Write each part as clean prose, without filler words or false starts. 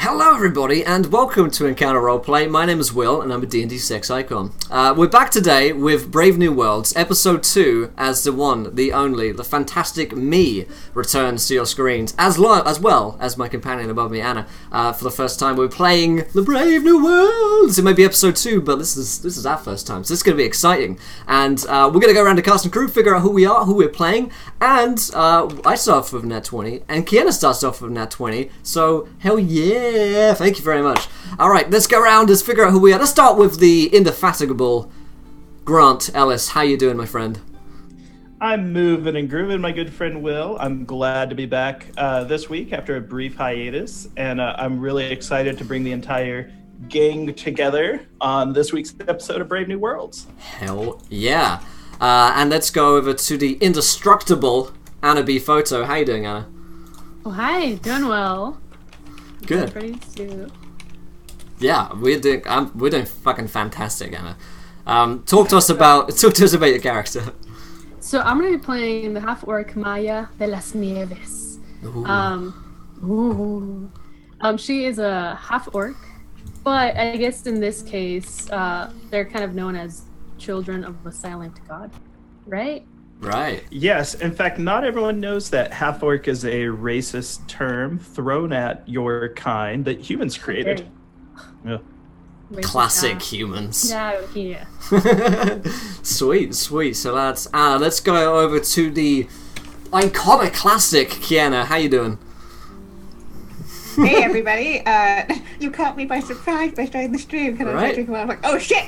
Hello everybody and welcome to Encounter Roleplay. My name is Will and I'm a D&D sex icon. We're back today with Brave New Worlds, episode 2, as the one, the only, the fantastic me returns to your screens, as well as my companion above me, Anna. For the first time we're playing the Brave New Worlds. It may be episode 2, but this is our first time, so this is going to be exciting. And we're going to go around the cast and crew, figure out who we are, who we're playing, and I start off with a nat 20, and Kiana starts off with a nat 20, so hell yeah, thank you very much. Alright, let's go around, let's figure out who we are. Let's start with the indefatigable Grant Ellis. How you doing, my friend? I'm moving and grooving, my good friend Will. I'm glad to be back this week after a brief hiatus, and I'm really excited to bring the entire gang together on this week's episode of Brave New Worlds. Hell yeah. And let's go over to the indestructible Anna B. Photo. How you doing, Anna? Oh, hi. Doing well. Good. Pretty soon. Yeah, we're doing fucking fantastic, Anna. Talk to us about your character. So I'm gonna be playing the half-orc Maya de las Nieves. She is a half-orc, but I guess in this case, they're kind of known as children of a silent god, right? Right. Yes, in fact, not everyone knows that half-orc is a racist term thrown at your kind that humans created. Yeah. Classic humans. Yeah. Sweet. So let's go over to the iconic classic Kiana. How you doing? Hey everybody, you caught me by surprise by starting the stream because I was drinking one. I'm like, oh shit!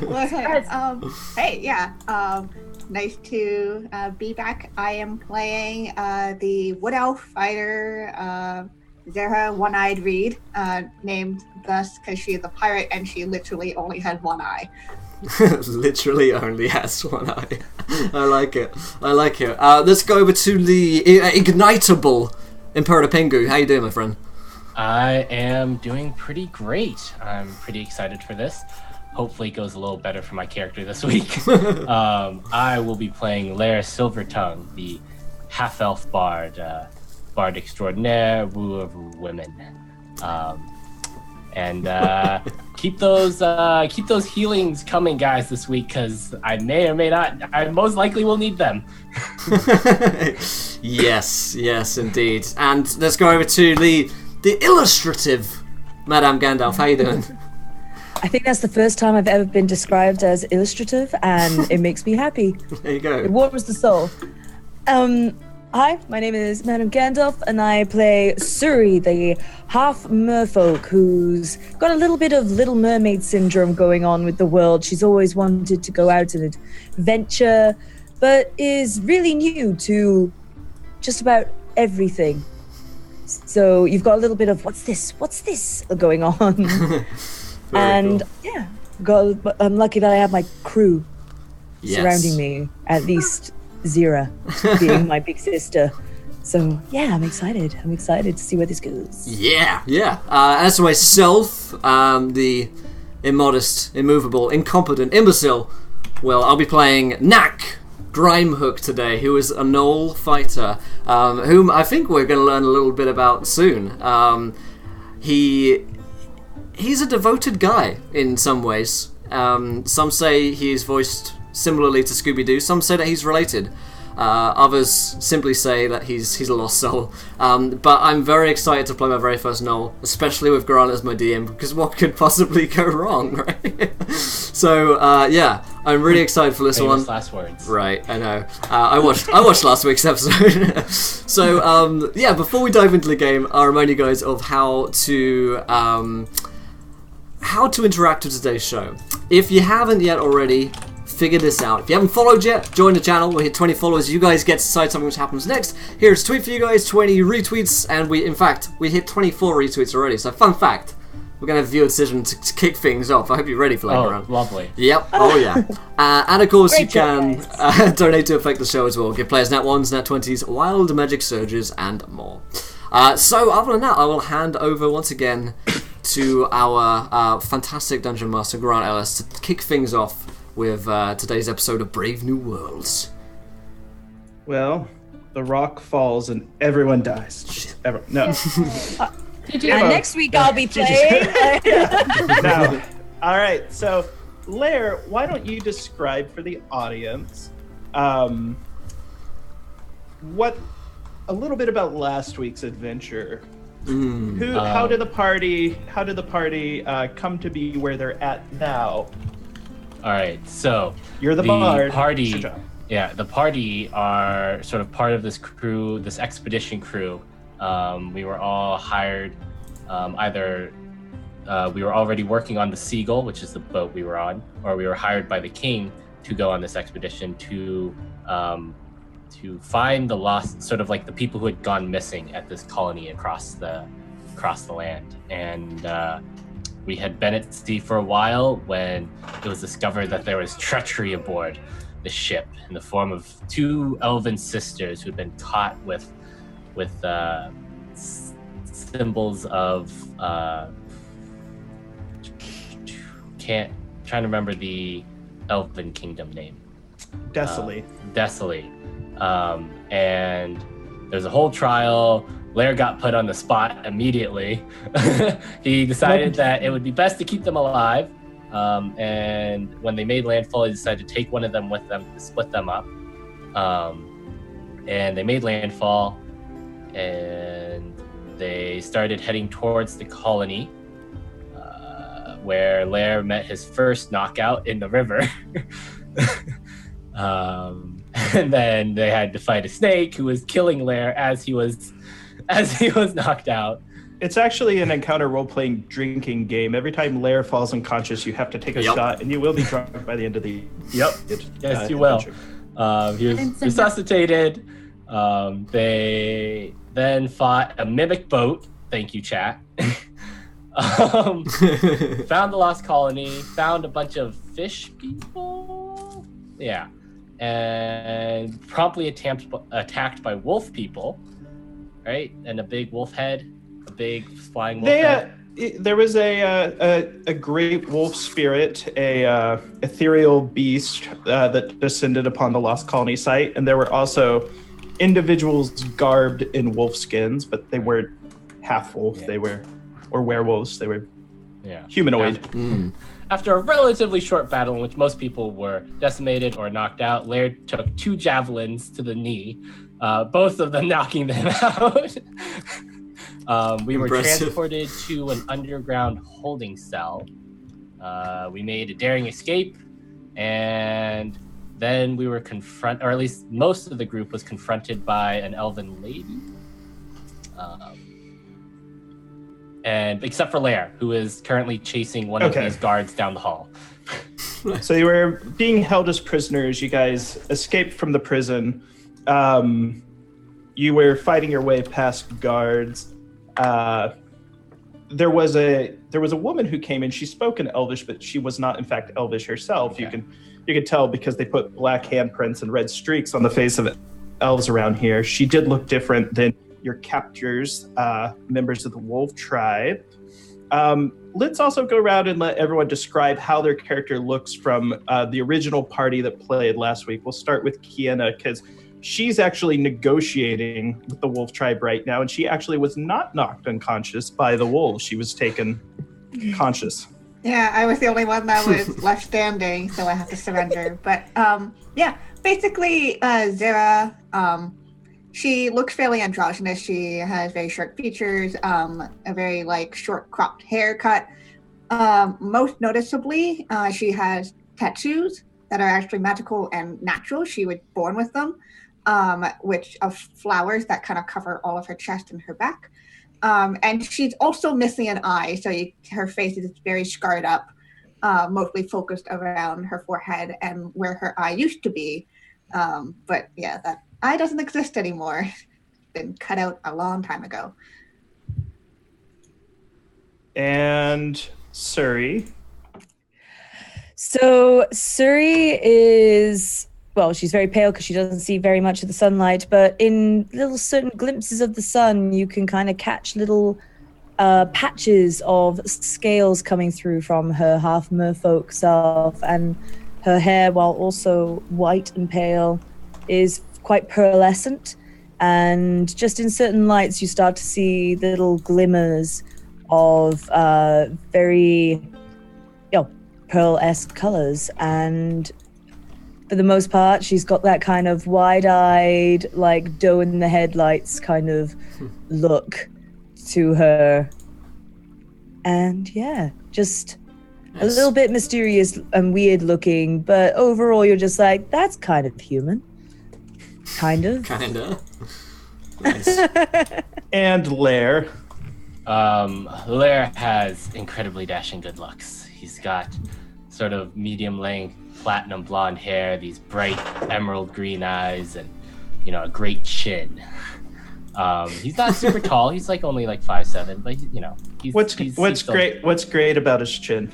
Well, hey, yeah, nice to be back. I am playing the Wood Elf fighter, Zara One-Eyed Reed, named thus because she is a pirate and she literally only has one eye. Literally only has one eye. I like it. Let's go over to the ignitable Imperator Pingu. How you doing, my friend? I am doing pretty great. I'm pretty excited for this. Hopefully it goes a little better for my character this week. I will be playing Lair Silvertongue, the half-elf bard, bard extraordinaire, ruler of women. Keep those healings coming, guys, this week, because I may or may not, I most likely will need them. Yes, indeed. And let's go over to the illustrative Madame Gandalf. How you doing? I think that's the first time I've ever been described as illustrative, and it makes me happy. There you go. It warms the soul. Hi, my name is Madame Gandalf, and I play Suri, the half-merfolk who's got a little bit of Little Mermaid syndrome going on with the world. She's always wanted to go out and adventure, but is really new to just about everything. So you've got a little bit of what's this going on. And cool. Yeah, I'm lucky that I have my crew surrounding me, at least Zira being my big sister. So yeah, I'm excited to see where this goes. Yeah. As for myself, the immodest, immovable, incompetent imbecile, well, I'll be playing Knack Grimehook today, who is a Knoll fighter, whom I think we're going to learn a little bit about soon. He's a devoted guy in some ways. Some say he is voiced similarly to Scooby-Doo. Some say that he's related. Others simply say that he's a lost soul. But I'm very excited to play my very first Knoll, especially with Grant as my DM, because what could possibly go wrong, right? So, yeah, I'm really excited for this Famous one. Last words. Right, I know. I watched last week's episode. So, yeah, before we dive into the game, I'll remind you guys of how to interact with today's show. If you haven't yet already, figure this out. If you haven't followed yet, join the channel. We hit 20 followers. You guys get to decide something which happens next. Here's a tweet for you guys, 20 retweets, and we hit 24 retweets already. So fun fact, we're going to have viewer decision to kick things off. I hope you're ready for that, Grant. Lovely. Yep, oh yeah. And of course you Great can job, donate to affect the show as well. Give players nat 1s, nat 20s, wild magic surges, and more. So other than that, I will hand over once again to our fantastic Dungeon Master, Grant Ellis, to kick things off with today's episode of Brave New Worlds. Well, the rock falls and everyone dies. Shit. No. And next week I'll be playing. No. All right. So, Lair, why don't you describe for the audience what a little bit about last week's adventure? How did the party come to be where they're at now? All right, so You're the bard. Party, the party are sort of part of this crew, this expedition crew. We were all hired. Either we were already working on the Seagull, which is the boat we were on, or we were hired by the king to go on this expedition to find the lost, sort of like the people who had gone missing at this colony across the land. And we had been at sea for a while when it was discovered that there was treachery aboard the ship in the form of two elven sisters who had been caught with symbols of trying to remember the elven kingdom name. Desolate. And there's a whole trial. Lair got put on the spot immediately. He decided that it would be best to keep them alive. And when they made landfall, he decided to take one of them with them to split them up. And they made landfall, and they started heading towards the colony, where Lair met his first knockout in the river. And then they had to fight a snake who was killing Lair as he was knocked out. It's actually an encounter role-playing drinking game. Every time Lair falls unconscious, you have to take a shot, and you will be drunk by the end of the Yes, you will. He was resuscitated. They then fought a mimic boat. Thank you, chat. Found the lost colony. Found a bunch of fish people. Yeah. And promptly attacked by wolf people, right? And a big wolf head, a big flying wolf head. There was a great wolf spirit, a ethereal beast that descended upon the lost colony site, and there were also individuals garbed in wolf skins, but they weren't half wolf. Yeah. They were, or werewolves. They were humanoid. After a relatively short battle in which most people were decimated or knocked out, Lair took 2 javelins to the knee, both of them knocking them out. We were transported to an underground holding cell. We made a daring escape, and then we were confronted, or at least most of the group was confronted by an elven lady. And except for Lair, who is currently chasing one of these guards down the hall. So you were being held as prisoners. You guys escaped from the prison. You were fighting your way past guards. There was a woman who came in. She spoke in Elvish, but she was not, in fact, Elvish herself. Okay. You could tell because they put black handprints and red streaks on the face of elves around here. She did look different than your captors, members of the wolf tribe. Let's also go around and let everyone describe how their character looks from the original party that played last week. We'll start with Kiana, because she's actually negotiating with the wolf tribe right now, and she actually was not knocked unconscious by the wolves. She was taken conscious. Yeah, I was the only one that was left standing, so I have to surrender. But basically, Zara, she looks fairly androgynous. She has very short features, a very short cropped haircut. Most noticeably, she has tattoos that are actually magical and natural. She was born with them, which of flowers that kind of cover all of her chest and her back. And she's also missing an eye, so her face is very scarred up, mostly focused around her forehead and where her eye used to be. But yeah, that eye doesn't exist anymore. It's been cut out a long time ago. And Suri. So Suri is, well, she's very pale because she doesn't see very much of the sunlight, but in little certain glimpses of the sun, you can kind of catch little patches of scales coming through from her half merfolk self, and her hair, while also white and pale, is quite pearlescent, And just in certain lights, you start to see little glimmers of very pearl-esque colors. And for the most part, she's got that kind of wide-eyed, like doe in the headlights kind of look to her. And yeah, just a little bit mysterious and weird looking, but overall you're just like, that's kind of human. Kind of. Kinda. Nice. And Lair. Lair has incredibly dashing good looks. He's got sort of medium length, platinum blonde hair, these bright emerald green eyes, and a great chin. He's not super tall. He's like only like 5'7", but What's great about his chin?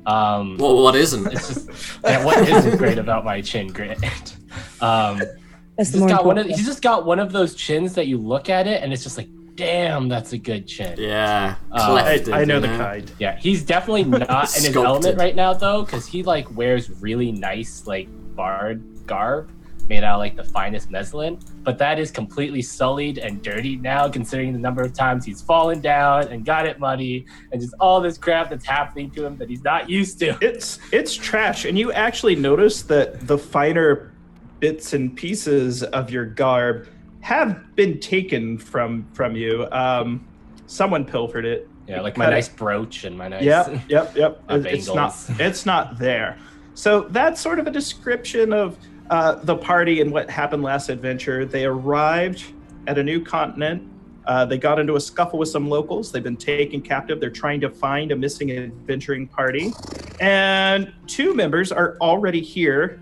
Well, what isn't? It's just what isn't great about my chin, Grant? He's just got one of those chins that you look at it and it's just like, damn, that's a good chin. Yeah. I know the kind. Yeah, he's definitely not in his element right now though, because he like wears really nice like bard garb made out of like the finest meslin, but that is completely sullied and dirty now, considering the number of times he's fallen down and got it muddy and just all this crap that's happening to him that he's not used to. It's trash, and you actually notice that the finer bits and pieces of your garb have been taken from you. Someone pilfered it. Yeah, like my nice brooch and my nice Yep. bangles. It's not there. So that's sort of a description of the party and what happened last adventure. They arrived at a new continent. They got into a scuffle with some locals. They've been taken captive. They're trying to find a missing adventuring party. And 2 members are already here.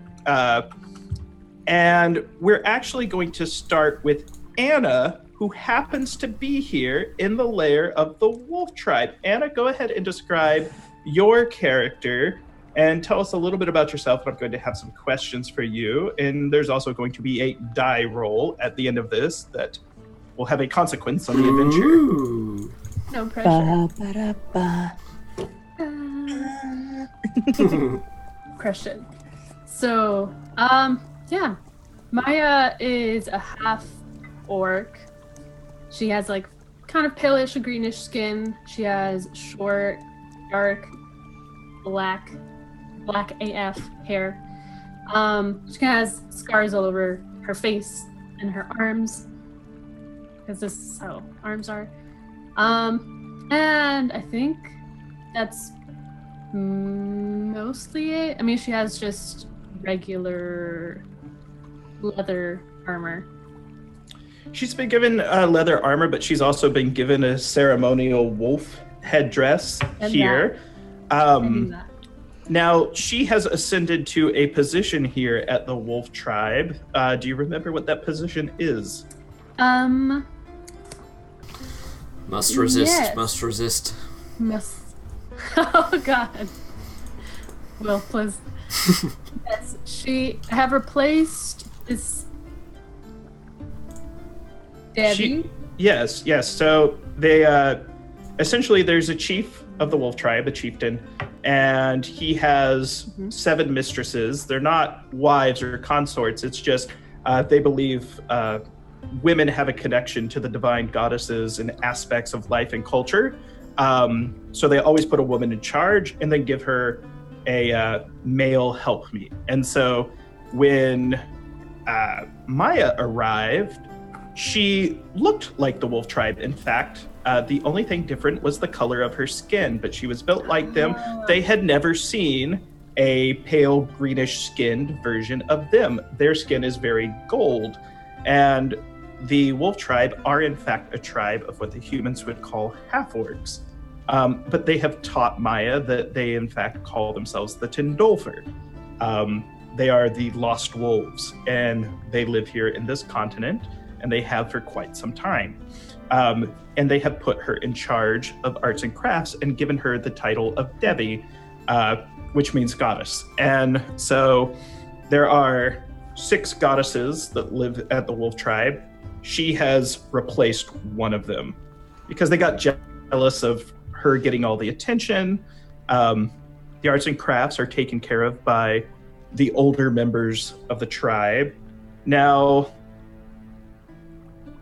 And we're actually going to start with Anna, who happens to be here in the lair of the Wolf Tribe. Anna, go ahead and describe your character and tell us a little bit about yourself. I'm going to have some questions for you. And there's also going to be a die roll at the end of this that will have a consequence on the adventure. Ooh. No pressure. Question. So, yeah. Maya is a half orc. She has like kind of palish greenish skin. She has short, dark, black AF hair. She kind of has scars all over her face and her arms, because this is how arms are. And I think that's mostly it. I mean, she has just regular leather armor. She's been given leather armor, but she's also been given a ceremonial wolf headdress here. Now, she has ascended to a position here at the Wolf Tribe. Do you remember what that position is? Must resist. Yes. Must resist. Oh God. Well, please. Yes, she have replaced this Debbie. Yes. So they essentially there's a chief of the Wolf Tribe, a chieftain, and he has 7 mistresses. They're not wives or consorts. It's just they believe women have a connection to the divine goddesses and aspects of life and culture. So they always put a woman in charge and then give her a male helpmeet. And so when Maya arrived, she looked like the Wolf Tribe. In fact, the only thing different was the color of her skin, but she was built like them. They had never seen a pale greenish skinned version of them. Their skin is very gold. And the Wolf Tribe are in fact a tribe of what the humans would call half-orcs. But they have taught Maya that they in fact call themselves the Tindolfer. They are the lost wolves, and they live here in this continent, and they have for quite some time. And they have put her in charge of arts and crafts and given her the title of Devi, which means goddess. And so there are 6 goddesses that live at the Wolf Tribe. She has replaced one of them because they got jealous of her getting all the attention. The arts and crafts are taken care of by the older members of the tribe. Now,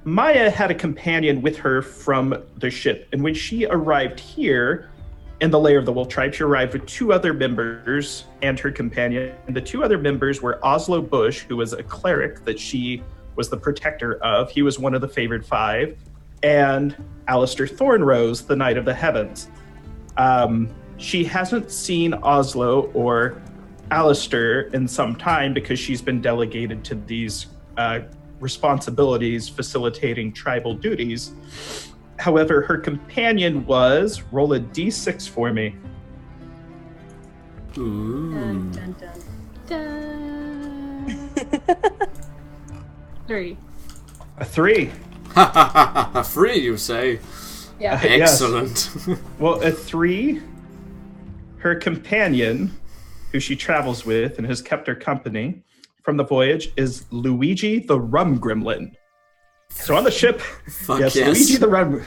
Maya had a companion with her from the ship, and when she arrived here in the lair of the Wolf Tribe, she arrived with 2 other members and her companion. And the 2 other members were Oslo Bush, who was a cleric that she was the protector of. He was one of the favored 5, and Alister Thornsr, the Knight of the Heavens. She hasn't seen Oslo or Alister in some time because she's been delegated to these responsibilities facilitating tribal duties. However, her companion was, roll a d6 for me. Ooh. Dun, dun, dun. 3. A 3. Free, you say? Yeah. Excellent. Well, a 3, her companion, who she travels with and has kept her company from the voyage, is Luigi the Rum Gremlin. So on the ship, Yes. Luigi the Rum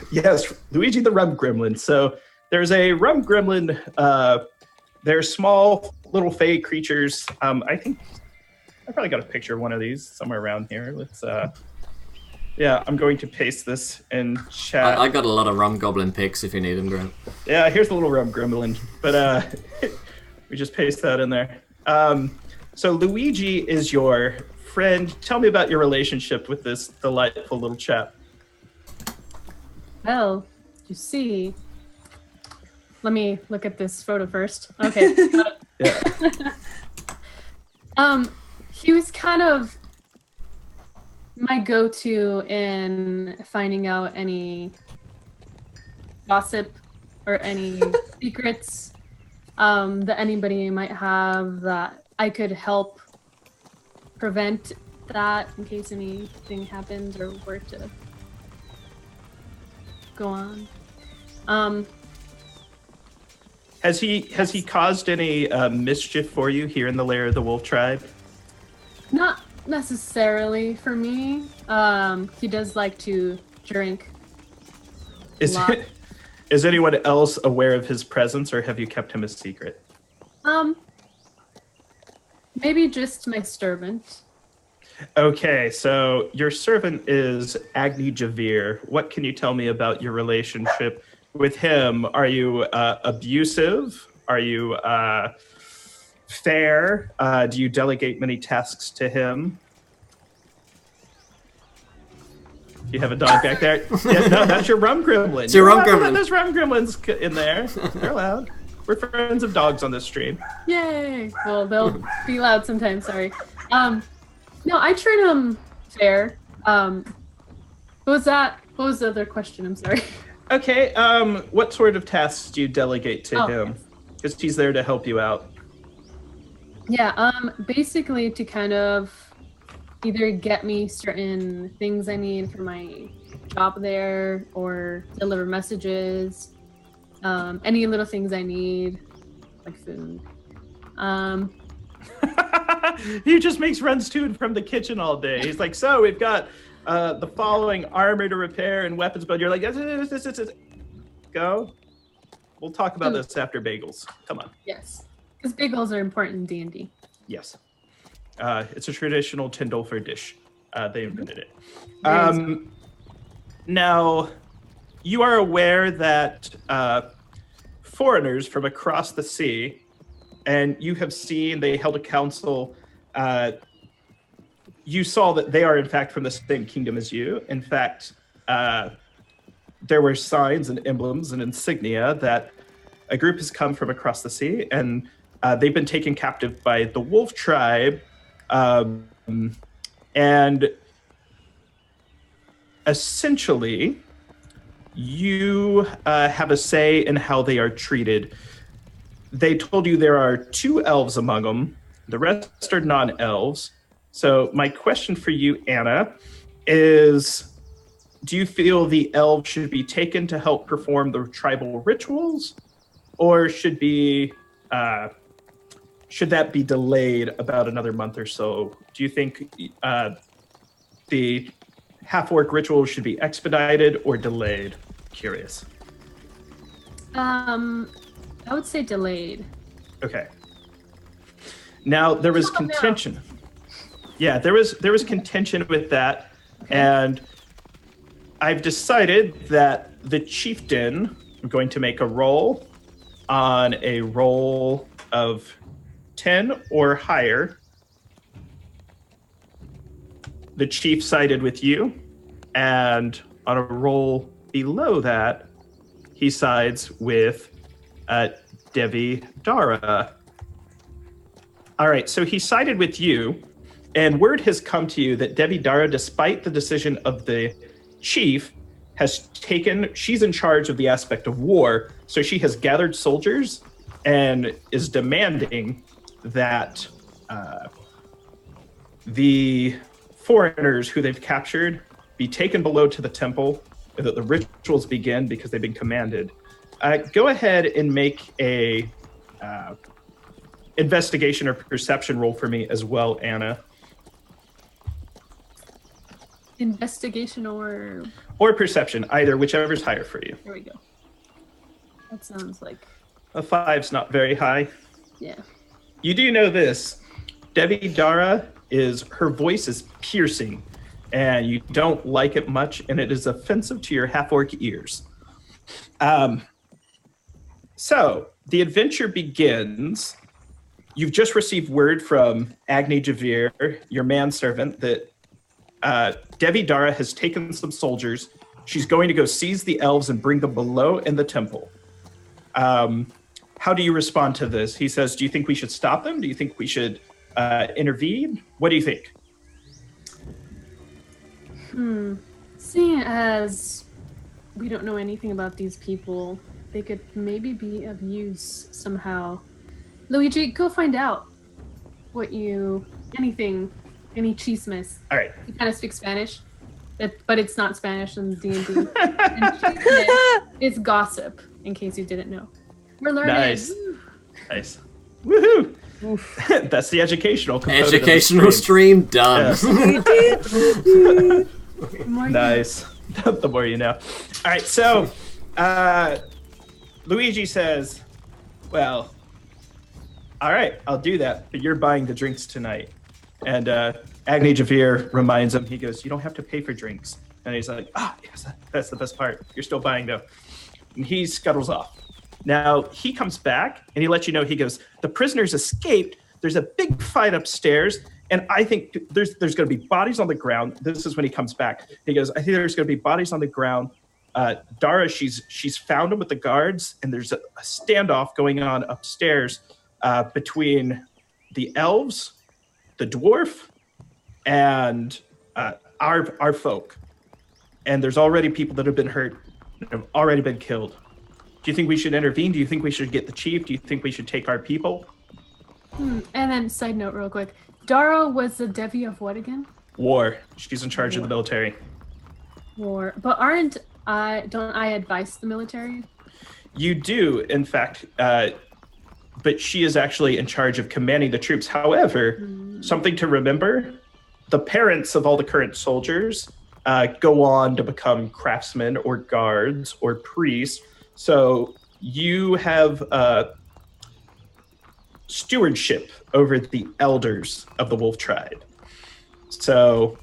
Gremlin. So there's a Rum Gremlin. They're small little fey creatures. I think I probably got a picture of one of these somewhere around here. Let's. I'm going to paste this in chat. I got a lot of rum goblin pics if you need them, Grant. Yeah, here's the little Rum Gremlin. But we just paste that in there. So Luigi is your friend. Tell me about your relationship with this delightful little chap. Well, you see, let me look at this photo first. Okay. Yeah. He was kind of my go-to in finding out any gossip or any secrets that anybody might have that I could help prevent that in case anything happens or were to go on. Has he caused any mischief for you here in the lair of the Wolf Tribe? Not necessarily for me. He does like to drink. Is anyone else aware of his presence, or have you kept him a secret? Maybe just my servant. Okay, so your servant is Agni Javir. What can you tell me about your relationship with him? Are you abusive? Are you fair? Do you delegate many tasks to him? You have a dog back there? Yeah, no, that's your Rum Gremlin. It's your Rum Gremlin. There's Rum Gremlins in there. They're loud. We're friends of dogs on this stream. Yay! Well, they'll be loud sometimes, sorry. No, I treat him fair. What was that? What was the other question? I'm sorry. Okay, what sort of tasks do you delegate to him? Yes. Because he's there to help you out. Yeah, basically to kind of either get me certain things I need for my job there or deliver messages, any little things I need, like food. He just makes runs to and from the kitchen all day. He's like, so we've got the following armor to repair and weapons, but you're like, go. We'll talk about this after bagels. Come on. Yes, because bagels are important in D&D. Yes. It's a traditional Tyndalfer dish. They invented it. Now, you are aware that foreigners from across the sea, and you have seen they held a council. You saw that they are, in fact, from the same kingdom as you. In fact, there were signs and emblems and insignia that a group has come from across the sea, and they've been taken captive by the Wolf Tribe. And essentially, you have a say in how they are treated. They told you there are 2 elves among them. The rest are non-elves. So my question for you, Anna, is do you feel the elves should be taken to help perform the tribal rituals, or should that be delayed about another month or so? Do you think the half-orc ritual should be expedited or delayed? Curious. I would say delayed. Okay. Now there was contention. Yeah, there was contention with that, and I've decided that the chieftain, I'm going to make a roll on a roll of 10 or higher. The chief sided with you, and on a roll below that, he sides with Devi Dara. All right, so he sided with you, and word has come to you that Devi Dara, despite the decision of the chief, she's in charge of the aspect of war, so she has gathered soldiers and is demanding that the foreigners who they've captured be taken below to the temple, and that the rituals begin because they've been commanded. Go ahead and make a investigation or perception roll for me as well, Anna. Investigation or perception, either, whichever's higher for you. There we go. That sounds like A 5's not very high. yeah. You do know this. Devi Dara her voice is piercing, and you don't like it much, and it is offensive to your half-orc ears. So the adventure begins. You've just received word from Agni Javir, your manservant, that Devi Dara has taken some soldiers. She's going to go seize the elves and bring them below in the temple. How do you respond to this? He says, do you think we should stop them? Do you think we should intervene? What do you think? Seeing as we don't know anything about these people, they could maybe be of use somehow. Luigi, go find out any chismes. All right. You kind of speak Spanish, but it's not Spanish in D&D. And chismes is gossip, in case you didn't know. We're learning. Nice. Nice. Woohoo! That's the educational component. Educational stream done. Yeah. Nice. The more you know. All right, so Luigi says, well, all right, I'll do that, but you're buying the drinks tonight. And Agni Javir reminds him, he goes, you don't have to pay for drinks. And he's like, yes, that's the best part. You're still buying though. And he scuttles off. Now, he comes back and he lets you know, he goes, the prisoners escaped. There's a big fight upstairs. And I think there's going to be bodies on the ground. This is when he comes back. He goes, I think there's going to be bodies on the ground. Dara, she's found them with the guards. And there's a standoff going on upstairs between the elves, the dwarf, and our folk. And there's already people that have been hurt, that have already been killed. Do you think we should intervene? Do you think we should get the chief? Do you think we should take our people? And then, side note real quick. Dara was the Devi of what again? War. She's in charge of the military. War. But don't I advise the military? You do, in fact, but she is actually in charge of commanding the troops. However, something to remember, the parents of all the current soldiers go on to become craftsmen or guards or priests. So you have stewardship over the elders of the wolf tribe. So,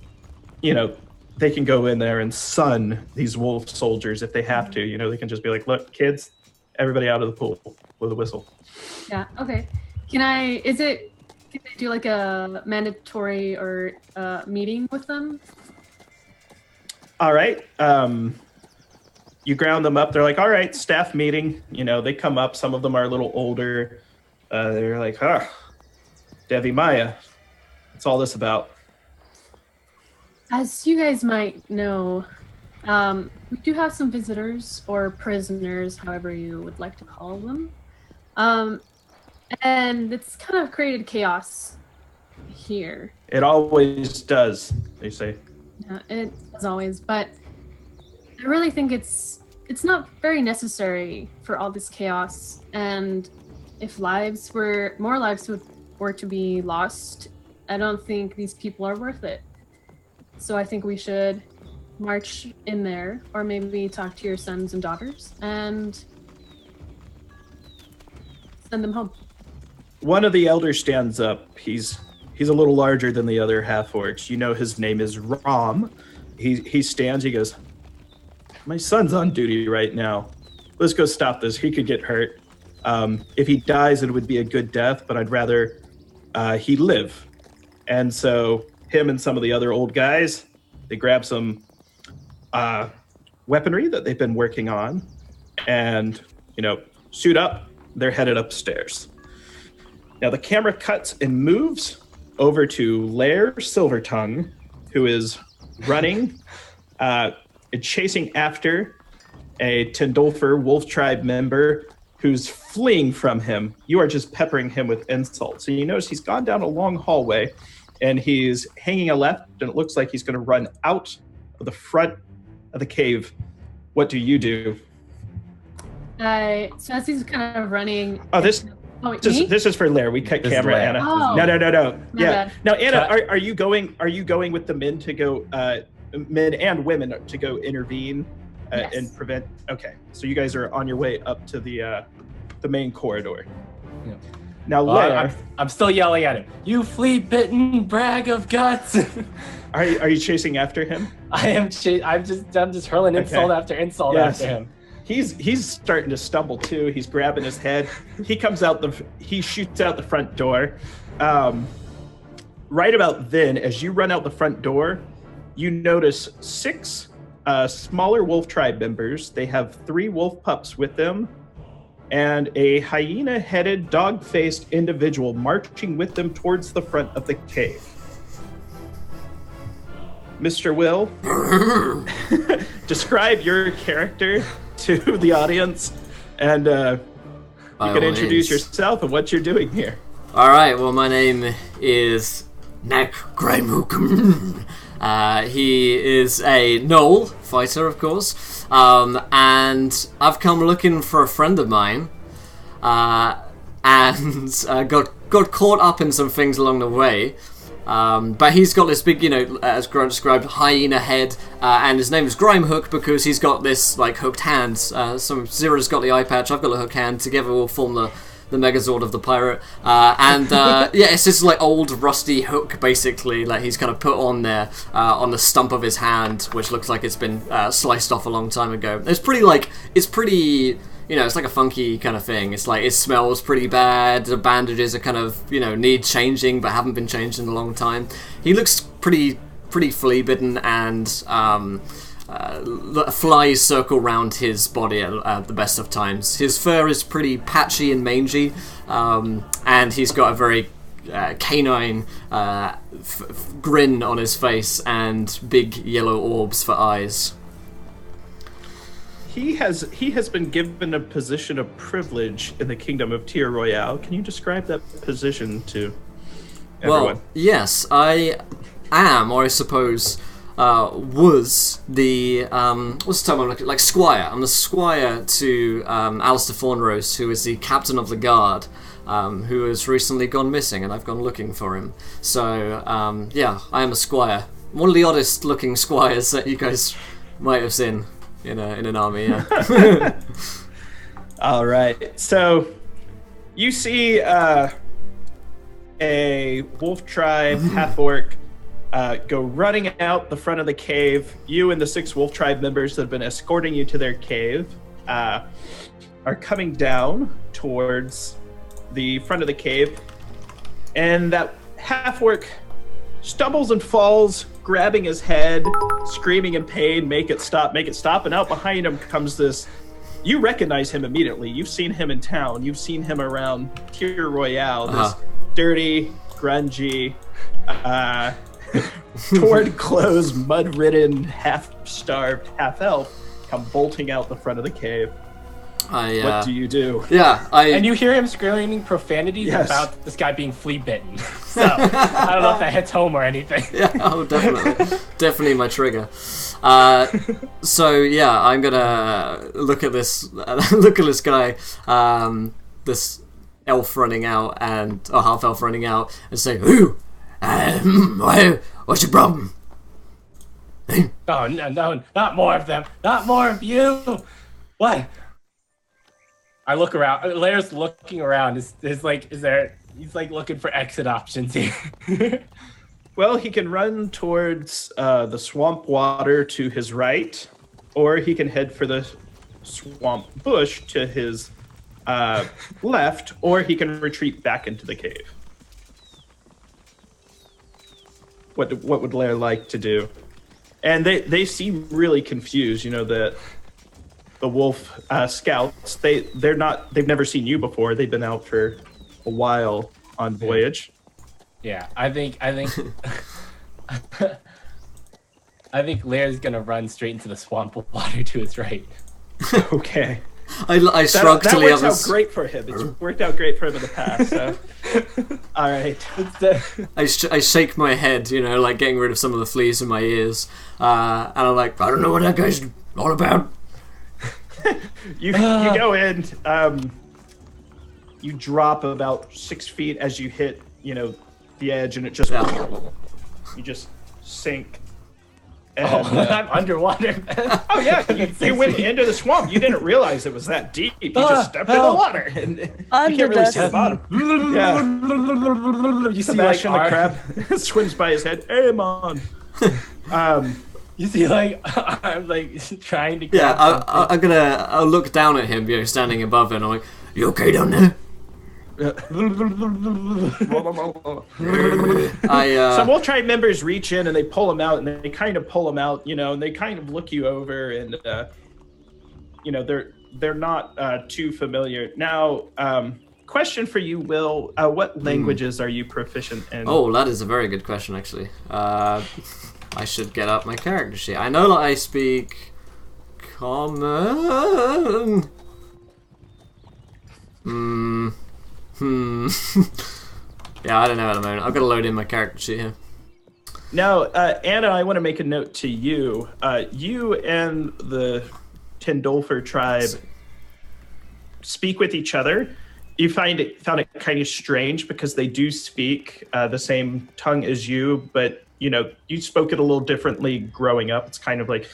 they can go in there and sun these wolf soldiers if they have to. They can just be like, look, kids, everybody out of the pool with a whistle. Yeah, okay. Can they do like a mandatory or meeting with them? All right. You ground them up. They're like, all right, staff meeting. They come up. Some of them are a little older. They're like, Devi Maya, what's all this about? As you guys might know, we do have some visitors or prisoners, however you would like to call them. And it's kind of created chaos here. It always does, they say. Yeah, it as always, but I really think it's not very necessary for all this chaos. And if more lives were to be lost, I don't think these people are worth it. So I think we should march in there, or maybe talk to your sons and daughters and send them home. One of the elders stands up. He's a little larger than the other half-orcs. His name is Ram. He stands, he goes, my son's on duty right now. Let's go stop this. He could get hurt. If he dies, it would be a good death, but I'd rather he live. And so him and some of the other old guys, they grab some weaponry that they've been working on and, suit up. They're headed upstairs. Now the camera cuts and moves over to Lair Silvertongue, who is running and chasing after a Tindolfer Wolf Tribe member who's fleeing from him. You are just peppering him with insults. So you notice he's gone down a long hallway and he's hanging a left, and it looks like he's going to run out of the front of the cave. What do you do? So as he's kind of running... This is for Lair. We cut camera, Anna. Oh. No. Yeah. Bad. Now, Anna, are you going with the men to go, men and women to go intervene Yes. and prevent? Okay, so you guys are on your way up to the main corridor. Yeah. Now, Lair, I'm still yelling at him. You flea-bitten brag of guts! are you chasing after him? I'm just hurling insult after insult after him. He's starting to stumble too. He's grabbing his head. He shoots out the front door. Right about then, as you run out the front door, you notice 6 smaller wolf tribe members. They have 3 wolf pups with them, and a hyena-headed, dog-faced individual marching with them towards the front of the cave. Mr. Will, describe your character to the audience, and you can introduce yourself and what you're doing here. All right. Well, my name is Nak Graimhook. He is a Gnoll fighter, of course, and I've come looking for a friend of mine, and got caught up in some things along the way. But he's got this big, as Grant described, hyena head, and his name is Graimhook because he's got this hooked hand. Zira's got the eye patch, I've got a hook hand. Together we'll form the Megazord of the pirate, it's this old rusty hook basically, he's kind of put on there on the stump of his hand, which looks like it's been sliced off a long time ago. It's pretty it's like a funky kind of thing. It's it smells pretty bad. The bandages are kind of need changing but haven't been changed in a long time. He looks pretty flea bitten, and flies circle round his body at the best of times. His fur is pretty patchy and mangy, and he's got a very canine grin on his face and big yellow orbs for eyes. He has been given a position of privilege in the kingdom of Tir Royale. Can you describe that position to everyone? Well, yes, I am, or I suppose was the what's the term I'm looking squire. I'm the squire to Alister Thornsr, who is the captain of the guard, who has recently gone missing, and I've gone looking for him. So I am a squire. One of the oddest looking squires that you guys might have seen in an army. Yeah. All right. So you see a wolf tribe half-orc go running out the front of the cave. You and the 6 wolf tribe members that have been escorting you to their cave are coming down towards the front of the cave, and that half-orc stumbles and falls, grabbing his head, screaming in pain, make it stop, and out behind him comes this. You recognize him immediately. You've seen him in town. You've seen him around Tir Royale. This dirty, grungy, torn clothes, mud-ridden, half-starved, half-elf come bolting out the front of the cave. What do you do? Yeah, and you hear him screaming profanities about this guy being flea bitten. So I don't know if that hits home or anything. Yeah, definitely my trigger. I'm gonna look at this guy, this elf running out or half elf running out, and say, "Ooh, what's your problem?" Oh no, not more of them, not more of you. What? I look around. Lair's looking around. He's looking for exit options here. Well, he can run towards the swamp water to his right. or he can head for the swamp bush to his left, or he can retreat back into the cave. What would Lair like to do? And they seem really confused. You know, the wolf scouts. They've never seen you before. They've been out for a while on voyage. Yeah, I think I think Lair's gonna run straight into the swamp water to his right. Okay. I shrug to That worked out great for him. It's worked out great for him in the past. So. All right. I shake my head, you know, like getting rid of some of the fleas in my ears, and I'm like, I don't know what that guy's all about. You go in. You drop about 6 feet as you hit, you know, the edge, and it just you just sink. And, I'm underwater. Oh yeah, you went into the swamp. You didn't realize it was that deep. You just stepped in the water, and you can't really see the bottom. Yeah. You see Sebastian the crab swims by his head. Hey, man. You see, like I'm like trying to. Yeah, I'll look down at him, you know, standing above it, and I'm like, "You okay down there?" Some Wolftribe members reach in and they pull him out, and they kind of pull him out, you know, and they kind of look you over, and you know, they're not too familiar. Now, question for you, Will: what languages are you proficient in? Oh, that is a very good question, actually. I should get up my character sheet. I know that I speak Common. Yeah, I don't know at the moment. I've got to load in my character sheet here. Now, Anna, I want to make a note to you. You and the Tendolfer tribe speak with each other. You found it kind of strange because they do speak the same tongue as you, but you know, you spoke it a little differently growing up. It's kind of like,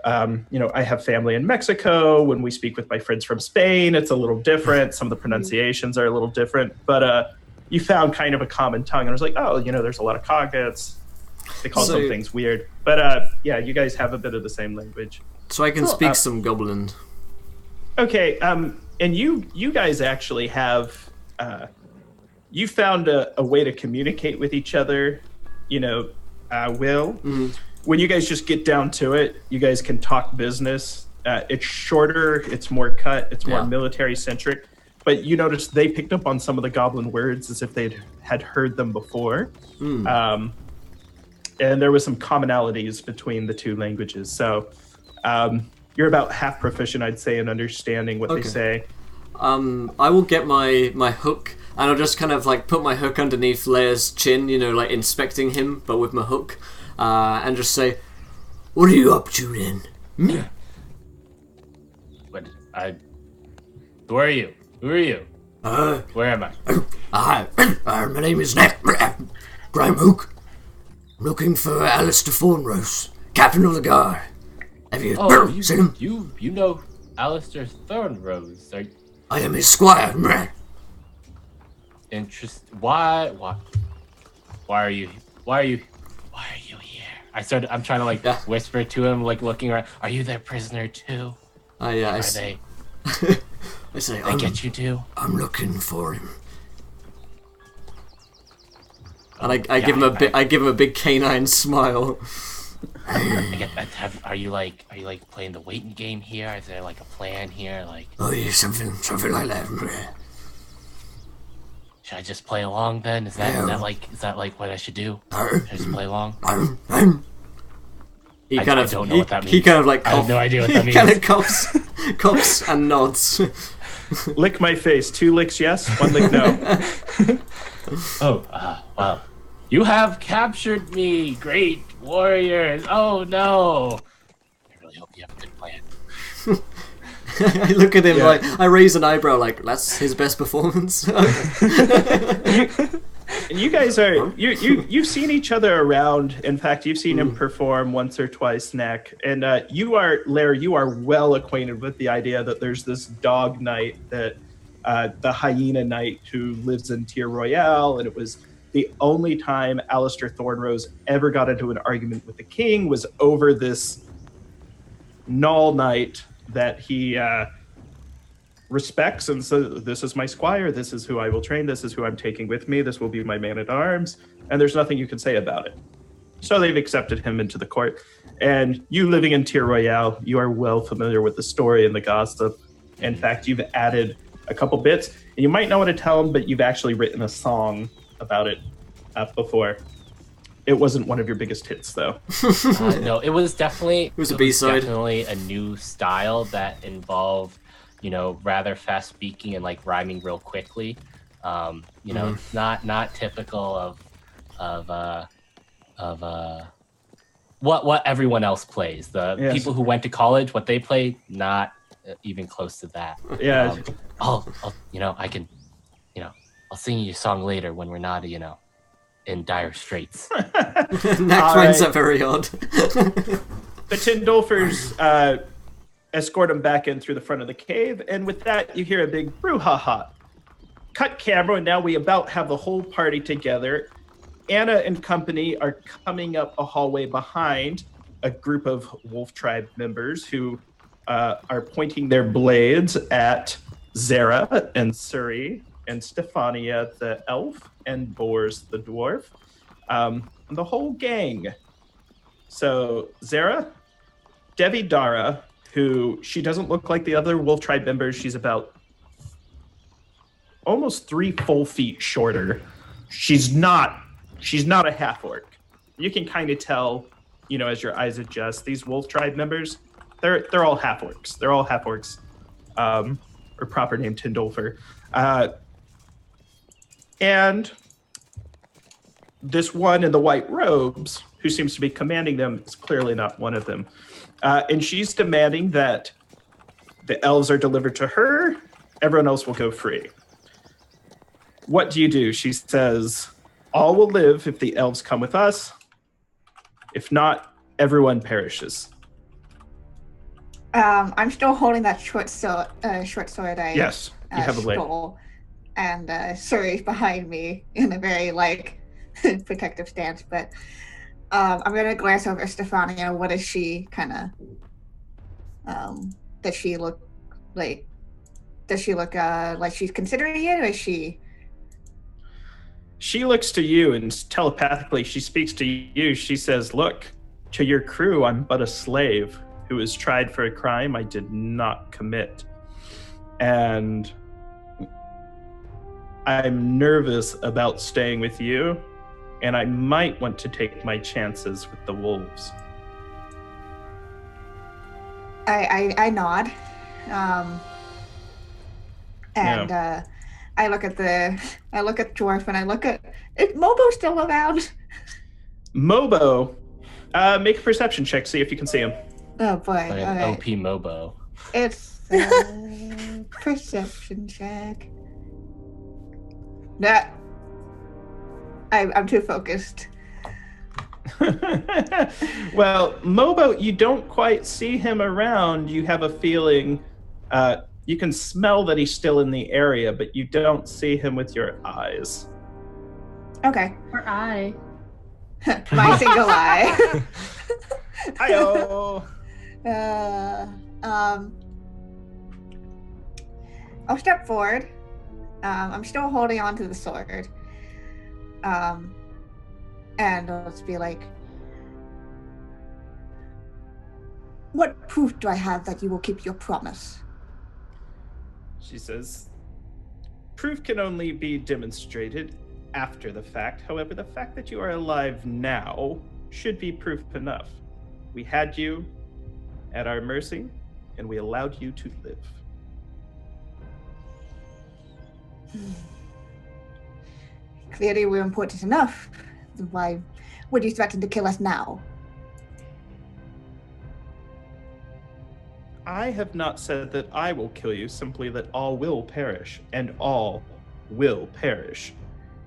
you know, I have family in Mexico. When we speak with my friends from Spain, it's a little different. Some of the pronunciations are a little different, but you found kind of a common tongue. And I was like, oh, you know, there's a lot of cognates. They call some things weird. But yeah, you guys have a bit of the same language. So I can speak some Goblin. Okay, and you guys actually have, you found a way to communicate with each other, you know, Will. Mm-hmm. When you guys just get down to it, you guys can talk business. It's shorter, it's more cut, it's more military-centric. But you notice they picked up on some of the Goblin words as if they had heard them before. And there was some commonalities between the two languages. So you're about half proficient, I'd say, in understanding what they say. I will get my hook, and I'll just kind of like put my hook underneath Lair's chin, you know, like inspecting him, but with my hook. And just say, "What are you up to then?" Who are you? Who are you? Where am I? My name is Graham Hook. I'm looking for Alister Thornsr, captain of the guard. Have you seen him? You know Alister Thornsr? I am his squire. Why are you here? I'm trying to like whisper to him, like looking around. Are you their prisoner too? I say, I get you too. I'm looking for him. And I give him a big canine smile. I get that. Are you like playing the waiting game here? Is there like a plan here? Like, oh yeah, something like that. Should I just play along then? Is that like what I should do? Should I just play along? I don't know what that means. He kind of like I have no idea what that means. He kind of coughs and nods. Lick my face. 2 licks yes, 1 lick no. Well, you have captured me, great warriors. Oh no! I really hope you have a good plan. I look at him like, I raise an eyebrow like, that's his best performance. You guys are, you've seen each other around. In fact, you've seen him perform once or twice, Neck. And Lair, you are well acquainted with the idea that there's this dog knight, that the hyena knight who lives in Tier Royale, and it was the only time Alister Thornsr ever got into an argument with the king was over this Null Knight that he respects and says, this is my squire, this is who I will train, this is who I'm taking with me, this will be my man-at-arms, and there's nothing you can say about it. So they've accepted him into the court. And you living in Tir Royale, you are well familiar with the story and the gossip. In fact, you've added a couple bits, and you might not want to tell them, but you've actually written a song about it before. It wasn't one of your biggest hits, though. No, it was definitely... It was a B-side. Definitely a new style that involved, rather fast speaking and like rhyming real quickly. It's not typical of what everyone else plays. The people who went to college, what they play, not even close to that. Yeah. I'll sing you a song later when we're not, in dire straits. That finds that very odd. The Tindolfers escort him back in through the front of the cave, and with that, you hear a big brouhaha. Cut camera, and now we about have the whole party together. Anna and company are coming up a hallway behind a group of Wolf Tribe members who are pointing their blades at Zara and Suri and Stefania the elf and Bors the dwarf, and the whole gang. So Zara, Devi Dara, who she doesn't look like the other Wolf Tribe members. She's about almost 3 full feet shorter. She's not a half orc. You can kind of tell, as your eyes adjust. These Wolf Tribe members, they're all half orcs. They're all half orcs, or proper name Tindolfer. And this one in the white robes, who seems to be commanding them, is clearly not one of them. And she's demanding that the elves are delivered to her. Everyone else will go free. What do you do? She says, all will live if the elves come with us. If not, everyone perishes. I'm still holding that short sword. Yes, you have a blade. And Suri's behind me in a very protective stance. But I'm gonna glance over at Stefania. What is she kind of? Does she look like? Does she look like she's considering it, or is she? She looks to you and telepathically she speaks to you. She says, look, to your crew, I'm but a slave who was tried for a crime I did not commit. And I'm nervous about staying with you, and I might want to take my chances with the wolves. I nod. I look at Dwarf, and I look at, is Mobo still around? Mobo, make a perception check, see if you can see him. Oh boy, all right. OP Mobo. It's a perception check. Nah, I'm too focused. Well, Mobo, you don't quite see him around. You have a feeling, you can smell that he's still in the area, but you don't see him with your eyes. Okay. Or eye. My single eye. Hi-oh. I'll step forward. I'm still holding on to the sword. And I'll just be like, what proof do I have that you will keep your promise? She says, proof can only be demonstrated after the fact. However, the fact that you are alive now should be proof enough. We had you at our mercy, and we allowed you to live. Clearly we're important enough. Why would you threaten to kill us now? I have not said that I will kill you, simply that all will perish, and all will perish.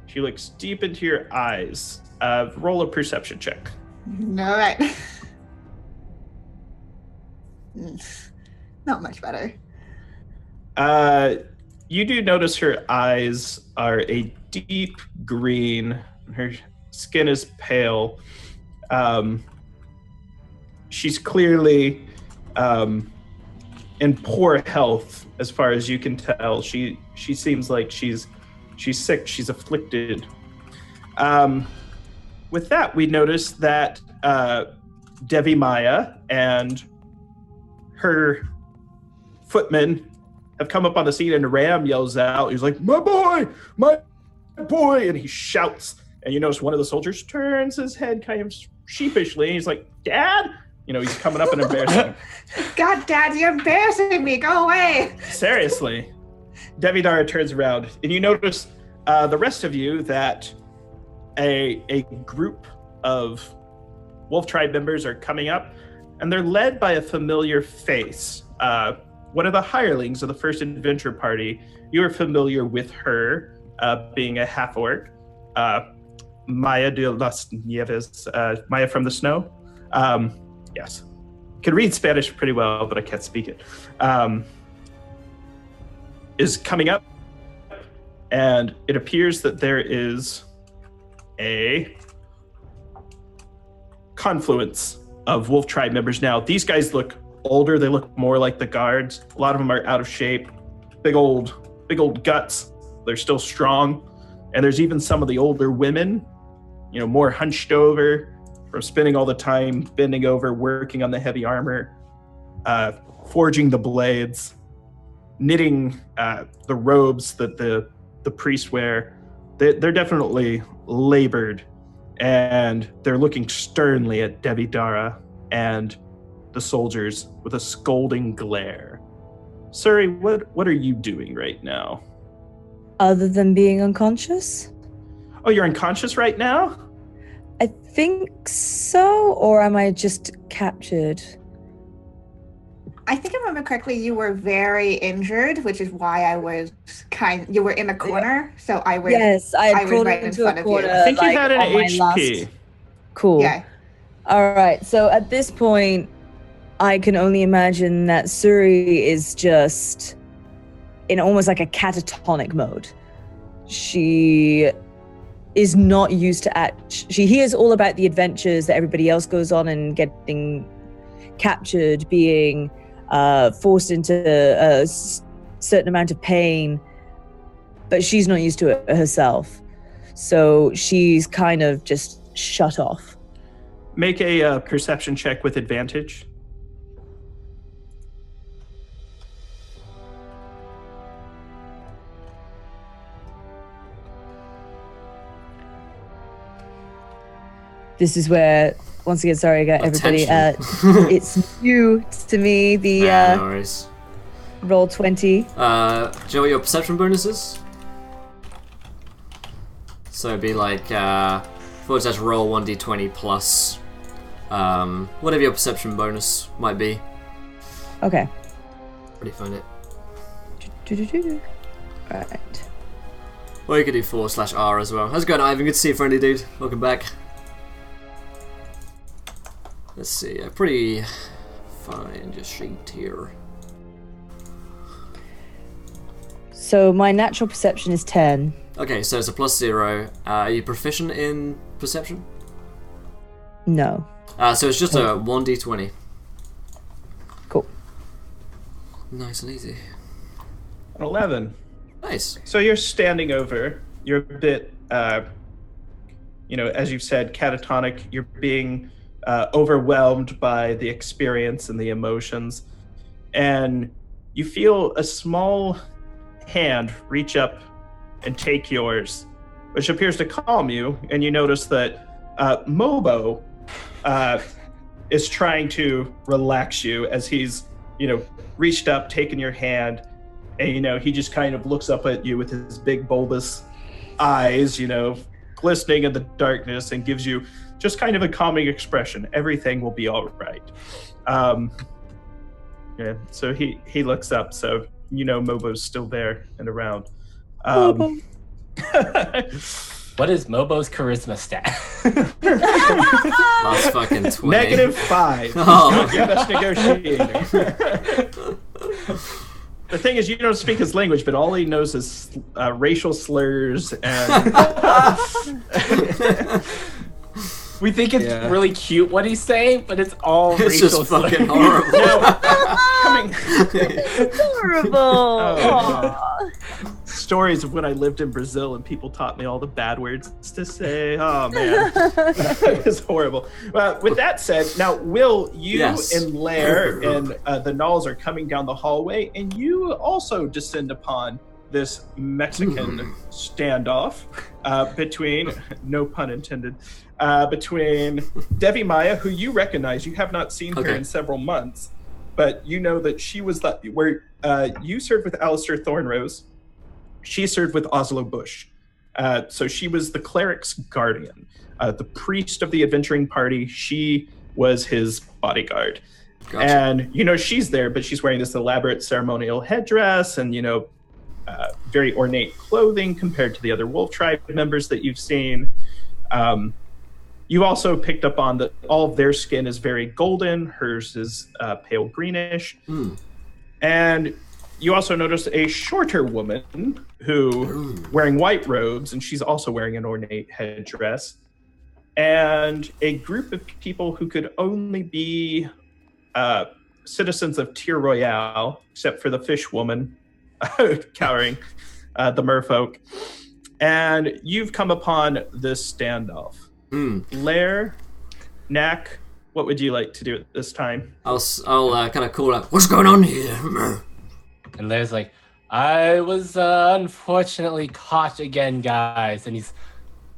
She looks deep into your eyes. Roll a perception check. All right. Not much better. You do notice her eyes are a deep green. Her skin is pale. She's clearly in poor health, as far as you can tell. She seems like she's sick. She's afflicted. With that, we notice that Devi Maya and her footmen have come up on the scene, and Ram yells out. He's like, my boy! And he shouts. And you notice one of the soldiers turns his head kind of sheepishly, and he's like, Dad? He's coming up and embarrassing. God, Dad, you're embarrassing me. Go away. Seriously. Devidara turns around, and you notice the rest of you that a group of Wolf Tribe members are coming up, and they're led by a familiar face. One of the hirelings of the first adventure party. You are familiar with her, being a half-orc. Maya de las Nieves, Maya from the Snow. Yes. Can read Spanish pretty well, but I can't speak it. Is coming up, and it appears that there is a confluence of Wolf Tribe members now. These guys look older. They look more like the guards. A lot of them are out of shape. Big old guts. They're still strong. And there's even some of the older women, more hunched over from spending all the time bending over, working on the heavy armor, forging the blades, knitting the robes that the priests wear. They're definitely labored, and they're looking sternly at Devidara and the soldiers with a scolding glare. Suri, what are you doing right now? Other than being unconscious? Oh, you're unconscious right now? I think so, or am I just captured? I think I remember correctly, you were very injured, which is why I was you were in the corner, so I was. Yes, I was right in front of you. I think you had an HP. Cool. Yeah. All right, so at this point, I can only imagine that Suri is just in almost like a catatonic mode. She is not used to she hears all about the adventures that everybody else goes on and getting captured, being forced into a certain amount of pain, but she's not used to it herself. So she's kind of just shut off. Make a perception check with advantage. This is where, once again, sorry again, everybody. It's new to me. The no worries. roll 20. Do you know what your perception bonus is? So it'd be like forward slash roll 1d20 plus whatever your perception bonus might be. Okay. Where do you find it? Alright. Or you could do forward slash R as well. How's it going, Ivan? Good to see you, friendly dude. Welcome back. Let's see, a pretty fine just sheet here. So my natural perception is 10. Okay, so it's a +0. Are you proficient in perception? No. So it's just a 1d20. Cool. Nice and easy. An 11. Nice. So you're standing over. You're a bit, as you've said, catatonic. You're being overwhelmed by the experience and the emotions. And you feel a small hand reach up and take yours, which appears to calm you. And you notice that Mobo is trying to relax you as he's, reached up, taken your hand, and, he just kind of looks up at you with his big bulbous eyes, glistening in the darkness, and gives you just kind of a calming expression. Everything will be all right. So he looks up, so Mobo's still there and around. What is Mobo's charisma stat? Last fucking 20. -5. Oh. You're best negotiator. The thing is, you don't speak his language, but all he knows is racial slurs and We think it's really cute what he's saying, but it's all It's racial just fucking slurs. horrible. It's adorable. Stories of when I lived in Brazil and people taught me all the bad words to say. Oh man, it's horrible. With that said, now Will, you and Lair and the Nulls are coming down the hallway, and you also descend upon this Mexican standoff between, no pun intended, between Devi Maya, who you recognize. You have not seen her in several months, but you know that she was where you served with Alister Thornrose. She served with Oslo Bush. So she was the cleric's guardian, the priest of the adventuring party. She was his bodyguard. Gotcha. And, she's there, but she's wearing this elaborate ceremonial headdress and, very ornate clothing compared to the other Wolf Tribe members that you've seen. You also picked up on that all of their skin is very golden. Hers is pale greenish. And you also notice a shorter woman who wearing white robes, and she's also wearing an ornate headdress, and a group of people who could only be citizens of Tyr Royale, except for the fish woman cowering the merfolk. And you've come upon this standoff. Lair, Knack, what would you like to do at this time? I'll kind of call out, what's going on here? And Lair's like, I was unfortunately caught again, guys. And he's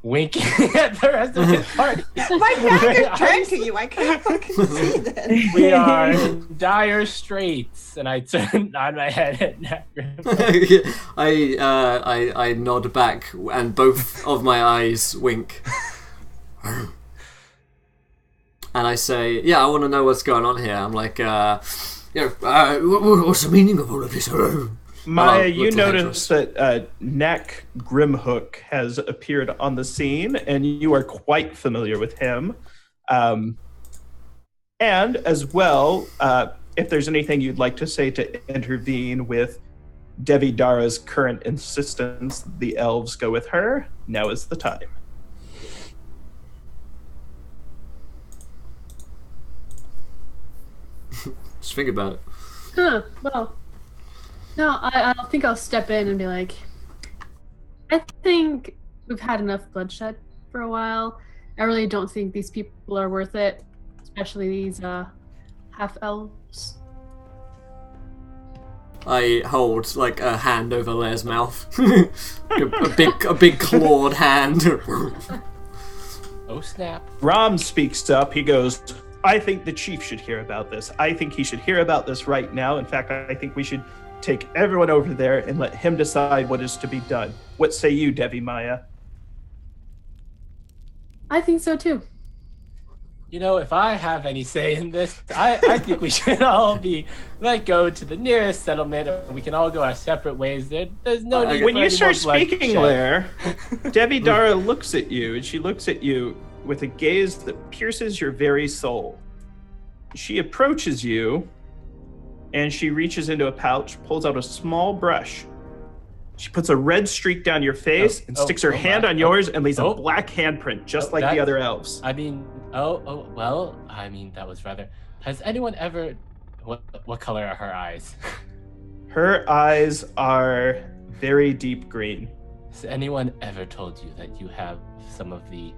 winking at the rest of his party. My back is turned to you. I can't fucking see this. We are in dire straits. And I turn on my head at Nagrim. I nod back, and both of my eyes wink. And I say, yeah, I want to know what's going on here. I'm like, what's the meaning of all of this? Maya, you notice that Knack Grimhook has appeared on the scene, and you are quite familiar with him. And as well, if there's anything you'd like to say to intervene with Devi Dara's current insistence the elves go with her, now is the time. Just think about it. Well, no, I don't think I'll step in and be like, I think we've had enough bloodshed for a while. I really don't think these people are worth it, especially these half-elves. I hold like a hand over Lair's mouth. a big clawed hand. Oh snap. Ram speaks up. He goes, I think the chief should hear about this. I think he should hear about this right now. In fact, I think we should take everyone over there and let him decide what is to be done. What say you, Devi Maya? I think so too. If I have any say in this, I think we should all be let go to the nearest settlement, and we can all go our separate ways. There's no need when for you any start more speaking, bloodshed. Lair, Devi Dara looks at you, and she looks at you with a gaze that pierces your very soul. She approaches you, and she reaches into a pouch, pulls out a small brush. She puts a red streak down your face and sticks her hand on yours and leaves a black handprint, just like the other elves. I mean, that was rather... Has anyone ever... What color are her eyes? Her eyes are very deep green. Has anyone ever told you that you have some of the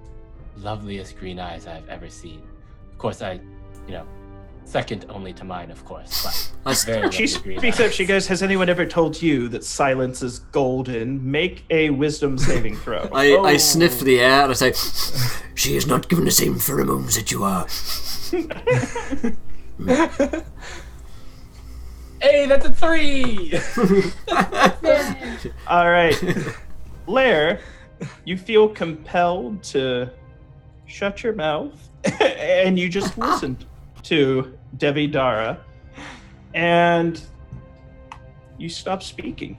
loveliest green eyes I've ever seen? Of course, second only to mine, of course. But she speaks up. She goes, has anyone ever told you that silence is golden? Make a wisdom saving throw. I sniff the air and I say, she is not given the same pheromones that you are. Hey, that's a 3! All right. Lair, you feel compelled to shut your mouth and you just listened to Devi Dara, and you stop speaking.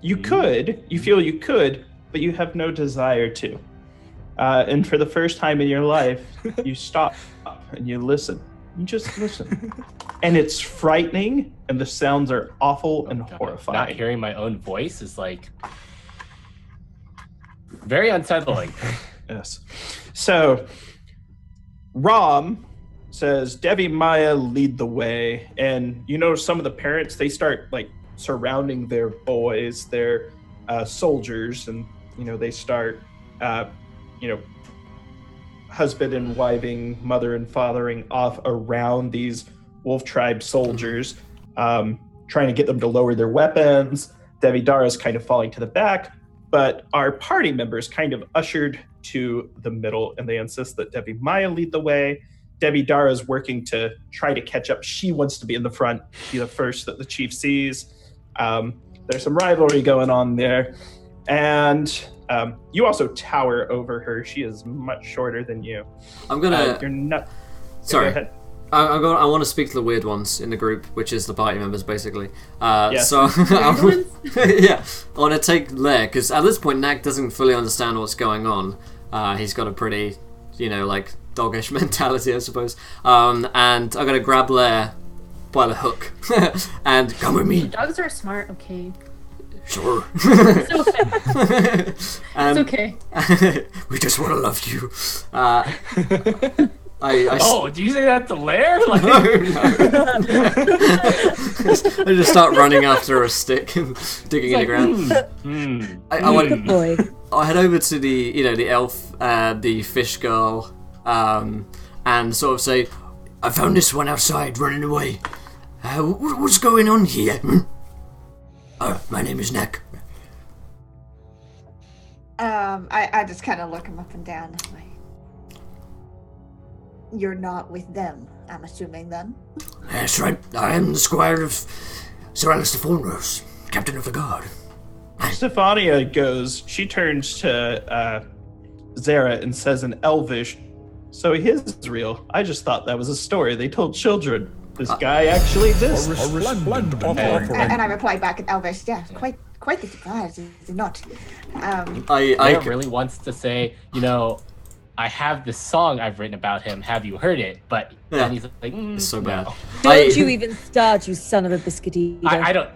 You feel you could, but you have no desire to. And for the first time in your life, you stop and you listen. You just listen. And it's frightening, and the sounds are awful and horrifying. Not hearing my own voice is very unsettling. Yes. So, Rom says, Devi, Maya, lead the way. And you know, some of the parents, they start like surrounding their boys, their soldiers, and you know, they start, husband and wiving, mother and fathering off around these wolf tribe soldiers, trying to get them to lower their weapons. Devi Dara's kind of falling to the back, but our party members kind of ushered to the middle, and they insist that Devi Maya lead the way. Devi Dara is working to try to catch up. She wants to be in the front, be the first that the chief sees. There's some rivalry going on there. And you also tower over her. She is much shorter than you. I'm gonna... you're not... Sorry. Go ahead. I want to speak to the weird ones in the group, which is the party members, basically. Yes. So, yeah, I want to take Lair, because at this point, Nak doesn't fully understand what's going on. He's got a pretty, like, doggish mentality, I suppose. And I'm going to grab Lair by the hook and come with me. Dogs are smart, okay. Sure. It's okay. It's okay. We just want to love you. Did you say that to Lair? Like... I just start running after a stick and digging in the ground. Good boy. I'll head over to the, the elf, the fish girl, and sort of say, I found this one outside running away. What's going on here? My name is Neck. I just kind of look him up and down. Like, you're not with them, I'm assuming, then? That's right. I am the squire of Sir Alister Thornsr, captain of the guard. Stefania she turns to Zara and says in Elvish, so his is real. I just thought that was a story they told children. This guy actually exists. And I reply back in Elvish, yeah, quite the surprise, is it not? I really wants to say, I have this song I've written about him. Have you heard it? But then he's like, it's so bad. No. Don't you even start, you son of a biscuit eater. I don't.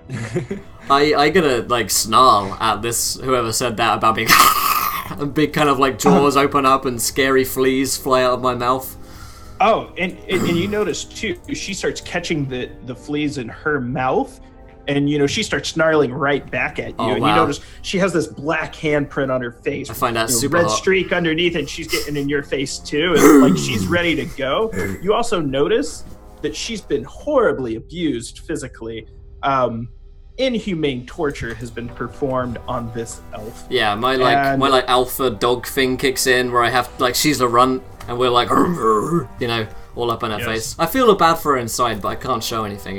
I gotta snarl at this whoever said that about being big kind of like jaws open up and scary fleas fly out of my mouth. Oh, and you notice too, she starts catching the fleas in her mouth, and she starts snarling right back at you. Oh, and wow. you notice she has this black handprint on her face. I find that super red hot. streak underneath, and she's getting in your face too, and like she's ready to go. You also notice that she's been horribly abused physically. Inhumane torture has been performed on this elf. Yeah, my alpha dog thing kicks in where I have she's a runt and we're like all up on her face. I feel bad for her inside, but I can't show anything,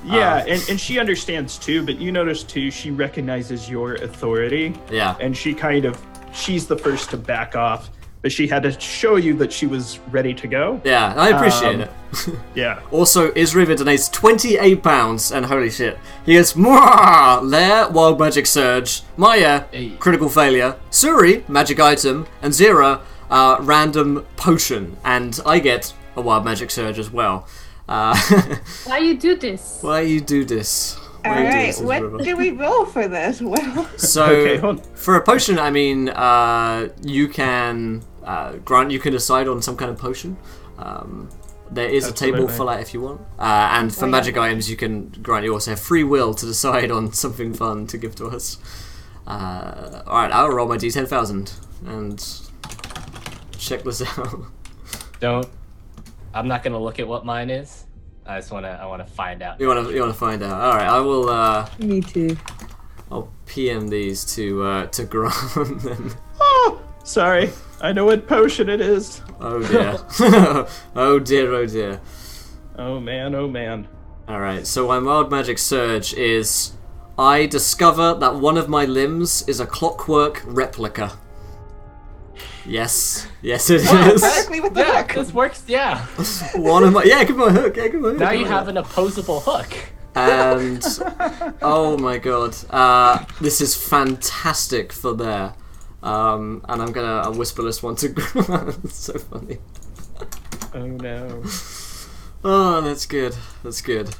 Yeah, and she understands too, but you notice too, she recognizes your authority. Yeah. And she's the first to back off, but she had to show you that she was ready to go. Yeah, I appreciate it. Yeah. Also, Isriva donates £28, and holy shit. He goes, Mwah! Lair, Wild Magic Surge, Maya, Critical Failure, Suri, Magic Item, and Zira, Random Potion. And I get a Wild Magic Surge as well. Why you do this? All right, what do we roll for this? Well, so for a potion, I mean, you can Grant. You can decide on some kind of potion. There is a table for that if you want. And for magic items, you can Grant. You also have free will to decide on something fun to give to us. All right, I'll roll my D10,000 and check this out. I'm not gonna look at what mine is. I want to find out. You want to find out? All right, I will. Me too. I'll PM these to Grant. Then. Oh, sorry. I know what potion it is. Oh dear. Oh dear. Oh dear. Oh man. Oh man. All right. So my Wild Magic Surge is. I discover that one of my limbs is a clockwork replica. Yes, it is. perfectly with the hook. This works. Yeah. One of my give me a hook. Yeah, give me a hook. Now you have an opposable hook. And oh my god, this is fantastic for there. And I'm gonna whisper this one to Grant. It's so funny. Oh no. Oh, that's good. That's good.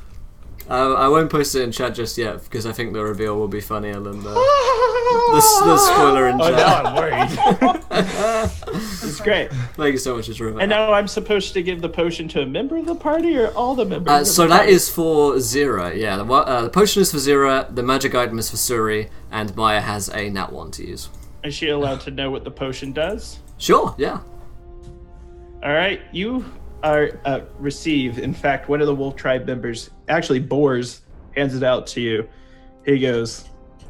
I won't post it in chat just yet because I think the reveal will be funnier than the spoiler in chat. Oh, now I'm worried. It's great. Thank you so much, Israel. And now I'm supposed to give the potion to a member of the party or all the members? So that is for Zira. Yeah, the potion is for Zira. The magic item is for Suri, and Maya has a nat 1 to use. Is she allowed to know what the potion does? Sure. Yeah. All right, you are receive. In fact, one of the Wolf Tribe members, actually Boars, hands it out to you. He goes,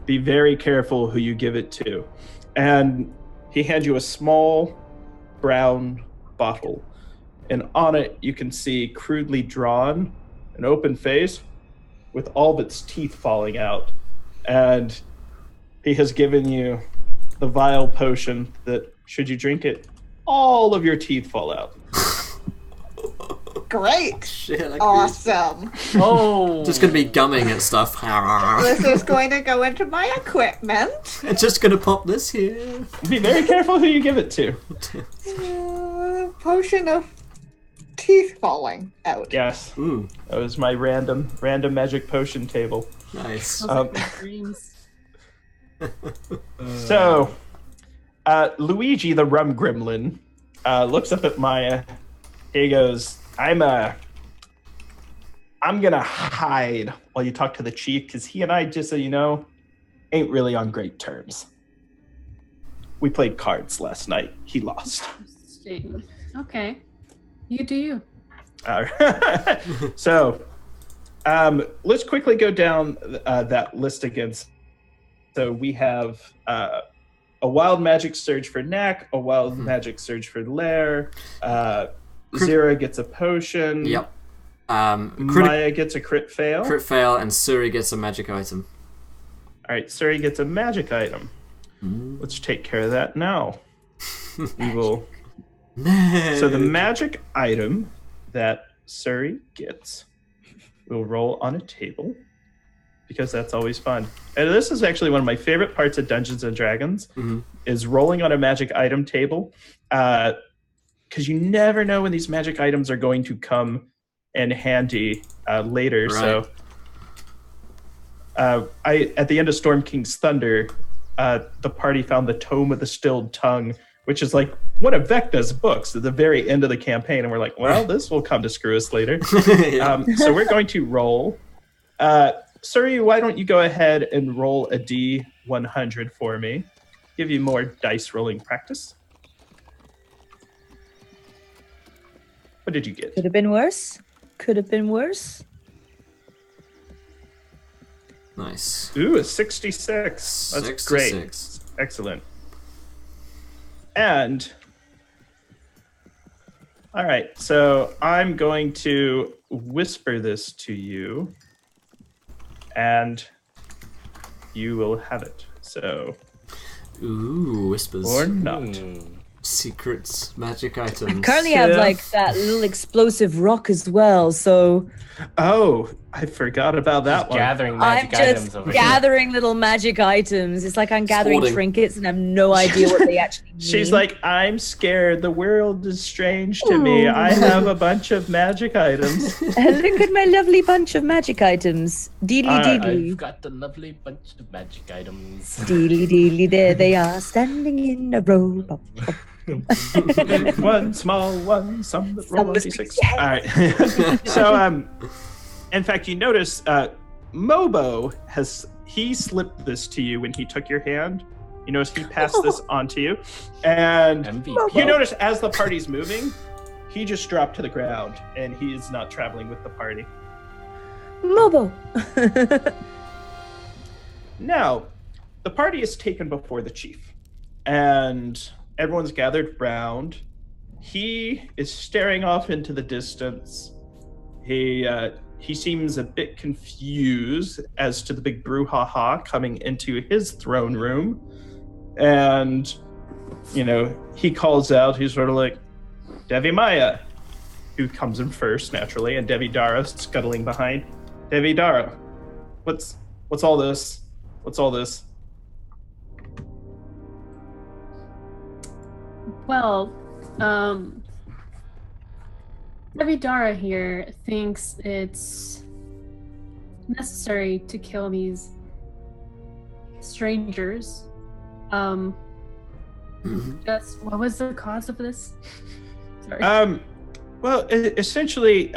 "Be very careful who you give it to," and he hands you a small brown bottle, and on it you can see crudely drawn an open face with all of its teeth falling out, and he has given you the vile potion that, should you drink it, all of your teeth fall out. Great. Shit, Awesome. Oh, Just gonna be gumming at stuff. This is going to go into my equipment. It's just gonna pop this here. Be very careful who you give it to. Potion of teeth falling out. Yes, Ooh, that was my random magic potion table. nice. Those are good dreams. So, Luigi the rum gremlin looks up at Maya. He goes, I'm gonna hide while you talk to the chief, because he and I, just so you know, ain't really on great terms. We played cards last night. He lost. Okay. You do you. So, let's quickly go down that list again. So we have a wild magic surge for Knack, a wild magic surge for Lair. Zira gets a potion. Yep. Maya gets a crit fail. Crit fail, and Suri gets a magic item. All right, Suri gets a magic item. Let's take care of that now. We will. So the magic item that Suri gets will roll on a table, because that's always fun. And this is actually one of my favorite parts of Dungeons and Dragons, is rolling on a magic item table, because you never know when these magic items are going to come in handy later. Right. So at the end of Storm King's Thunder, the party found the Tome of the Stilled Tongue, which is like one of Vecna's books at the very end of the campaign, and we're like, well, this will come to screw us later. So we're going to roll. Suri, why don't you go ahead and roll a D100 for me? Give you more dice rolling practice. What did you get? Could have been worse. Could have been worse. Nice. Ooh, a 66. That's 66. great. Excellent. And, all right, so I'm going to whisper this to you, and you will have it. So, Ooh, whispers. or not. Secrets, magic items. Currently have like that little explosive rock as well, so Oh, I forgot about that one. gathering I'm magic items just over gathering little magic items. It's like I'm gathering Hoarding. trinkets and I have no idea what they actually mean. She's like, I'm scared. The world is strange to me. I have a bunch of magic items. Look at my lovely bunch of magic items. Deedly here. deedly. I've got a lovely bunch of magic items. Deedly deedly, there they are, standing in a row. Bop, bop. One small one, some that roll Some 1d6. yes. All right. So, in fact, you notice Mobo he slipped this to you when he took your hand. You notice he passed this on to you, and MVP. you notice as the party's moving, he just dropped to the ground, and he is not traveling with the party. Mobo. Now, the party is taken before the chief, and everyone's gathered round. He is staring off into the distance. He seems a bit confused as to the big brouhaha coming into his throne room. And, you know, he calls out, he's sort of like, Devi Maya, who comes in first, naturally, and Devi Dara scuttling behind. Devi Dara, what's all this? What's all this? Well, Devi Dara here thinks it's necessary to kill these strangers. Just what was the cause of this? Sorry. Well, essentially,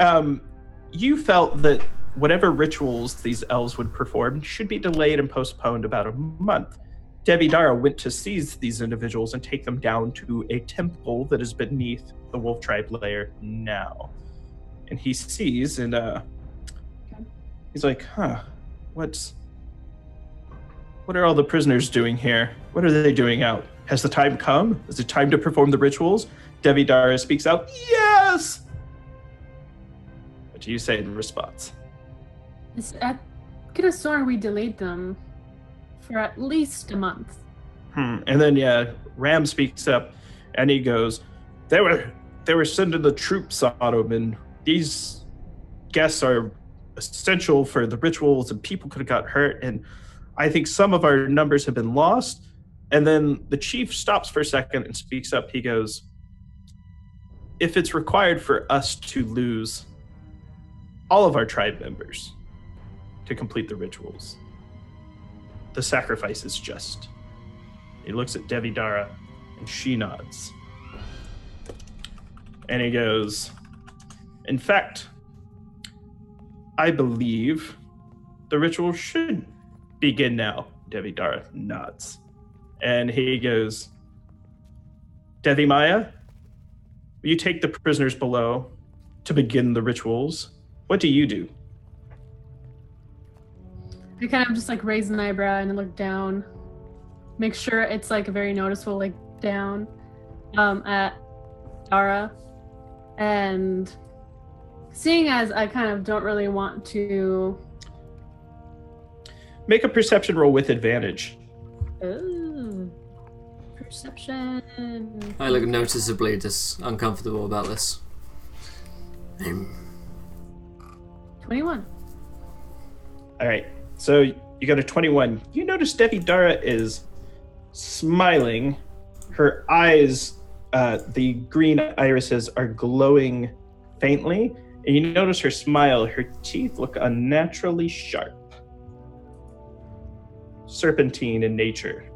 you felt that whatever rituals these elves would perform should be delayed and postponed about a month. Devi Dara went to seize these individuals and take them down to a temple that is beneath the Wolf Tribe lair now. And he sees, and he's like, what are all the prisoners doing here? What are they doing out? Has the time come? Is it time to perform the rituals? Devi Dara speaks out, yes! What do you say in response? I could have sworn we delayed them for at least a month. And then, Ram speaks up, and he goes, they were sending the troops on them, and these guests are essential for the rituals, and people could have got hurt, and I think some of our numbers have been lost. And then the chief stops for a second and speaks up. He goes, if it's required for us to lose all of our tribe members to complete the rituals, the sacrifice is just. He looks at Devi Dara and she nods. And he goes, in fact, I believe the ritual should begin now. Devi Dara nods. And he goes, Devi Maya, will you take the prisoners below to begin the rituals? What do you do? I kind of just like raise an eyebrow and look down. Make sure it's like very noticeable, like down at Dara. And seeing as I kind of don't really want to... Make a perception roll with advantage. Ooh. Perception. I look noticeably uncomfortable about this. 21. All right. So you got a 21. You notice Devi Dara is smiling. Her eyes, the green irises, are glowing faintly. And you notice her smile. Her teeth look unnaturally sharp. Serpentine in nature.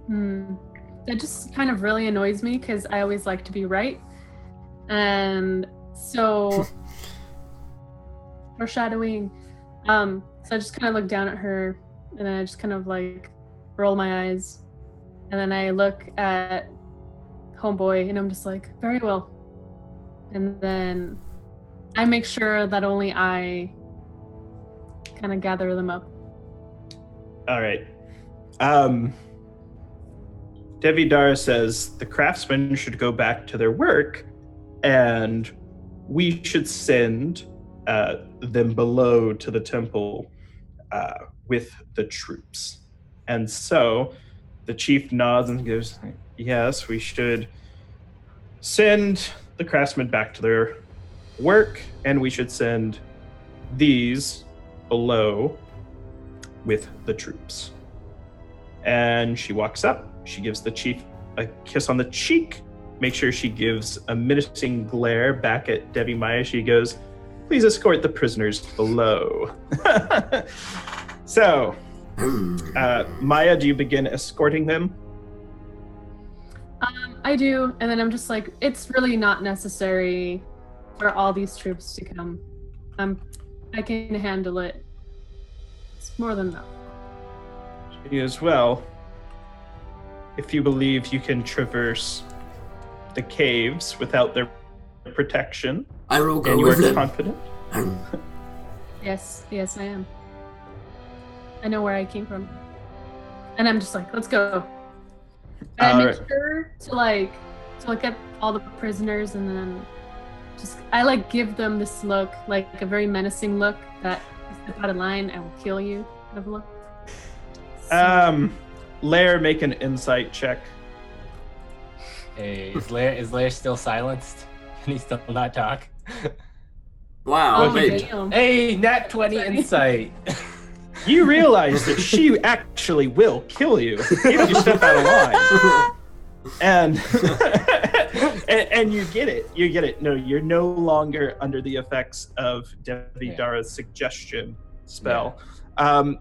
That just kind of really annoys me because I always like to be right. And so... foreshadowing. So I just kind of look down at her, and then I just kind of like roll my eyes, and then I look at Homeboy, and I'm just like, very well. And then I make sure that only I kind of gather them up. All right. Devi Dara says the craftsmen should go back to their work, and we should send them below to the temple with the troops. And so the chief nods and goes, yes, we should send the craftsmen back to their work, and we should send these below with the troops. And she walks up, she gives the chief a kiss on the cheek, make sure she gives a menacing glare back at Devi Maya. She goes, please escort the prisoners below. So, Maya, do you begin escorting them? I do, and then I'm just like, it's really not necessary for all these troops to come. I can handle it. It's more than enough. She as well. If you believe you can traverse the caves without their protection, I will go and you with are them. confident. Yes, I am. I know where I came from. And I'm just like, let's go. And I make sure to look at all the prisoners, and then I like give them this look, like a very menacing look that if you step out of line, I will kill you kind of look. So, Lair, make an insight check. Hey, is Lair still silenced? Can he still not talk? Wow. oh, Wait. damn. Hey, nat 20 insight. You realize that she actually will kill you if you step out of line. And and you get it. No, you're no longer under the effects of Devi Dara's suggestion. spell. Yeah.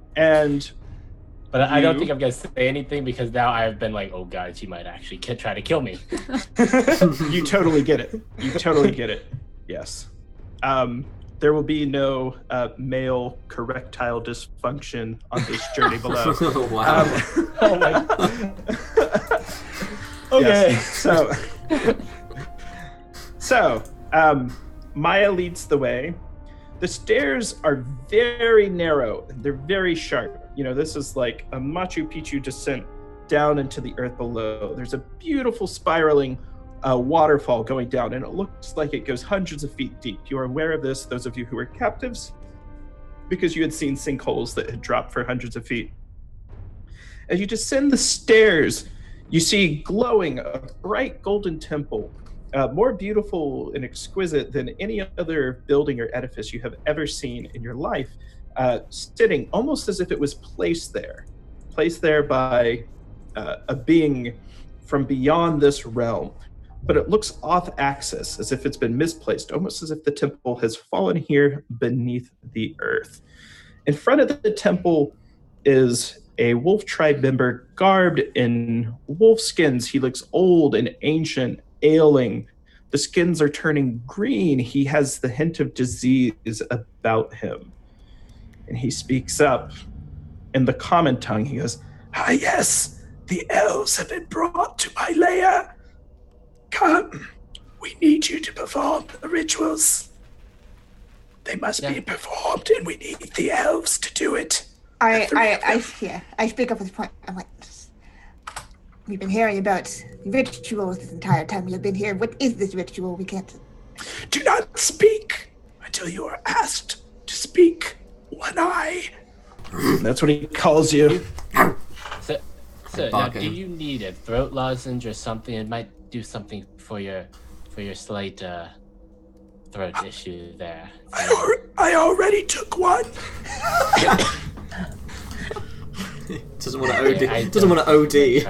But I don't You- think I'm gonna say anything because now I've been like, oh god, she might actually try to kill me. You totally get it. You totally get it. Yes. There will be no male correctile dysfunction on this journey below. Wow. Oh my. Okay. Yes. So, Maya leads the way. The stairs are very narrow. They're very sharp. You know, this is like a Machu Picchu descent down into the earth below. There's a beautiful spiraling waterfall going down, and it looks like it goes hundreds of feet deep. You are aware of this, those of you who are captives, because you had seen sinkholes that had dropped for hundreds of feet. As you descend the stairs, you see glowing a bright golden temple, more beautiful and exquisite than any other building or edifice you have ever seen in your life, sitting almost as if it was placed there by a being from beyond this realm. But it looks off axis, as if it's been misplaced, almost as if the temple has fallen here beneath the earth. In front of the temple is a wolf tribe member garbed in wolf skins. He looks old and ancient, ailing. The skins are turning green. He has the hint of disease about him. And he speaks up in the common tongue. He goes, "Ah, yes, the elves have been brought to my lair. Come, we need you to perform the rituals. They must be performed, and we need the elves to do it." I speak up at this point. I'm like, we've been hearing about rituals this entire time you've been here. What is this ritual? We can't. Do not speak until you are asked to speak. One eye. That's what he calls you. So now, do you need a throat lozenge or something? It might do something for your slight throat issue there. I already took one. Doesn't want to OD. Doesn't want to OD.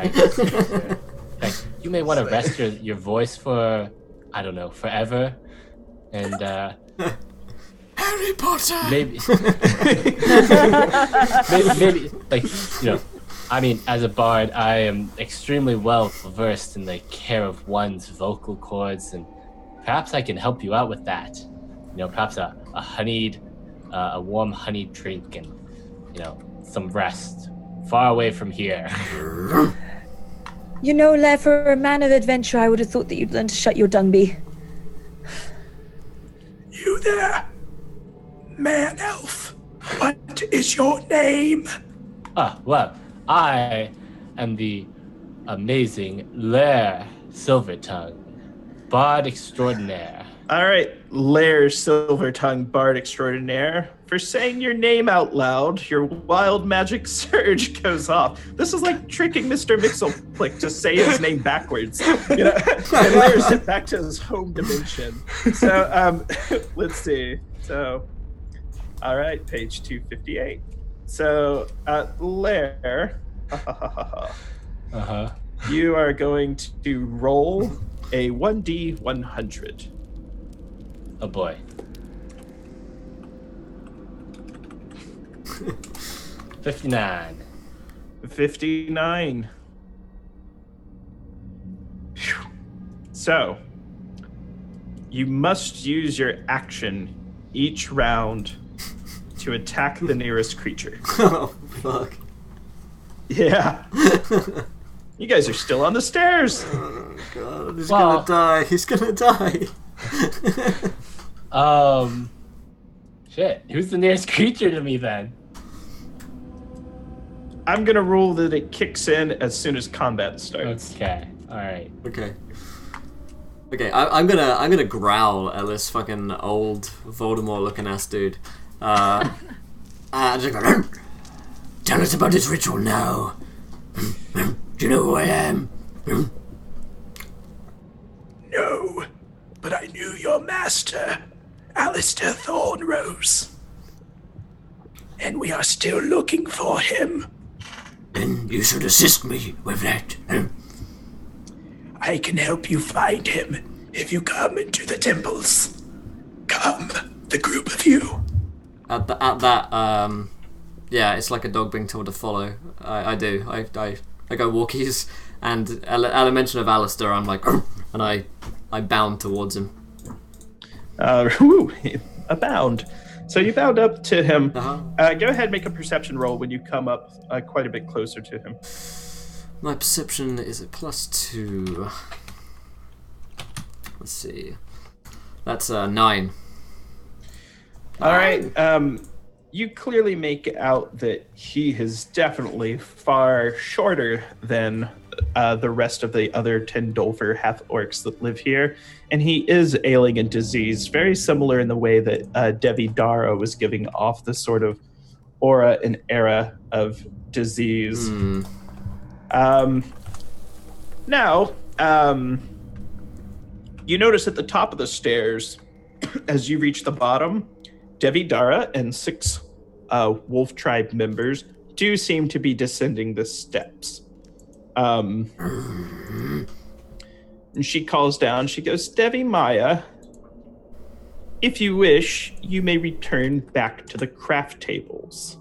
Like, you may want to rest your voice for, I don't know, forever, and Harry Potter. maybe, like, you know, I mean, as a bard, I am extremely well versed in the care of one's vocal cords, and perhaps I can help you out with that. You know, perhaps a warm honeyed drink, and you know, some rest, far away from here. You know, Lair, for a man of adventure, I would have thought that you'd learn to shut your Dunby. You there, man elf. What is your name? Well, I am the amazing Lair Silvertongue, Bard Extraordinaire. All right, Lair Silvertongue, Bard Extraordinaire. For saying your name out loud, your wild magic surge goes off. This is like tricking Mr. Mixelplick to say his name backwards. You know, and Lair's hit back to his home dimension. So, let's see. So, all right, page 258. So, Lair, you are going to roll a 1d100. Oh boy. 59. 59. Phew. So, you must use your action each round to attack the nearest creature. Oh, fuck. Yeah. You guys are still on the stairs. Oh, God. He's gonna die. He's gonna die. Shit. Who's the nearest creature to me then? I'm gonna rule that it kicks in as soon as combat starts. Okay. All right. Okay. I'm gonna growl at this fucking old Voldemort-looking ass dude. Just go, Tell us about this ritual now. Do you know who I am? No, but I knew your master, Alister Thornsr, and we are still looking for him. Then you should assist me with that. I can help you find him if you come into the temples. Come, the group of you. at that, yeah, it's like a dog being told to follow. I do. I go walkies, and at a mention of Alister, I'm like, and I bound towards him. A bound. So you bound up to him. Uh-huh. Go ahead, make a perception roll when you come up quite a bit closer to him. My perception is a +2. Let's see. That's 9. All right. You clearly make out that he is definitely far shorter than the rest of the other Tindolfer half-orcs that live here. And he is ailing and diseased, very similar in the way that Devi Dara was giving off the sort of aura and era of disease. Now, you notice at the top of the stairs, as you reach the bottom, Devi Dara and 6 Wolf Tribe members do seem to be descending the steps. And she calls down, she goes, Devi Maya, if you wish, you may return back to the craft tables.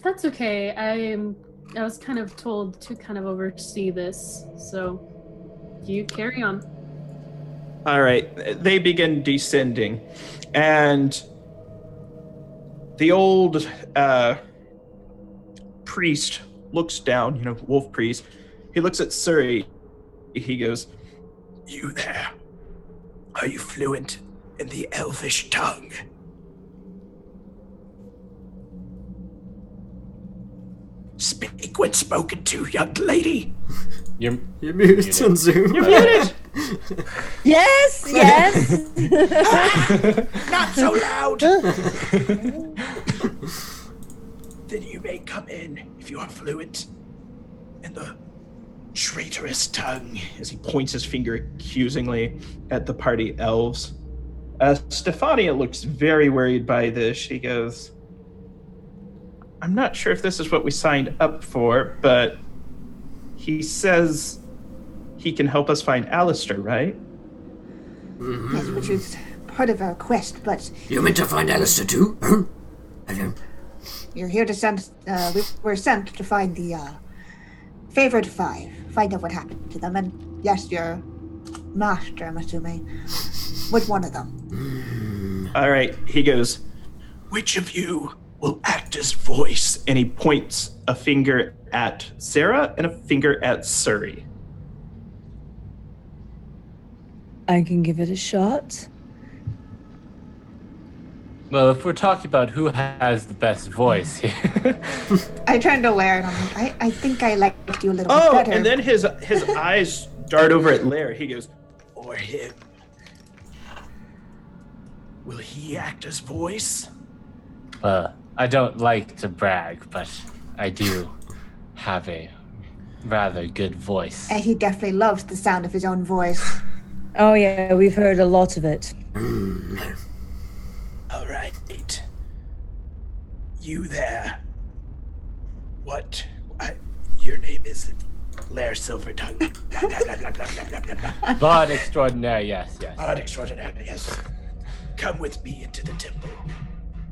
That's okay. I was kind of told to kind of oversee this, so you carry on. All right, they begin descending, and the old priest looks down, wolf priest. He looks at Suri. He goes, you there, are you fluent in the Elvish tongue? Speak when spoken to, young lady. You're muted on Zoom. You're muted. Yes. Not so loud. Then you may come in if you are fluent in the traitorous tongue, as he points his finger accusingly at the party elves. Stefania looks very worried by this. She goes, I'm not sure if this is what we signed up for, but he says he can help us find Alister, right? Mm-hmm. Yes, which is part of our quest, but... You meant to find Alister too? Huh? You're here to send... we were sent to find the favored 5. Find out what happened to them, and yes, your master, I'm assuming, was one of them. All right, he goes, which of you will act as voice? And he points a finger at Sarah and a finger at Suri. I can give it a shot. Well, if we're talking about who has the best voice here. I turned to Lair and I'm like, I think I liked you a little bit better. And then his eyes dart over at Lair. He goes, or him. Will he act as voice? I don't like to brag, but I do have a rather good voice. And he definitely loves the sound of his own voice. Oh yeah, we've heard a lot of it. All right. You there. What? Your name is Lair Silvertongue. Bard extraordinaire, yes. Bard extraordinaire, yes. Come with me into the temple.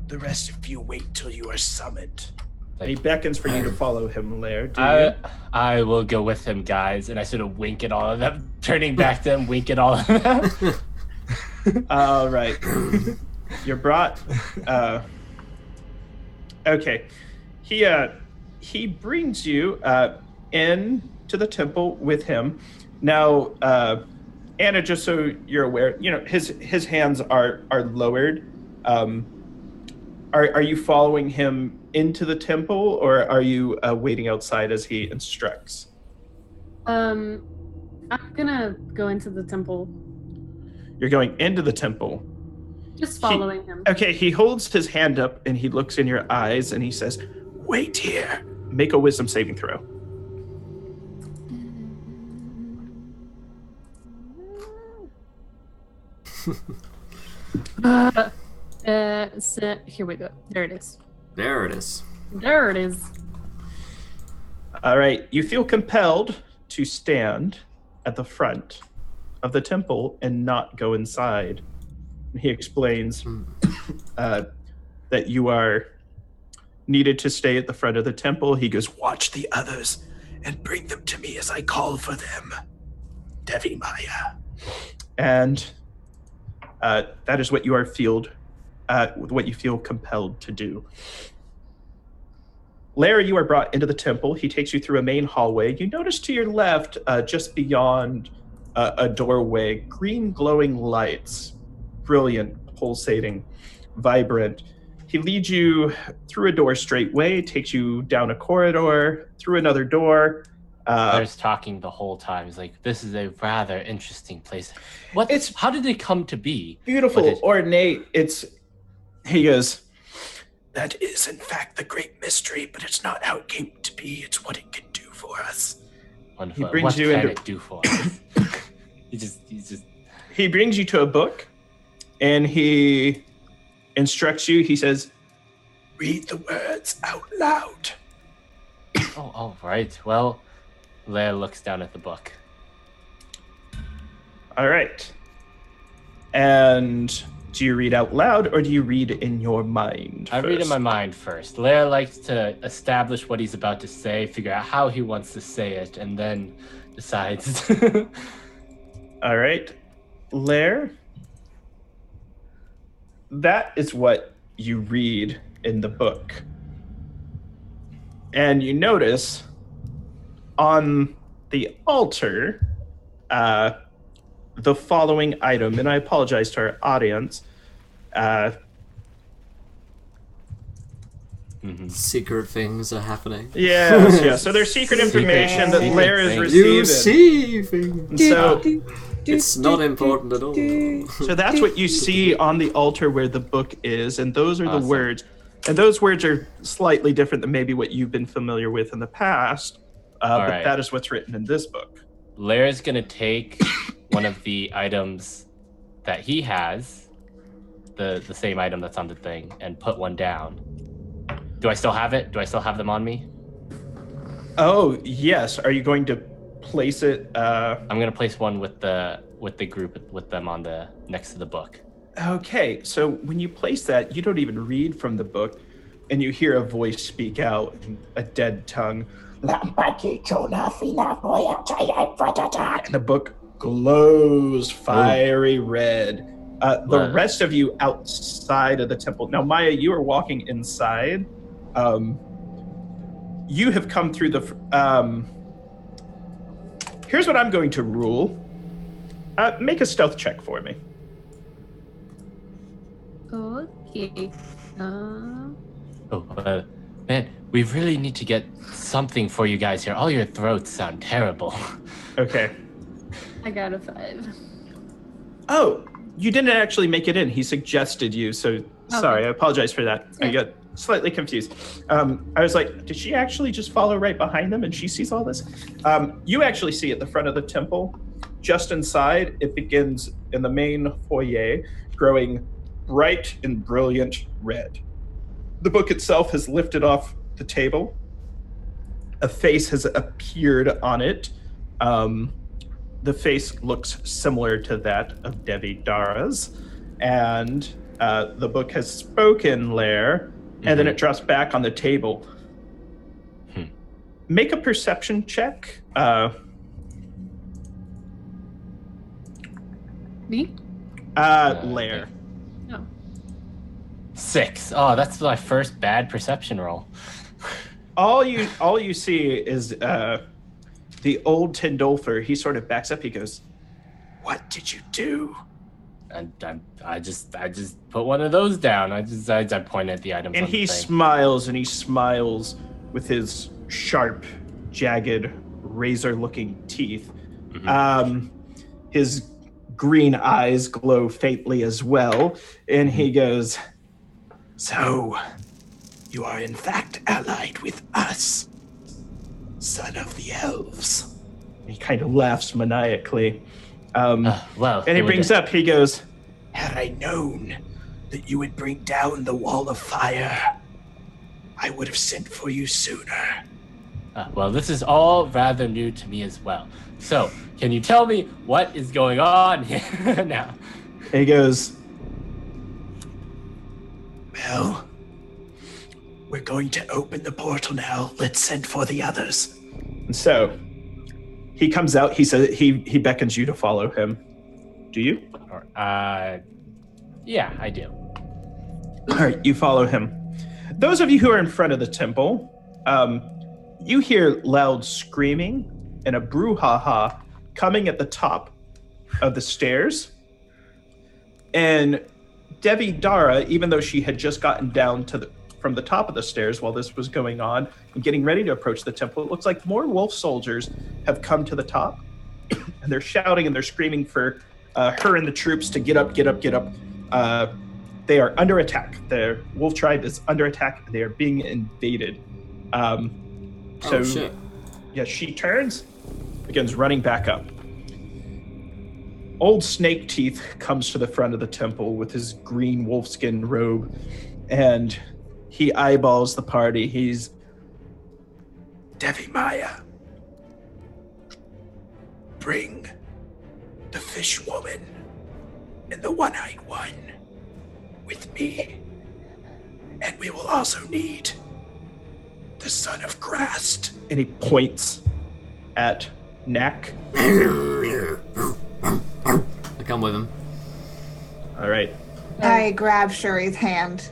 The rest of you wait till you are summoned. And he beckons for you to follow him, Lair. Do you? I will go with him, guys. And I sort of wink at all of them, turning back to them, wink at all of them. All right. You're brought. Okay. He brings you in to the temple with him. Now, Anna, just so you're aware, his hands are lowered. Are you following him into the temple, or are you waiting outside as he instructs? I'm gonna go into the temple. You're going into the temple. Just following him. Okay, he holds his hand up and he looks in your eyes and he says, wait here. Make a wisdom saving throw. So here we go. There it is. There it is. There it is. All right, you feel compelled to stand at the front of the temple and not go inside. He explains that you are needed to stay at the front of the temple. He goes, watch the others and bring them to me as I call for them. Devi Maya. And that is what you are what you feel compelled to do. Lara, you are brought into the temple. He takes you through a main hallway. You notice to your left, just beyond a doorway, green glowing lights, brilliant, pulsating, vibrant. He leads you through a door straightway, takes you down a corridor, through another door. There's talking the whole time. He's like, this is a rather interesting place. How did it come to be? Beautiful, ornate. He goes, that is in fact the great mystery, but it's not how it came to be, it's what it can do for us. Wonderful. He brings it do for us? He brings you to a book, and he instructs you. He says, read the words out loud. Oh, all right. Well, Leia looks down at the book. All right. And do you read out loud, or do you read in your mind I read in my mind first. Leia likes to establish what he's about to say, figure out how he wants to say it, and then decides. All right. Lair, that is what you read in the book. And you notice on the altar the following item, and I apologize to our audience. Secret things are happening. Yes, yeah. So there's secret information that Lair is receiving. You see things. So it's not important at all. So that's what you see on the altar where the book is, and those are the words. And those words are slightly different than maybe what you've been familiar with in the past, but that is what's written in this book. Lair's going to take one of the items that he has, the same item that's on the thing, and put one down. Do I still have it? Do I still have them on me? Oh, yes. Are you going to place it? I'm going to place one with the group with them on the next to the book. Okay, so when you place that, you don't even read from the book, and you hear a voice speak out in a dead tongue. And the book glows fiery red. The rest of you outside of the temple. Now, Maya, you are walking inside. You have come through the... here's what I'm going to rule. Make a stealth check for me. Okay. Man, we really need to get something for you guys here. All your throats sound terrible. Okay. I got a 5. Oh, you didn't actually make it in. He suggested you, so sorry. I apologize for that. Yeah. I got slightly confused. I was like, did she actually just follow right behind them and she sees all this? You actually see at the front of the temple, just inside, it begins in the main foyer, growing bright and brilliant red. The book itself has lifted off the table. A face has appeared on it. The face looks similar to that of Devi Dara's. And the book has spoken, Lair, and then it drops back on the table. Make a perception check. Me? Lair. No. 6. Oh, that's my first bad perception roll. All you see is the old Tindolfer. He sort of backs up. He goes, "What did you do?" And I just put one of those down. I point at the items. And on he the thing. smiles with his sharp, jagged, razor-looking teeth. His green eyes glow faintly as well, and he goes, "So, you are in fact allied with us, son of the elves." He kind of laughs maniacally. And he brings up, he goes, "Had I known that you would bring down the wall of fire, I would have sent for you sooner." Well, this is all rather new to me as well. So, can you tell me what is going on here now? He goes, Well, we're going to open the portal now. Let's send for the others. And so he comes out. He says he beckons you to follow him. Do you? Yeah, I do. All right, you follow him. Those of you who are in front of the temple, you hear loud screaming and a brouhaha coming at the top of the stairs. And Devi Dara, even though she had just gotten down from the top of the stairs while this was going on and getting ready to approach the temple, it looks like more wolf soldiers have come to the top. And they're shouting and they're screaming for her and the troops to get up, get up, get up. They are under attack. The wolf tribe is under attack. They are being invaded. Oh, shit. Yeah, she turns, begins running back up. Old Snake Teeth comes to the front of the temple with his green wolfskin robe, and he eyeballs the party. He's, Devi Maya, bring the fish woman and the one-eyed one with me. And we will also need the son of Grast. And he points at Knack. I come with him. All right. I grab Shuri's hand.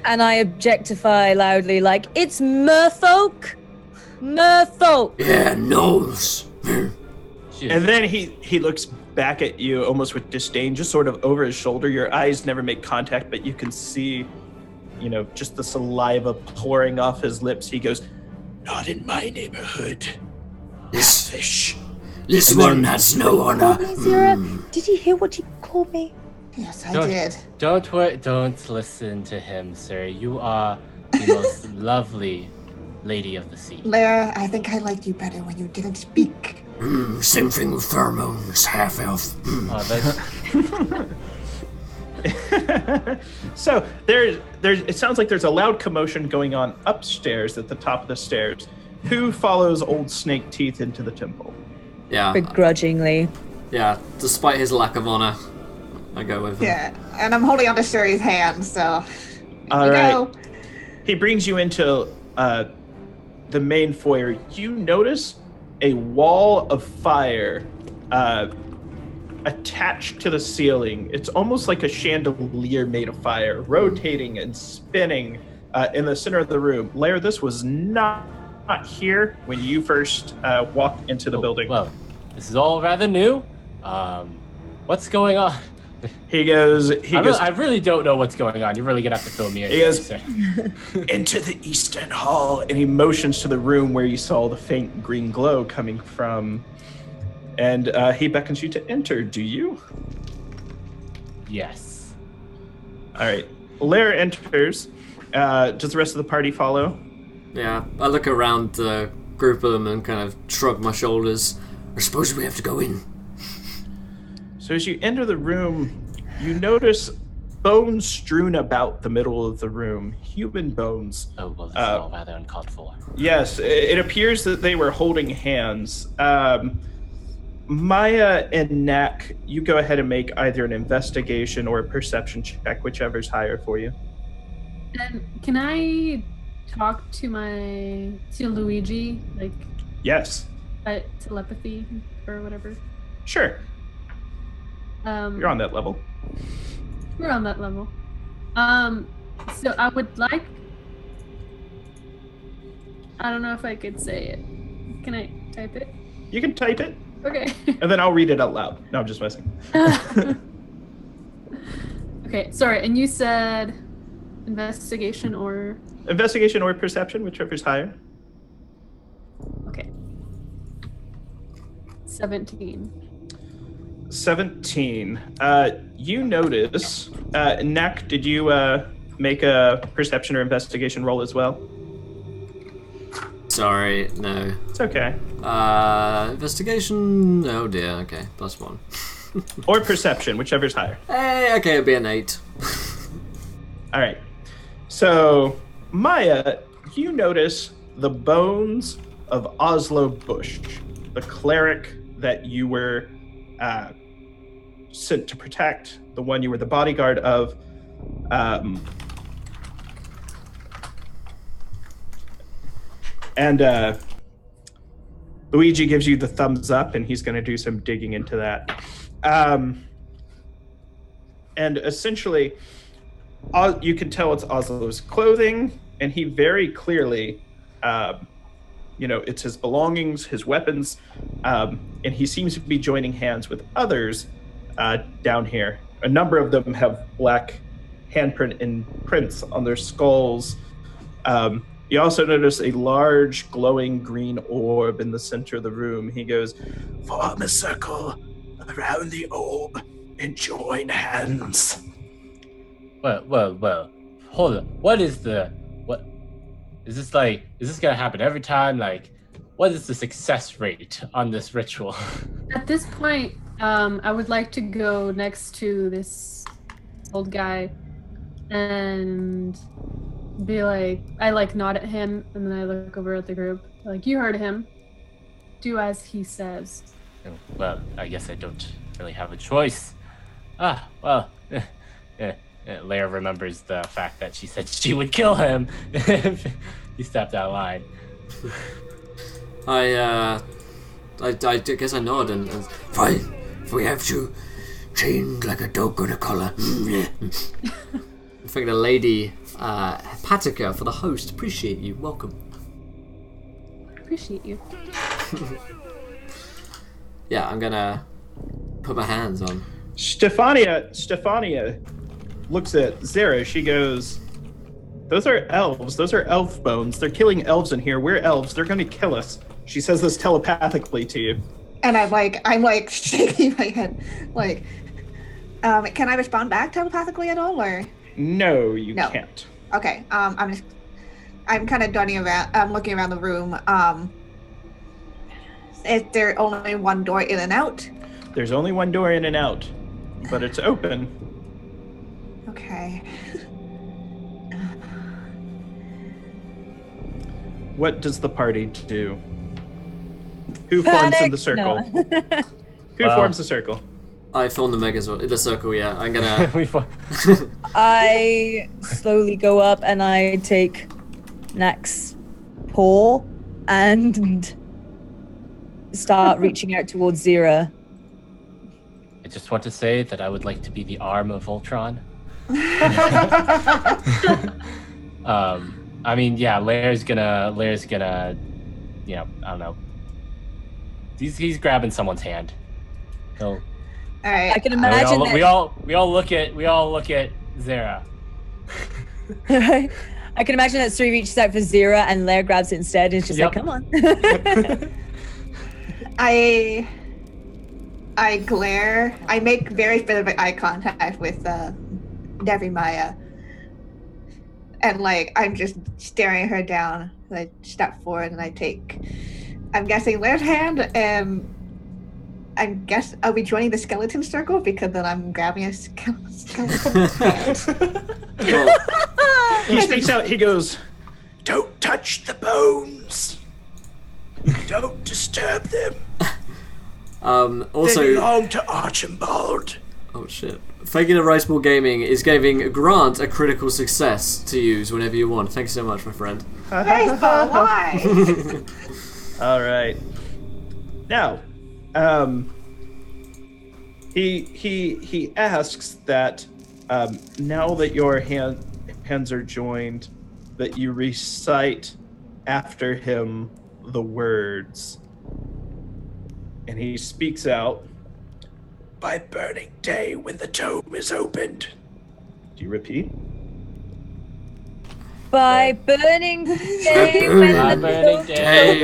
And I objectify loudly, like, it's merfolk! Merfolk! Yeah, nose. And then he looks back at you almost with disdain, just sort of over his shoulder. Your eyes never make contact, but you can see, just the saliva pouring off his lips. He goes, not in my neighborhood. This Fish. This one has no honor. Zira, did you hear what he called me? Yes, I did. Don't worry, don't listen to him, sir. You are the most lovely lady of the sea. Lara, I think I liked you better when you didn't speak. Same thing with pheromones, half elf. Oh, that's... So there's. It sounds like there's a loud commotion going on upstairs at the top of the stairs. Who follows Old Snake Teeth into the temple? Yeah. Begrudgingly. Yeah, despite his lack of honor, I go with him. Yeah, and I'm holding onto Shuri's hand, so. All right. Go. He brings you into the main foyer. You notice a wall of fire attached to the ceiling. It's almost like a chandelier made of fire, rotating and spinning in the center of the room. Lair, this was not here when you first walked into the building. Well, this is all rather new. What's going on? He goes. I really don't know what's going on. You're really gonna have to fill me in. He goes sir. into the eastern hall, and he motions to the room where you saw the faint green glow coming from. And he beckons you to enter. Do you? Yes. All right. Lair enters. Does the rest of the party follow? Yeah, I look around the group of them and kind of shrug my shoulders. I suppose we have to go in. So as you enter the room, you notice bones strewn about the middle of the room. Human bones. Oh, well, this is all rather uncalled for. Yes, it appears that they were holding hands. Maya and Knack, you go ahead and make either an investigation or a perception check, whichever's higher for you. And can I talk to Luigi, like Yes. Telepathy or whatever? Sure. You're on that level. We're on that level. So I would like. I don't know if I could say it. Can I type it? You can type it. Okay. And then I'll read it out loud. No, I'm just messing. Okay, sorry. And you said investigation or? Investigation or perception, whichever's higher. Okay. 17. 17. You notice, Knack, did you make a perception or investigation roll as well? Sorry, no. It's okay. Investigation. Oh dear. Okay, +1. Or perception, whichever's higher. Hey, okay, it'll be an 8. All right. So, Maya, you notice the bones of Oslo Bush, the cleric that you were sent to protect, the one you were the bodyguard of. And Luigi gives you the thumbs up, and he's going to do some digging into that. And essentially, you can tell it's Oslo's clothing, and he very clearly, it's his belongings, his weapons, and he seems to be joining hands with others down here. A number of them have black handprint and prints on their skulls. You also notice a large glowing green orb in the center of the room. He goes, "Form a circle around the orb and join hands." Well. Hold on. What is this gonna happen every time? Like, what is the success rate on this ritual? At this point, I would like to go next to this old guy and be like, I nod at him, and then I look over at the group. Like, you heard him. Do as he says. Well, I guess I don't really have a choice. Leia remembers the fact that she said she would kill him if he stepped out of line. I guess I nod and Fine, if we have to, chained like a dog on a collar. I think the lady Hepatica for the host. Appreciate you. Welcome. Appreciate you. Yeah, I'm gonna put my hands on. Stefania looks at Zara. She goes, "Those are elves. Those are elf bones. They're killing elves in here. We're elves. They're going to kill us." She says this telepathically to you. And I'm shaking my head. Can I respond back telepathically at all, or? No, you can't. Okay. I'm kind of looking around the room. Is there only one door in and out? There's only one door in and out, but it's open. Okay. What does the party do? Who forms in the circle? No. Who forms the circle? I form the circle, yeah. I'm gonna... I slowly go up and I take Nax's paw and start reaching out towards Zira. I just want to say that I would like to be the arm of Voltron. Lair's gonna, I don't know. He's grabbing someone's hand. All right. I can imagine we all look at Zara. I can imagine that Suri reaches out for Zira and Lair grabs it instead and is just like, come on. I glare. I make very specific eye contact with Devi Maya. And I'm just staring her down. I step forward and I take, I'm guessing, Lair's hand, and I'll be joining the skeleton circle because then I'm grabbing a skeleton hand. He speaks out, he goes, "Don't touch the bones. Don't disturb them. Also, they belong to Archibald." Oh shit. Faking a Rice Ball Gaming is giving Grant a critical success to use whenever you want. Thank you so much, my friend. Baseball, why? All right. Now, he asks that now that your hands are joined, that you recite after him the words. And he speaks out, "By burning day when the tome is opened." Do you repeat? By burning day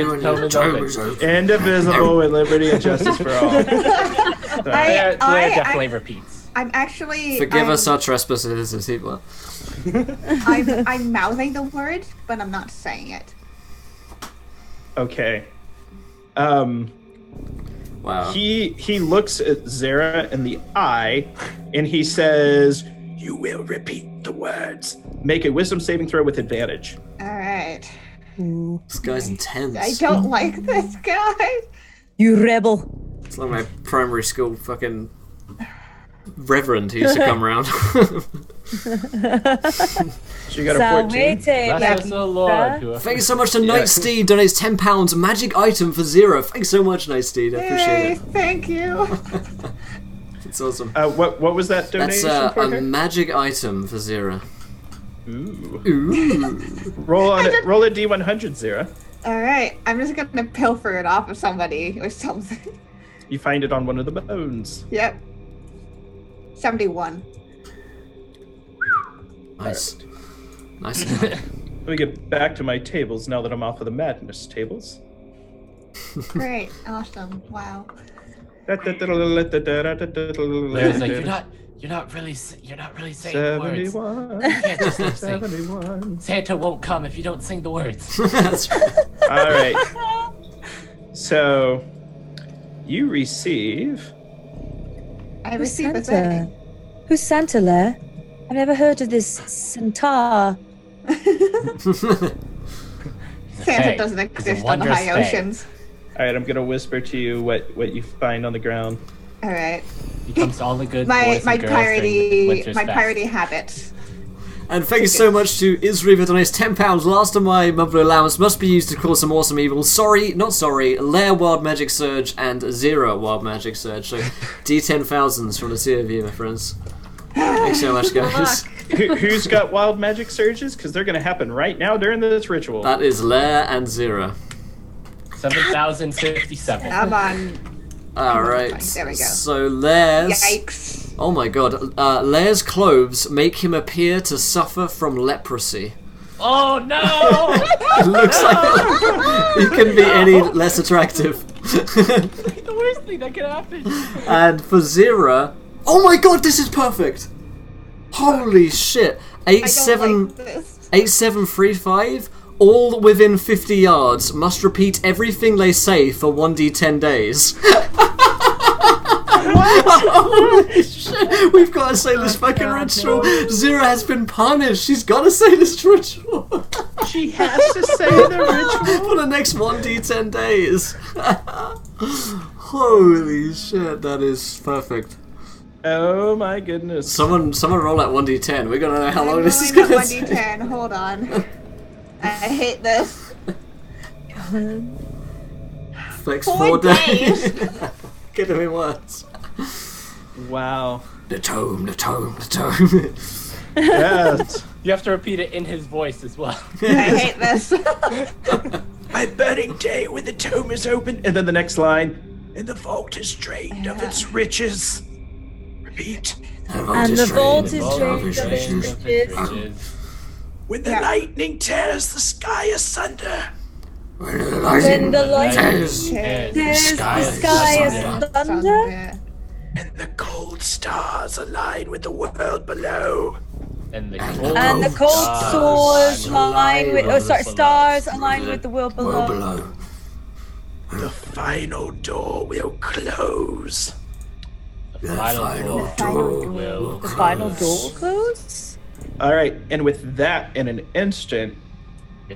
when the tome is open. Indivisible with liberty and justice for all. Claire definitely repeats. I'm actually... Forgive us our trespasses, as he will. I'm mouthing the words, but I'm not saying it. Okay. Wow. He looks at Zara in the eye, and he says, "You will repeat the words. Make a wisdom saving throw with advantage." All right. This guy's intense. I don't like this guy. You rebel. It's like my primary school fucking reverend who used to come around. So you got a 14. Bless the Lord. Thank you so much to Night Steed, donates £10. Magic item for 0. Thanks so much, Night Steed. I appreciate it. Thank you. It's awesome. What was that donation That's for? a magic item for 0. Ooh. Roll a D100, 0. All right, I'm just gonna pilfer it off of somebody or something. You find it on one of the bones. Yep. 71. Nice. Nice. Let me get back to my tables now that I'm off of the madness tables. Great. Awesome. Wow. There's like you're not really saying the words. 71. You can't just lip sync. 71. Santa won't come if you don't sing the words. That's right. All right. So you receive. I Who's received a Santa? thing. Who's Santa, Lair? I've never heard of this centaur. Santa doesn't exist on the high oceans. All right, I'm gonna whisper to you what you find on the ground. All right. He comes to all the good My boys and girls during Winter's Fest. piratey habits. And thank you so much to Isri for donating £10. Last of my monthly allowance must be used to cause some awesome evil. Sorry, not sorry. Lair Wild Magic Surge and 0 Wild Magic Surge. So D10,000s from the two of you, my friends. Thanks so much, guys. Who's got wild magic surges? Because they're gonna happen right now during this ritual. That is Lair and 0. 7,057. I'm on. Alright. There we go. So Lair's... Yikes. Oh my god. Lair's clothes make him appear to suffer from leprosy. Oh no! It looks like he can be any less attractive. The worst thing that could happen. And for Zira... Oh my god, this is perfect! Holy shit. I don't like this. 8735, all within 50 yards, must repeat everything they say for 1d10 days. Holy shit, we've got to say this fucking ritual. Zira has been punished. She's got to say this ritual. She has to say the ritual for the next 1d10 days. Holy shit, that is perfect. Oh my goodness. Someone roll at 1d10. We're gonna know how long this is going gonna to take. 1d10. Hold on. I hate this. Takes 4 4 days. days. Could have been worse. Wow. The tome. Yes. You have to repeat it in his voice as well. I hate this. My burning day when the tomb is open. And then the next line. And the vault is drained of its riches. Repeat. And the vault is drained of its riches. When the lightning tears the sky asunder. When the When the light tears tears the sky asunder. And the cold stars align with the world below. And the cold stars align with stars align with the world well below. below. The final door will close. The final door will The final door will close. All right, and with that, in an instant,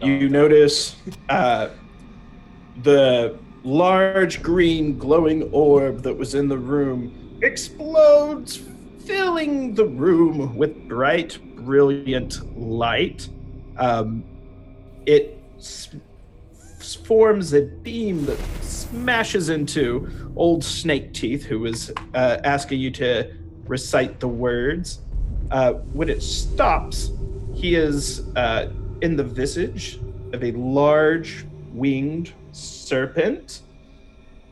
you notice the large green glowing orb that was in the room explodes, filling the room with bright, brilliant light. It forms a beam that smashes into old Snake Teeth, who was asking you to recite the words. When it stops, he is in the visage of a large winged serpent,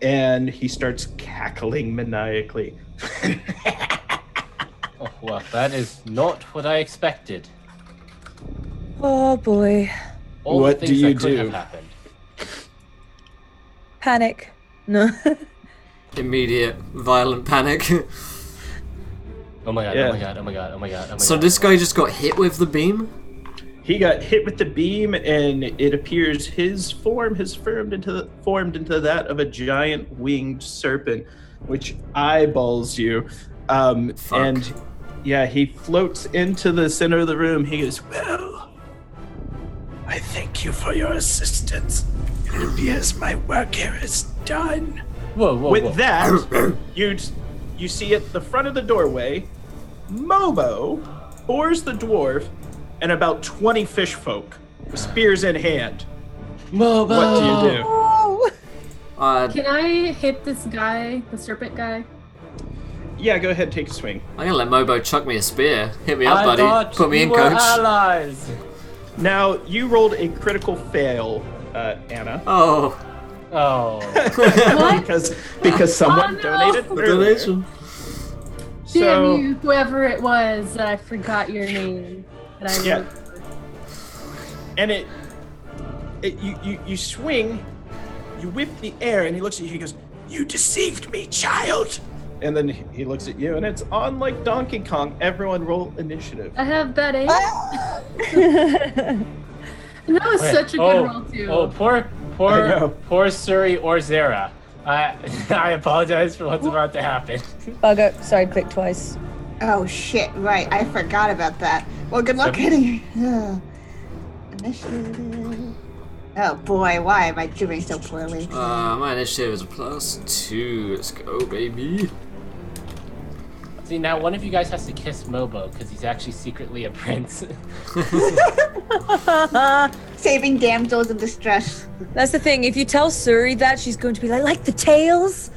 and he starts cackling maniacally. Oh, well, that is not what I expected. Oh boy. All What the do things you that could do? have happened. Panic. No. Immediate violent panic. Oh my god, Yeah. oh my god, oh my god, oh my god, oh my So god. this guy just got hit with the beam? He got hit with the beam, and it appears his form has formed into that of a giant winged serpent, which eyeballs you. And yeah, he floats into the center of the room. He goes, "Well, I thank you for your assistance. It appears my work here is done." Whoa, whoa, With whoa. that, you see at the front of the doorway, Mobo bores the dwarf and about 20 fish folk, with spears in hand. Mobo! What do you do? Oh. Can I hit this guy, the serpent guy? Yeah, go ahead, take a swing. I'm gonna let Mobo chuck me a spear. Hit me up, I buddy. thought Put me we in, were coach. allies. Now, you rolled a critical fail, Anna. Oh, Oh. because someone Oh, no. donated the earlier. donation. So, Damn you, whoever it was, I forgot your name. That I Yeah. wrote. and you swing, you whip the air, and he looks at you, he goes, "You deceived me, child!" And then he looks at you, and it's on like Donkey Kong. Everyone roll initiative. I have bad aim. And that was such a good roll too. Oh, I know. poor Suri or Zera. I apologize for what's about to happen. Bugger. Sorry, click twice. Oh shit! Right, I forgot about that. Well, good luck getting. Initiative. Oh boy, why am I doing so poorly? My initiative is a +2. Let's go, baby. See, now one of you guys has to kiss Mobo because he's actually secretly a prince. Saving damsels in distress. That's the thing. If you tell Suri that, she's going to be like the tails.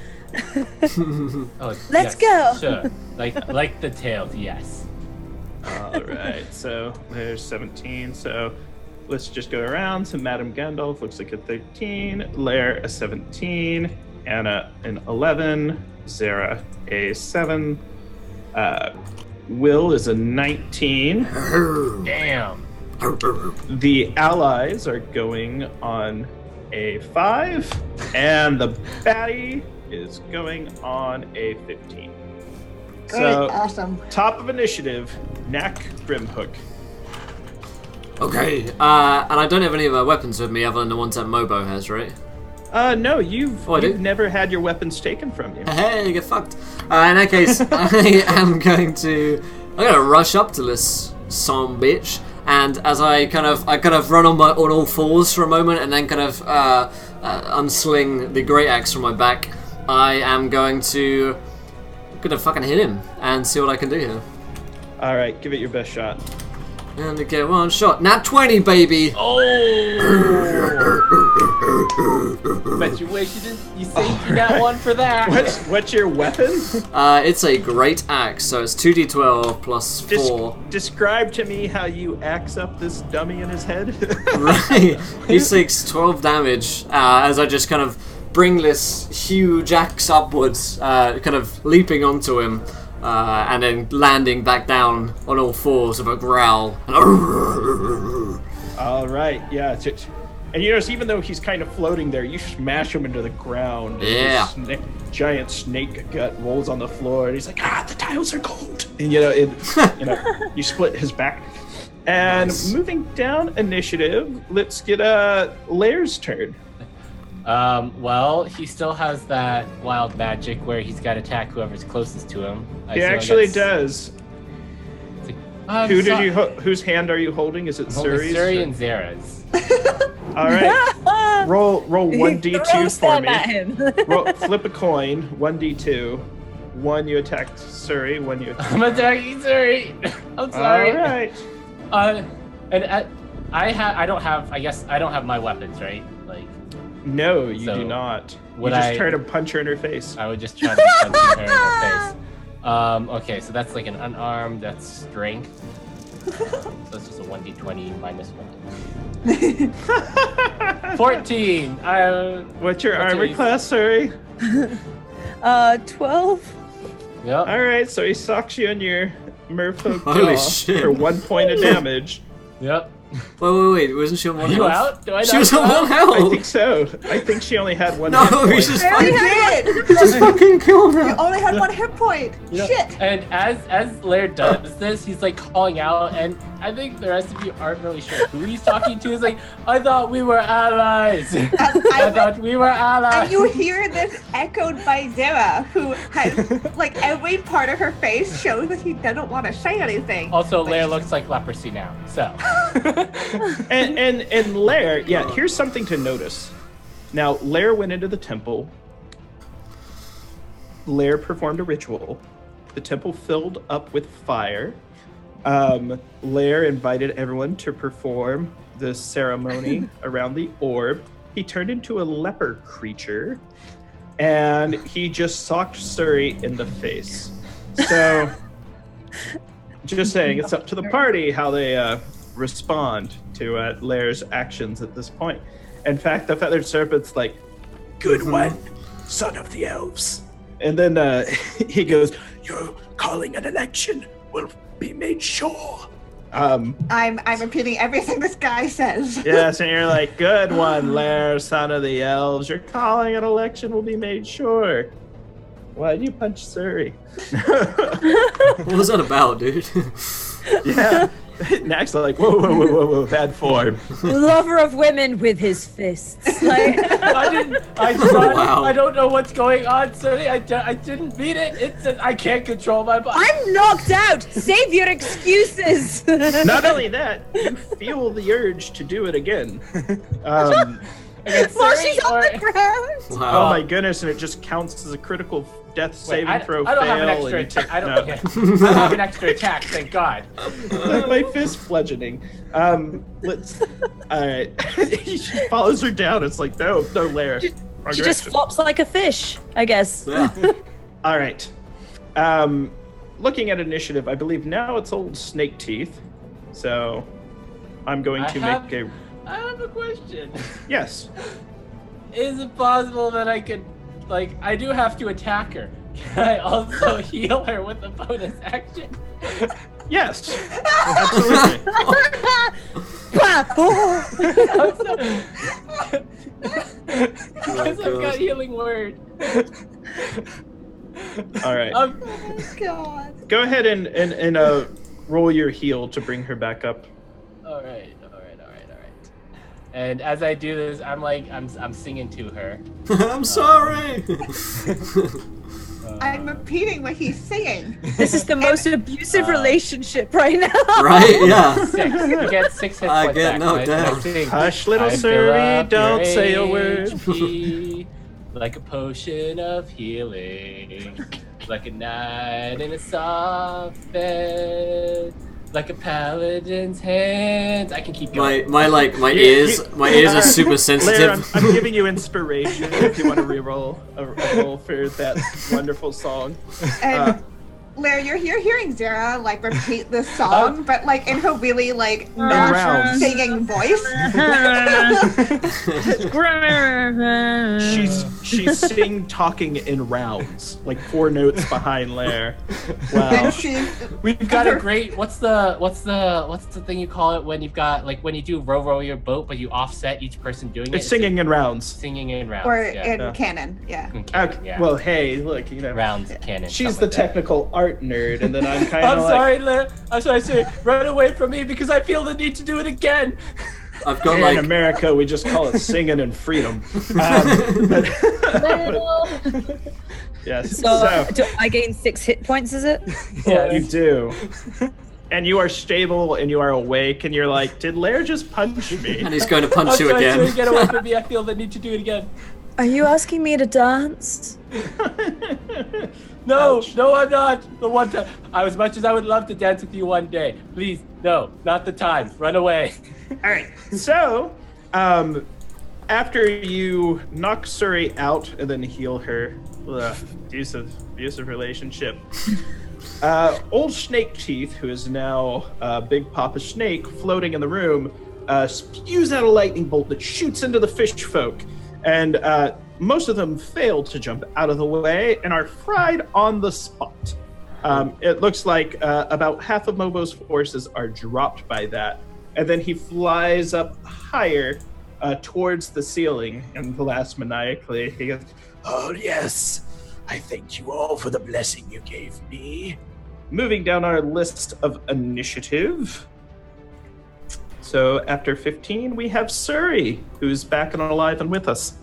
Oh, Let's yes, go. Sure, like the tails, yes. All right, so there's 17. So let's just go around. So Madame Gandalf looks like a 13, Lair a 17, Anna an 11, Zara a 7, Will is a 19. Damn. The allies are going on a 5, and the baddie is going on a 15. Great, So awesome. top of initiative, Knack Grimhook. Okay, and I don't have any of our weapons with me other than the ones that Mobo has, right? No, you've Oh, I do? you've never had your weapons taken from you. Hey, get fucked. In that case, I'm gonna rush up to this son bitch, and as I kind of run on all fours for a moment, and then kind of unsling the great axe from my back. I am gonna fucking hit him and see what I can do here. All right, give it your best shot. And to get one shot. Nat 20, baby! Oh! Bet you wish you saved that one for that. What's your weapon? It's a great axe, so it's 2d12 plus 4. Describe to me how you axe up this dummy in his head. Right. He takes 12 damage as I just kind of bring this huge axe upwards, kind of leaping onto him, and then landing back down on all fours with a growl. All right, yeah. And you notice, even though he's kind of floating there, you smash him into the ground. Yeah. This giant snake gut rolls on the floor, and he's like, the tiles are cold. And you split his back. And Nice. moving down initiative, let's get Lair's turn. Well, he still has that wild magic where he's got to attack whoever's closest to him. He actually does. Whose hand are you holding? Is it Suri's? Suri and Zara's. All right. Roll 1d2 Throws for them at me. him. Flip a coin. 1d2. 1 you attacked Suri. 1 you attacked. I'm attacking Suri. I'm sorry. All right. I don't have my weapons, right? Like, No, you So, do not. You would just I- try to punch her in her face. I would just try to punch her in her face. Okay, so that's like an unarmed, that's strength. So it's just a 1d20 minus 1. 14! What's your What's armor your- class, Suri? 12. Yep. All right, so he socks you in your merfolk Holy jaw shit. for 1 point of damage. Yep. Wait, wasn't she on one Are you health? out? Do I She knock was you on one out? I health! think so. I think she only had 1 No, hit point. he's just You fucking, did! just fucking killed her! You only had 1 hit point! You know, Shit! And as Lair does this, he's like calling out, and I think the rest of you aren't really sure who he's talking to. He's like, I thought we were allies. I thought we were allies. And you hear this echoed by Zara, who has, like, every part of her face shows that she doesn't want to say anything. Also, But Lair looks like leprosy now, so. And Lair, yeah, here's something to notice. Now, Lair went into the temple. Lair performed a ritual. The temple filled up with fire. Lair invited everyone to perform the ceremony around the orb. He turned into a leper creature, and he just socked Suri in the face. So, just saying, it's up to the party how they respond to Lair's actions at this point. In fact, the feathered serpent's like, "Good one, son of the elves." And then he goes, "Your calling an election will be made sure." I'm repeating everything this guy says. Yes, and you're like, "Good one, Lair, son of the elves. Your calling an election will be made sure." Why'd you punch Suri? What was that about, dude? Yeah. Nax like, whoa, bad form. Lover of women with his fists. Like, I don't know what's going on, Suri. I didn't mean it. I can't control my body. I'm knocked out. Save your excuses. Not only that, you feel the urge to do it again. While she's on the ground. Wow. Oh my goodness, and it just counts as a critical death saving throw I don't fail. have an extra and attack. I don't no. have an extra attack, thank God. My fist bludgeoning. Let's. Alright. He follows her down. It's like, no, Lair. She just flops like a fish, I guess. Yeah. Alright. Looking at initiative, I believe now it's old Snake Teeth. So I'm going to make a. I have a question. Yes. Is it possible that I could, I do have to attack her. Can I also heal her with a bonus action? Yes. Absolutely. Because I've got healing word. All right. Oh God. Go ahead and roll your heal to bring her back up. All right. And as I do this, I'm singing to her. I'm sorry. I'm repeating what he's saying. This is the most abusive relationship right now. Right? Yeah. 6. You get 6 hit I points get back. knocked down. Hush, little I fill Suri, up your don't say a word. HP like a potion of healing, like a night in a soft bed, like a paladin's hands. I can keep going. My ears are super sensitive. Lair, I'm giving you inspiration if you want to reroll a roll for that wonderful song. And Lair, you're hearing Zara repeat this song, but in her really not rounds. singing voice. She's talking in rounds, 4 notes behind Lair. Wow. And We've got a great. What's the thing you call it when you've got when you do row your boat, but you offset each person doing it? It's singing in rounds. Singing in rounds. or yeah. in canon, yeah. In canon, Okay, yeah. well, hey, look, rounds canon. she's stuff the like that. technical art nerd, and then I'm kind I'm of sorry, Lair. I'm sorry, Siri. Run away from me because I feel the need to do it again. I've got in America, we just call it singing and freedom. Yes. So, do I gain 6 hit points, is it? Yeah, You do. And you are stable and you are awake and you're like, did Lair just punch me? and he's going to punch I'm you sorry, Siri, again. get away from me. I feel the need to do it again. Are you asking me to dance? No, no, I'm not. The one time, as much as I would love to dance with you one day, please, no, not the time. Run away. All right. So, after you knock Suri out and then heal her, abusive relationship. Old Snake Teeth, who is now Big Papa Snake, floating in the room, spews out a lightning bolt that shoots into the fish folk, and most of them fail to jump out of the way and are fried on the spot. It looks like about half of Mobo's forces are dropped by that, and then he flies up higher towards the ceiling and laughs maniacally. He goes, "Oh yes, I thank you all for the blessing you gave me." Moving down our list of initiative. So after 15, we have Suri, who's back and alive and with us.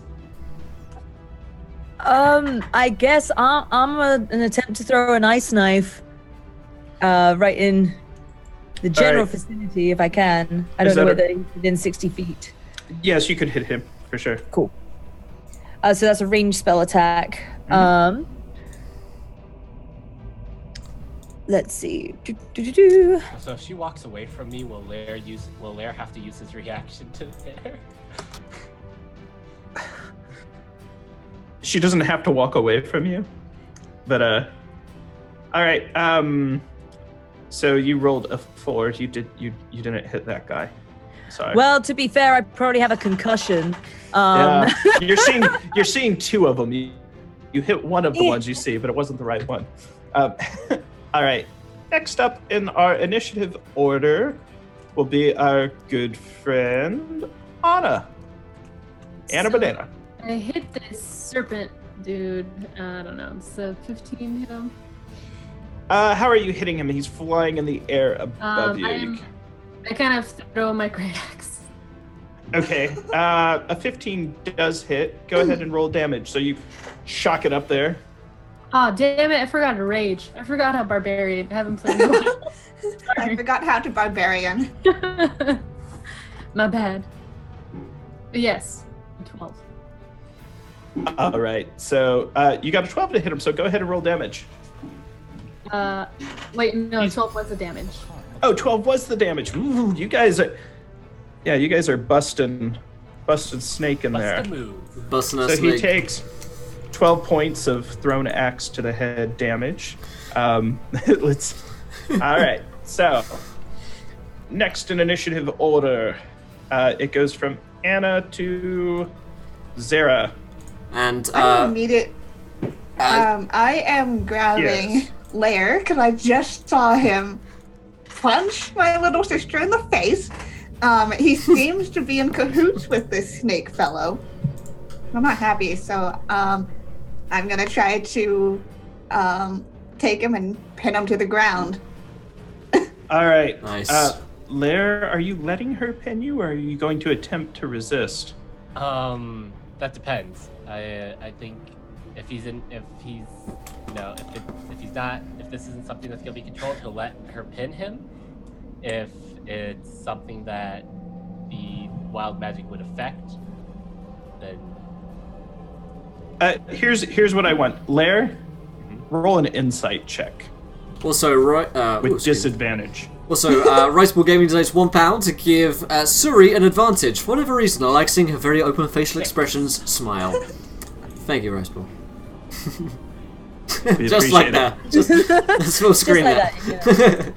I guess I'm an attempt to throw an ice knife right in the general vicinity if I can. I don't know whether he's within 60 feet. Yes, you could hit him, for sure. Cool. So that's a ranged spell attack. let's see. Do. So if she walks away from me, will Lair have to use his reaction to there? She doesn't have to walk away from you, but all right. So you rolled a 4. You didn't hit that guy. Sorry. Well, to be fair, I probably have a concussion. Yeah. You're seeing 2 of them. You hit one of the ones you see, but it wasn't the right one. All right. Next up in our initiative order will be our good friend Anna. Anna Banana. I hit this serpent dude. I don't know. So 15 hit him. How are you hitting him? He's flying in the air above you. I kind of throw my great axe. Okay. A 15 does hit. Go ahead and roll damage. So you shock it up there. Oh, damn it. I forgot to rage. I forgot how barbarian. I haven't played in a while. I forgot how to barbarian. My bad. But yes, 12. All right. So you got a 12 to hit him. So go ahead and roll damage. Wait, no, 12 was the damage. Oh, 12 was the damage. Ooh, you guys are busting snake in there. Busting a So snake. he takes 12 points of thrown axe to the head damage. All right. So next in initiative order, it goes from Anna to Zara. And I am grabbing Lair because I just saw him punch my little sister in the face. He seems to be in cahoots with this snake fellow. I'm not happy, so I'm gonna try to take him and pin him to the ground. All right. Nice. Lair, are you letting her pin you, or are you going to attempt to resist? That depends. I think if this isn't something that's gonna be controlled, he'll let her pin him. If it's something that the wild magic would affect, then here's what I want. Lair, roll an insight check also, with disadvantage. Also, Ricebull Gaming donates £1 to give Suri an advantage. For whatever reason, I like seeing her very open facial expressions smile. Thank you, Ricebull. Just like that. Just full screen like that.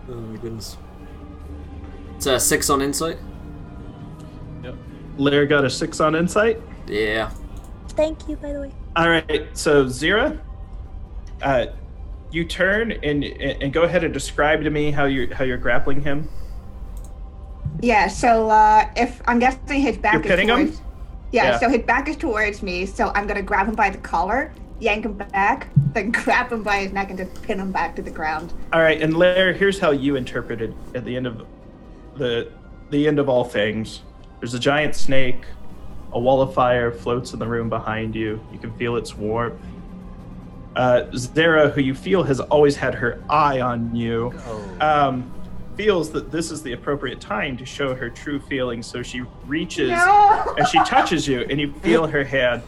Oh my goodness. It's a 6 on insight. yep. Lair got a 6 on insight. Yeah. Thank you, by the way. All right, so Zira, you turn and go ahead and describe to me how you're grappling him. Yeah, so if I'm guessing his back You're is pinning towards... him? Yeah, Yeah. so his back is towards me, so I'm gonna grab him by the collar, yank him back, then grab him by his neck and just pin him back to the ground. All right, and Lair, here's how you interpreted at the end of the end of all things. There's a giant snake. A wall of fire floats in the room behind you. You can feel its warmth. Zara, who you feel has always had her eye on you, feels that this is the appropriate time to show her true feelings. So she reaches and she touches you, and you feel her hand.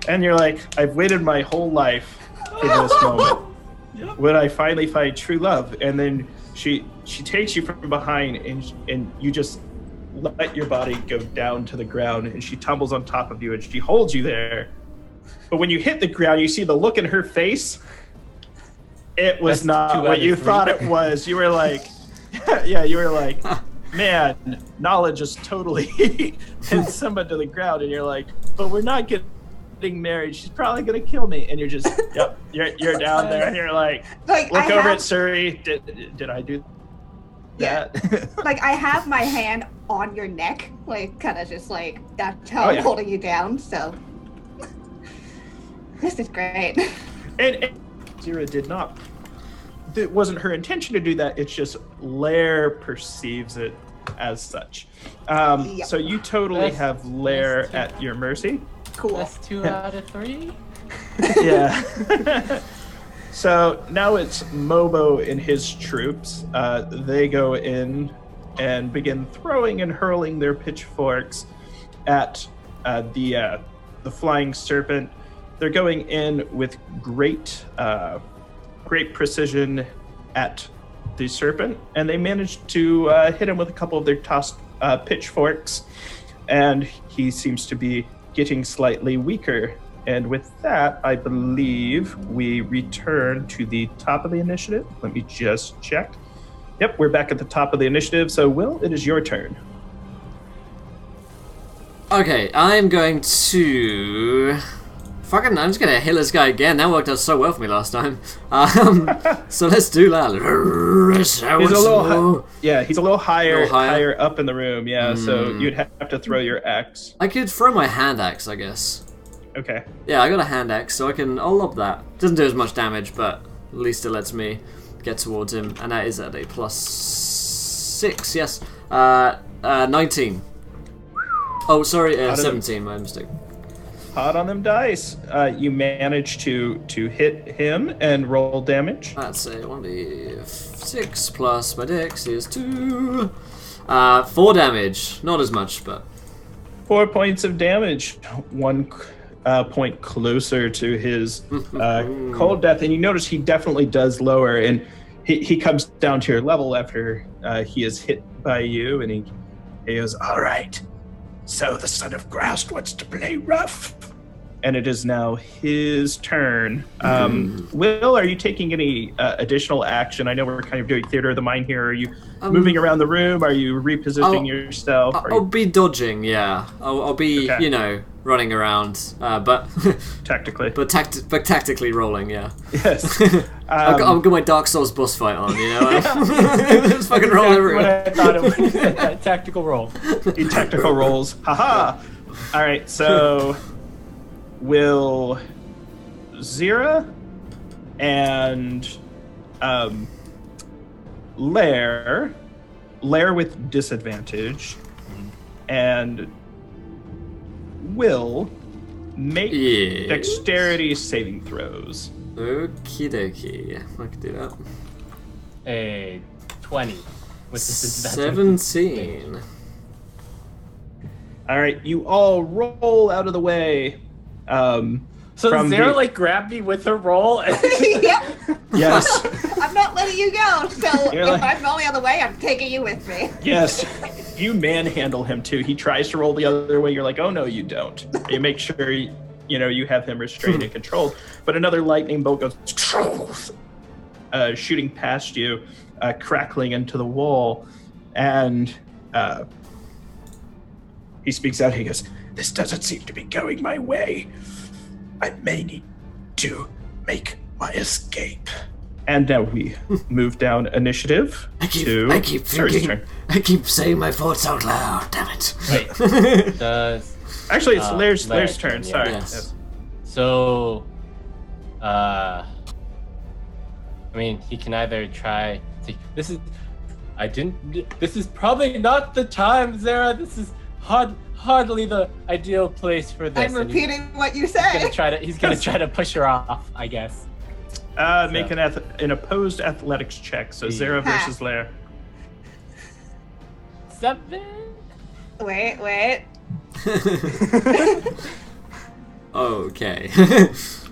And you're like, I've waited my whole life for this moment. When I finally find true love. And then she takes you from behind, and you just let your body go down to the ground, and she tumbles on top of you, and she holds you there. But when you hit the ground, you see the look in her face. It was not what you thought it was. You were like, you were like, man, knowledge is totally pinned someone to the ground, and you're like, but we're not getting married. She's probably gonna kill me. And you're just, you're down there, and you're like look over at Suri. Did I do that? Like, I have my hand on your neck, like, kind of just like, that's how I'm holding you down, so. This is great. And Zira did not. It wasn't her intention to do that. It's just Lair perceives it as such. So you totally have Lair at your mercy. Cool. That's 2 out of 3. Yeah. So now it's Mobo and his troops. They go in and begin throwing and hurling their pitchforks at the flying serpent. They're going in with great great precision at the serpent, and they manage to hit him with a couple of their tossed pitchforks, and he seems to be getting slightly weaker. And with that, I believe we return to the top of the initiative. Let me just check. Yep, we're back at the top of the initiative. So, Will, it is your turn. Okay, I'm going to... I'm just going to heal this guy again. That worked out so well for me last time. So let's do that. He's a little higher up in the room, yeah. So you'd have to throw your axe. I could throw my hand axe, I guess. Okay. Yeah, I got a hand axe, so I'll lob that. Doesn't do as much damage, but at least it lets me get towards him, and that is at a +6, yes. 19. Oh, sorry, 17, my mistake. Hot on them dice. You manage to hit him and roll damage. That's a 1d6 plus my dex is 2. 4 damage. Not as much, but... 4 points of damage. 1 point closer to his cold death. And you notice he definitely does lower, and he comes down to your level after he is hit by you, and he goes, all right. So the son of Groust wants to play rough. And it is now his turn. Will, are you taking any additional action? I know we're kind of doing theater of the mind here. Are you moving around the room? Are you repositioning yourself? I'll be dodging, yeah. I'll be, running around, but tactically. But tactically rolling, yeah. Yes. I've got my Dark Souls boss fight on, Just fucking roll everywhere. What I thought it was. Tactical roll. Tactical rolls. Haha. All right, so will Zira and Lair with disadvantage, and Will make dexterity saving throws. Okie dokie. I can do that. A 20 with disadvantage. 17. All right, you all roll out of the way. So Zara grabbed me with her roll? Yep. Yes. I'm not letting you go, so if I'm going on the way, I'm taking you with me. Yes. You manhandle him too. He tries to roll the other way. You're like, oh no, you don't. You make sure you have him restrained and controlled. But another lightning bolt goes shooting past you, crackling into the wall, and he speaks out. He goes, "This doesn't seem to be going my way. I may need to make my escape." And now we move down initiative I keep saying my thoughts out loud, damn it. Wait. Actually, it's Lair's turn, sorry. Yes. So, I mean, he can either try to, this is probably not the time, Zara. This is hardly the ideal place for this. I'm repeating what you say. He's gonna try to push her off, I guess. Make an opposed athletics check. So Zara versus Lair. 7. Wait. Okay.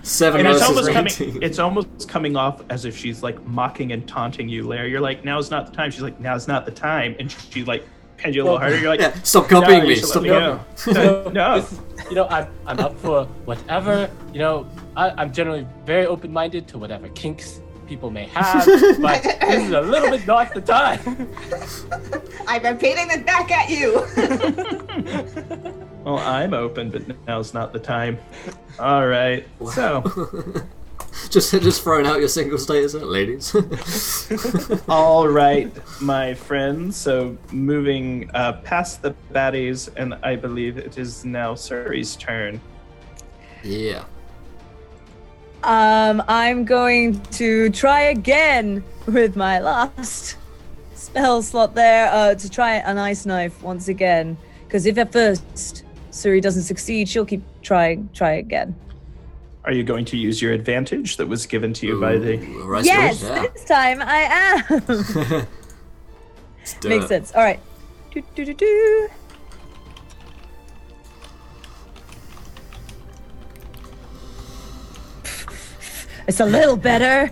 7 And versus 18. it's almost coming off as if she's like mocking and taunting you, Lair. You're like, now's not the time. She's like, now's not the time. And she like pins you a little harder. You're like, stop copying me. Stop copying me. No. I'm up for whatever. I'm generally very open-minded to whatever kinks people may have, but this is a little bit not the time. I'm repeating this back at you. Well, I'm open, but now's not the time. All right. Wow. So, just throwing out your single status, ladies. all right, my friends. So moving past the baddies, and I believe it is now Suri's turn. Yeah. I'm going to try again with my last spell slot there to try an ice knife once again. Because if at first Suri doesn't succeed, she'll keep trying. Try again. Are you going to use your advantage that was given to you by the... Yes, this time I am. Makes sense. All right. Do. It's a little better.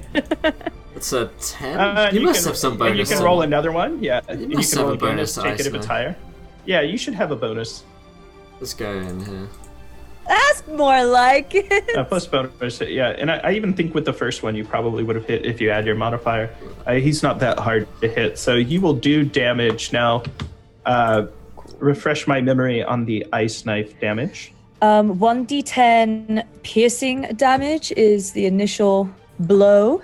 It's a 10? You must have some bonus. You can roll another one. Yeah. You must have a bonus take it if it's higher. Yeah, you should have a bonus. Let's go in here. That's more like it. Plus bonus, yeah. And I even think with the first one, you probably would have hit if you add your modifier. He's not that hard to hit. So you will do damage. Now, refresh my memory on the ice knife damage. 1d10 piercing damage is the initial blow.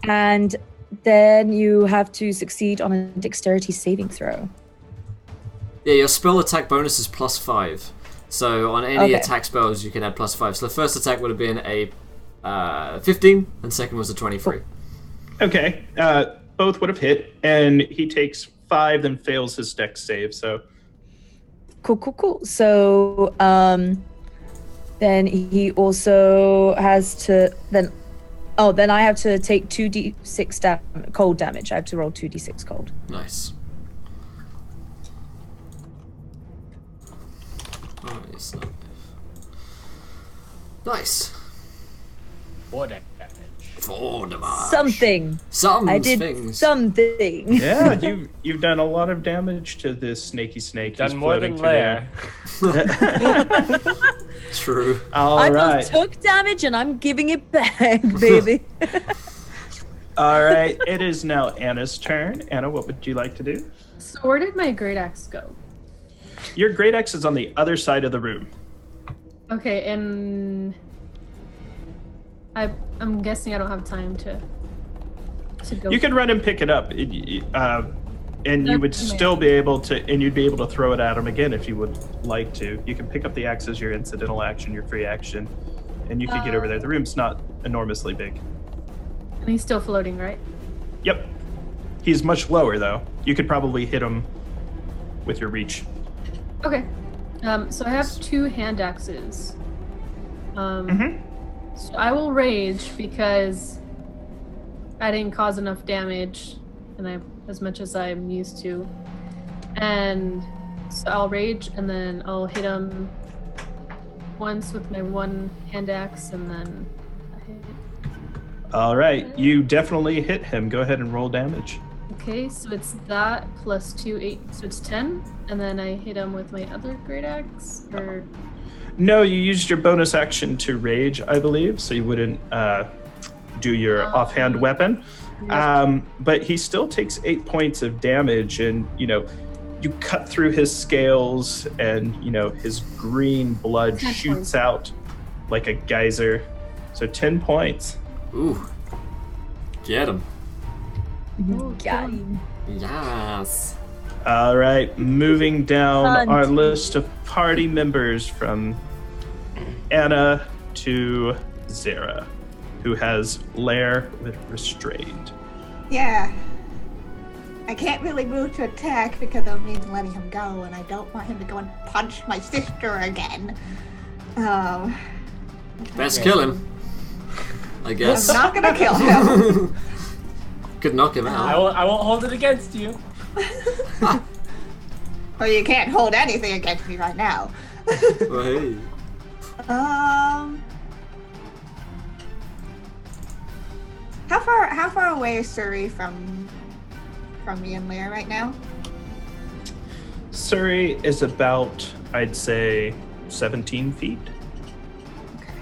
And then you have to succeed on a dexterity saving throw. Yeah, your spell attack bonus is +5. So on any attack spells, you can add +5. So the first attack would have been a 15, and second was a 23. Okay, both would have hit, and he takes 5, then fails his dex save. So Cool. So then he also has to then I have to take 2d6 cold damage. I have to roll 2d6 cold. Nice. Nice. 4 damage. 4 damage. Something. I did things. something. yeah, you've done a lot of damage to this snaky snake. Done He's more floating than through Lair. True. I right. both took damage and I'm giving it back, baby. All right. It is now Anna's turn. Anna, what would you like to do? So where did my great axe go? Your great axe is on the other side of the room. Okay, and I'm guessing I don't have time to go. You could run and pick it up, and you would still be able to, and you'd be able to throw it at him again if you would like to. You can pick up the axe as your incidental action, your free action, and you could get over there. The room's not enormously big. And he's still floating, right? Yep. He's much lower, though. You could probably hit him with your reach. Okay. So I have 2 hand axes. So I will rage because I didn't cause enough damage, and as much as I'm used to. And so I'll rage, and then I'll hit him once with my 1 hand axe, and then I hit. All right, you definitely hit him. Go ahead and roll damage. Okay, so it's that plus 2, 8, so it's 10, and then I hit him with my other great axe, or... No, you used your bonus action to rage, I believe, so you wouldn't do your offhand weapon. But he still takes 8 points of damage, and, you cut through his scales, and, his green blood shoots out like a geyser. So 10 points. Ooh. Get him. Got him. Yes. All right, moving down our list of party members from Anna to Zara, who has Lair with restrained. Yeah. I can't really move to attack because that means letting him go, and I don't want him to go and punch my sister again. Best kill him, I guess. I'm not gonna kill him. Could knock him out. I won't hold it against you. Well, you can't hold anything against me right now. Well, hey. How far away is Surrey from me and Leah right now? Surrey is about, I'd say, 17 feet. Okay.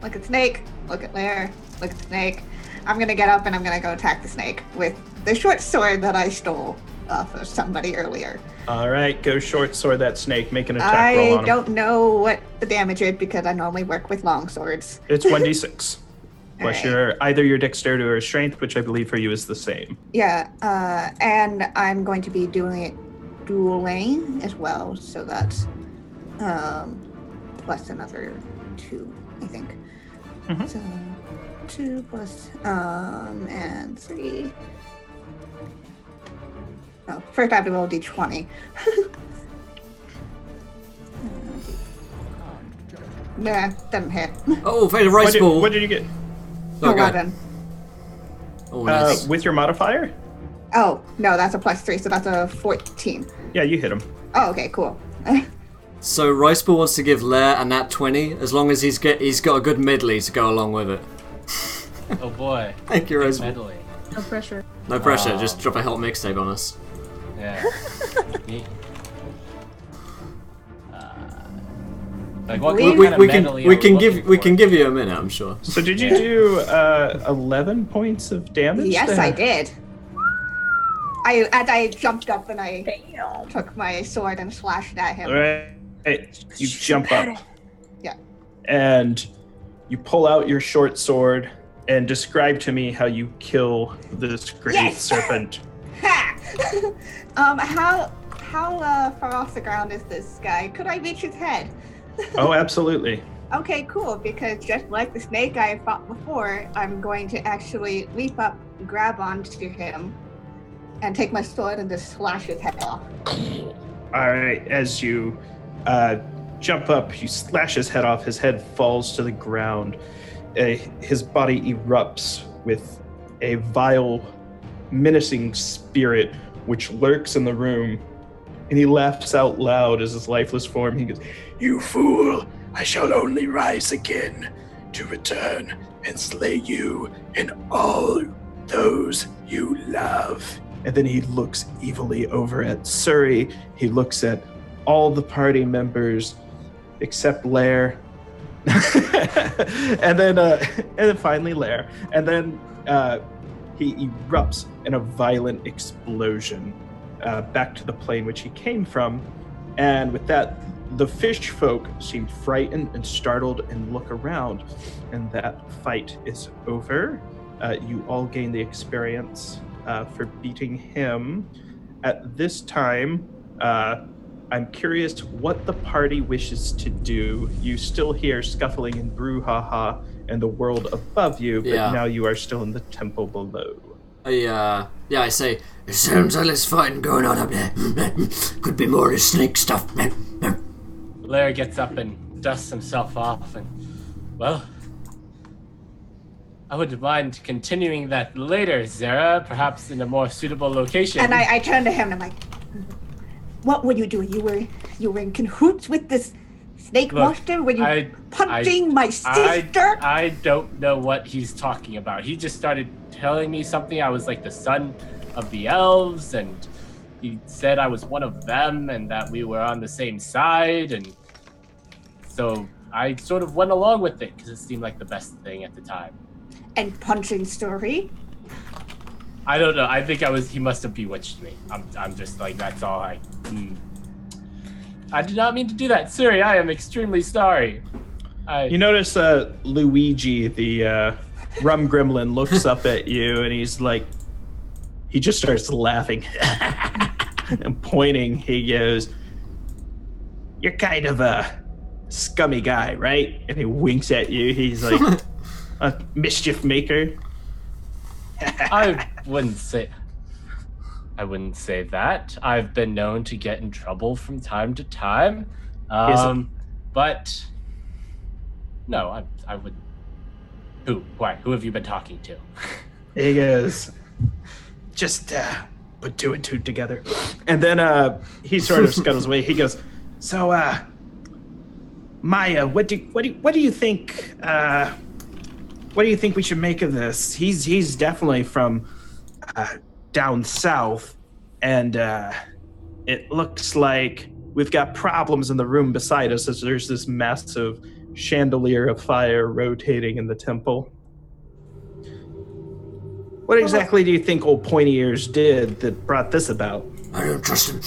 Look at Snake. Look at Lair. Look at the snake. I'm gonna get up and I'm gonna go attack the snake with the short sword that I stole off of somebody earlier. All right, go short sword that snake. Make an attack roll on him. I don't know what the damage is because I normally work with long swords. It's 1d6. Plus right. either your dexterity or strength, which I believe for you is the same. Yeah, and I'm going to be doing it dueling as well, so that's plus another 2, I think. Mm-hmm. So 2 plus and 3. Oh, first I have to roll d20. Nah, doesn't hit. Oh, fatal rice ball. What did you get? 11. Oh, nice. With your modifier? Oh, no, that's a plus 3, so that's a 14. Yeah, you hit him. Oh, okay, cool. So Riceball wants to give Lair a nat 20 as long as he's got a good medley to go along with it. Oh boy. Thank you, Riceball. Medley. No pressure. No pressure, just drop a help mixtape on us. Yeah. Like what We kind of medley are we can looking give you a minute, I'm sure. So did you do 11 points of damage? Yes, there? I did. I jumped up and I took my sword and slashed at him. All right. You jump up. Yeah. And you pull out your short sword and describe to me how you kill this great serpent. Ha! How far off the ground is this guy? Could I reach his head? Oh, absolutely. Okay, cool, because just like the snake I fought before, I'm going to actually leap up, grab onto him, and take my sword and just slash his head off. All right, as you jump up, you slash his head off. His head falls to the ground. His body erupts with a vile, menacing spirit which lurks in the room. And he laughs out loud as his lifeless form. He goes, "You fool! I shall only rise again to return and slay you and all those you love." And then he looks evilly over at Surrey. He looks at all the party members except Lair. and then finally Lair. And then he erupts in a violent explosion back to the plane which he came from. And with that, the fish folk seem frightened and startled and look around. And that fight is over. You all gain the experience for beating him. At this time, I'm curious what the party wishes to do. You still hear scuffling and brouhaha in the world above you, but now you are still in the temple below. I say, It sounds like there's fighting going on up there. Could be more of this snake stuff. Lair gets up and dusts himself off and, well, I wouldn't mind continuing that later, Zara, perhaps in a more suitable location. And I turned to him and I'm like, "What were you doing? You were in cahoots with this snake monster? Were you punching my sister?" I don't know what he's talking about. He just started telling me something. I was like the son of the elves, and he said I was one of them and that we were on the same side, and so I sort of went along with it because it seemed like the best thing at the time. And punching Story? I don't know. I think he must have bewitched me. I'm just like, that's all I did not mean to do that. Suri, I am extremely sorry. You notice Luigi, the rum gremlin, looks up at you and he's like, he just starts laughing and pointing. He goes, "You're kind of a scummy guy, right?" And he winks at you. He's like, "A mischief maker." I wouldn't say that. I've been known to get in trouble from time to time. But no, I would. Who? Why? Who have you been talking to? He goes, "Just put two and two together." And then he sort of scuttles away. He goes, "So, Maya, what do you think? What do you think we should make of this? He's definitely from down south, and it looks like we've got problems in the room beside us as there's this massive chandelier of fire rotating in the temple. What exactly do you think old Pointy Ears did that brought this about?" I don't trust him.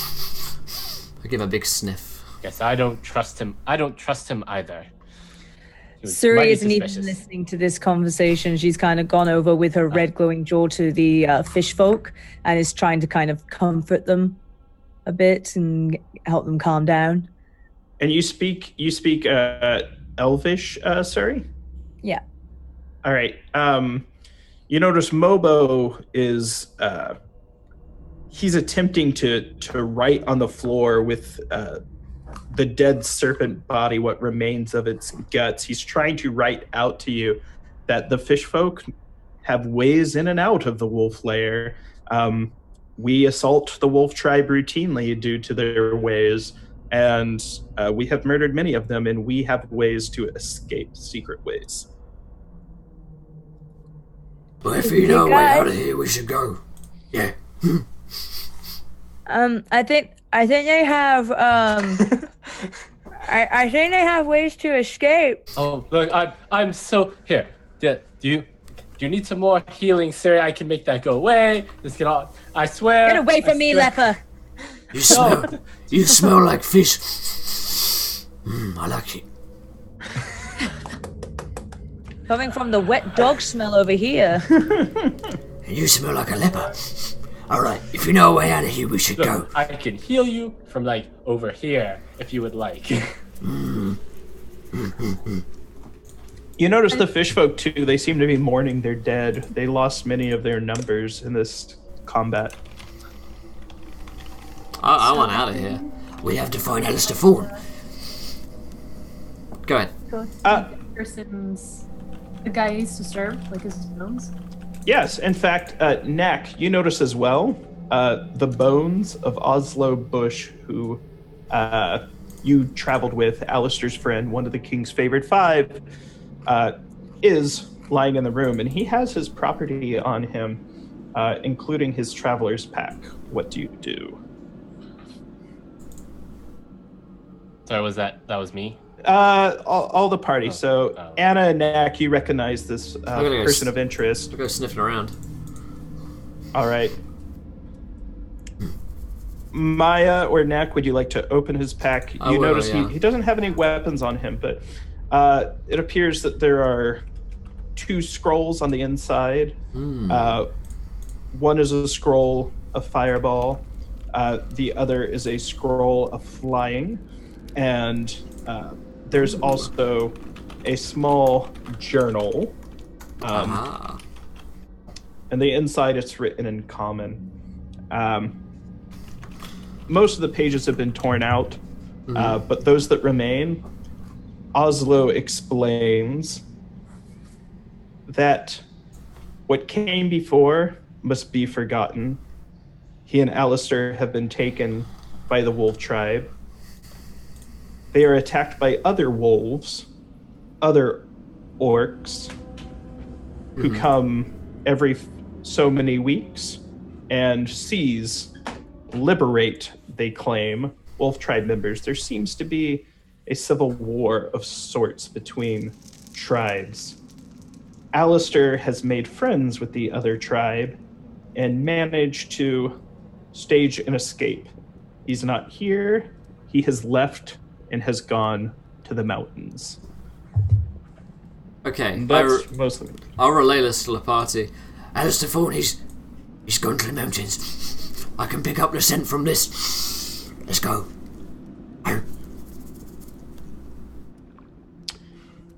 I give a big sniff. Yes, I don't trust him. I don't trust him either. Suri isn't even listening to this conversation. She's kind of gone over with her red glowing jaw to the fish folk and is trying to kind of comfort them a bit and help them calm down. And you speak Elvish, Suri? Yeah. All right. You notice Mobo is he's attempting to write on the floor with the dead serpent body, what remains of its guts. He's trying to write out to you that the fish folk have ways in and out of the wolf lair. We assault the wolf tribe routinely due to their ways. and we have murdered many of them, and we have ways to escape, secret ways. Well, if you know a way out of here, we should go. Yeah. I think they have I think they have ways to escape. Oh, look, I'm so here. Do you need some more healing, sir? I can make that go away. Let's get on. I swear. Get away from me, leper. You smell like fish. I like it. Coming from the wet dog smell over here. And you smell like a leper. All right, if you know a way out of here, we should go. I can heal you from like over here if you would like. You notice the fish folk too. They seem to be mourning their dead. They lost many of their numbers in this combat. I want out of here. We have to find Alister Thorn. Go ahead. Go to the person's, the guy he used to serve, like his bones. Yes, in fact, Knack, you notice as well the bones of Oslo Bush, who you traveled with, Alister's friend, one of the king's favorite 5, is lying in the room, and he has his property on him, including his traveler's pack. What do you do? Sorry, that was me? All the party. So Anna and Knack, you recognize this person of interest. I'll go sniffing around. All right. Maya or Knack, would you like to open his pack? You notice he doesn't have any weapons on him, but it appears that there are 2 scrolls on the inside. One is a scroll of fireball. The other is a scroll of flying. And there's also a small journal. And the inside it's written in common. Most of the pages have been torn out, but those that remain, Oslo explains that what came before must be forgotten. He and Alister have been taken by the wolf tribe. They are attacked by other wolves, other orcs, who come every so many weeks and liberate, they claim, wolf tribe members. There seems to be a civil war of sorts between tribes. Alister has made friends with the other tribe and managed to stage an escape. He's not here. He has left and has gone to the mountains. Okay, That's mostly. I'll relay this to the party. Alister Thorn, he's gone to the mountains. I can pick up the scent from this. Let's go.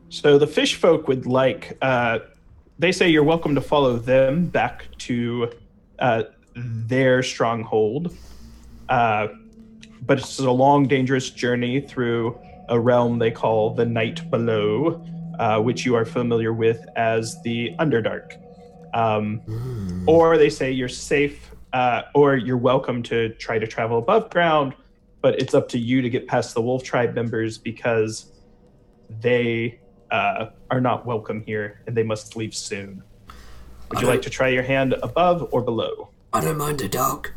So the fish folk would like, they say you're welcome to follow them back to their stronghold. But it's a long, dangerous journey through a realm they call the Night Below, which you are familiar with as the Underdark. Or they say you're safe, or you're welcome to try to travel above ground, but it's up to you to get past the Wolf Tribe members because they are not welcome here and they must leave soon. Would you like to try your hand above or below? I don't mind the dark.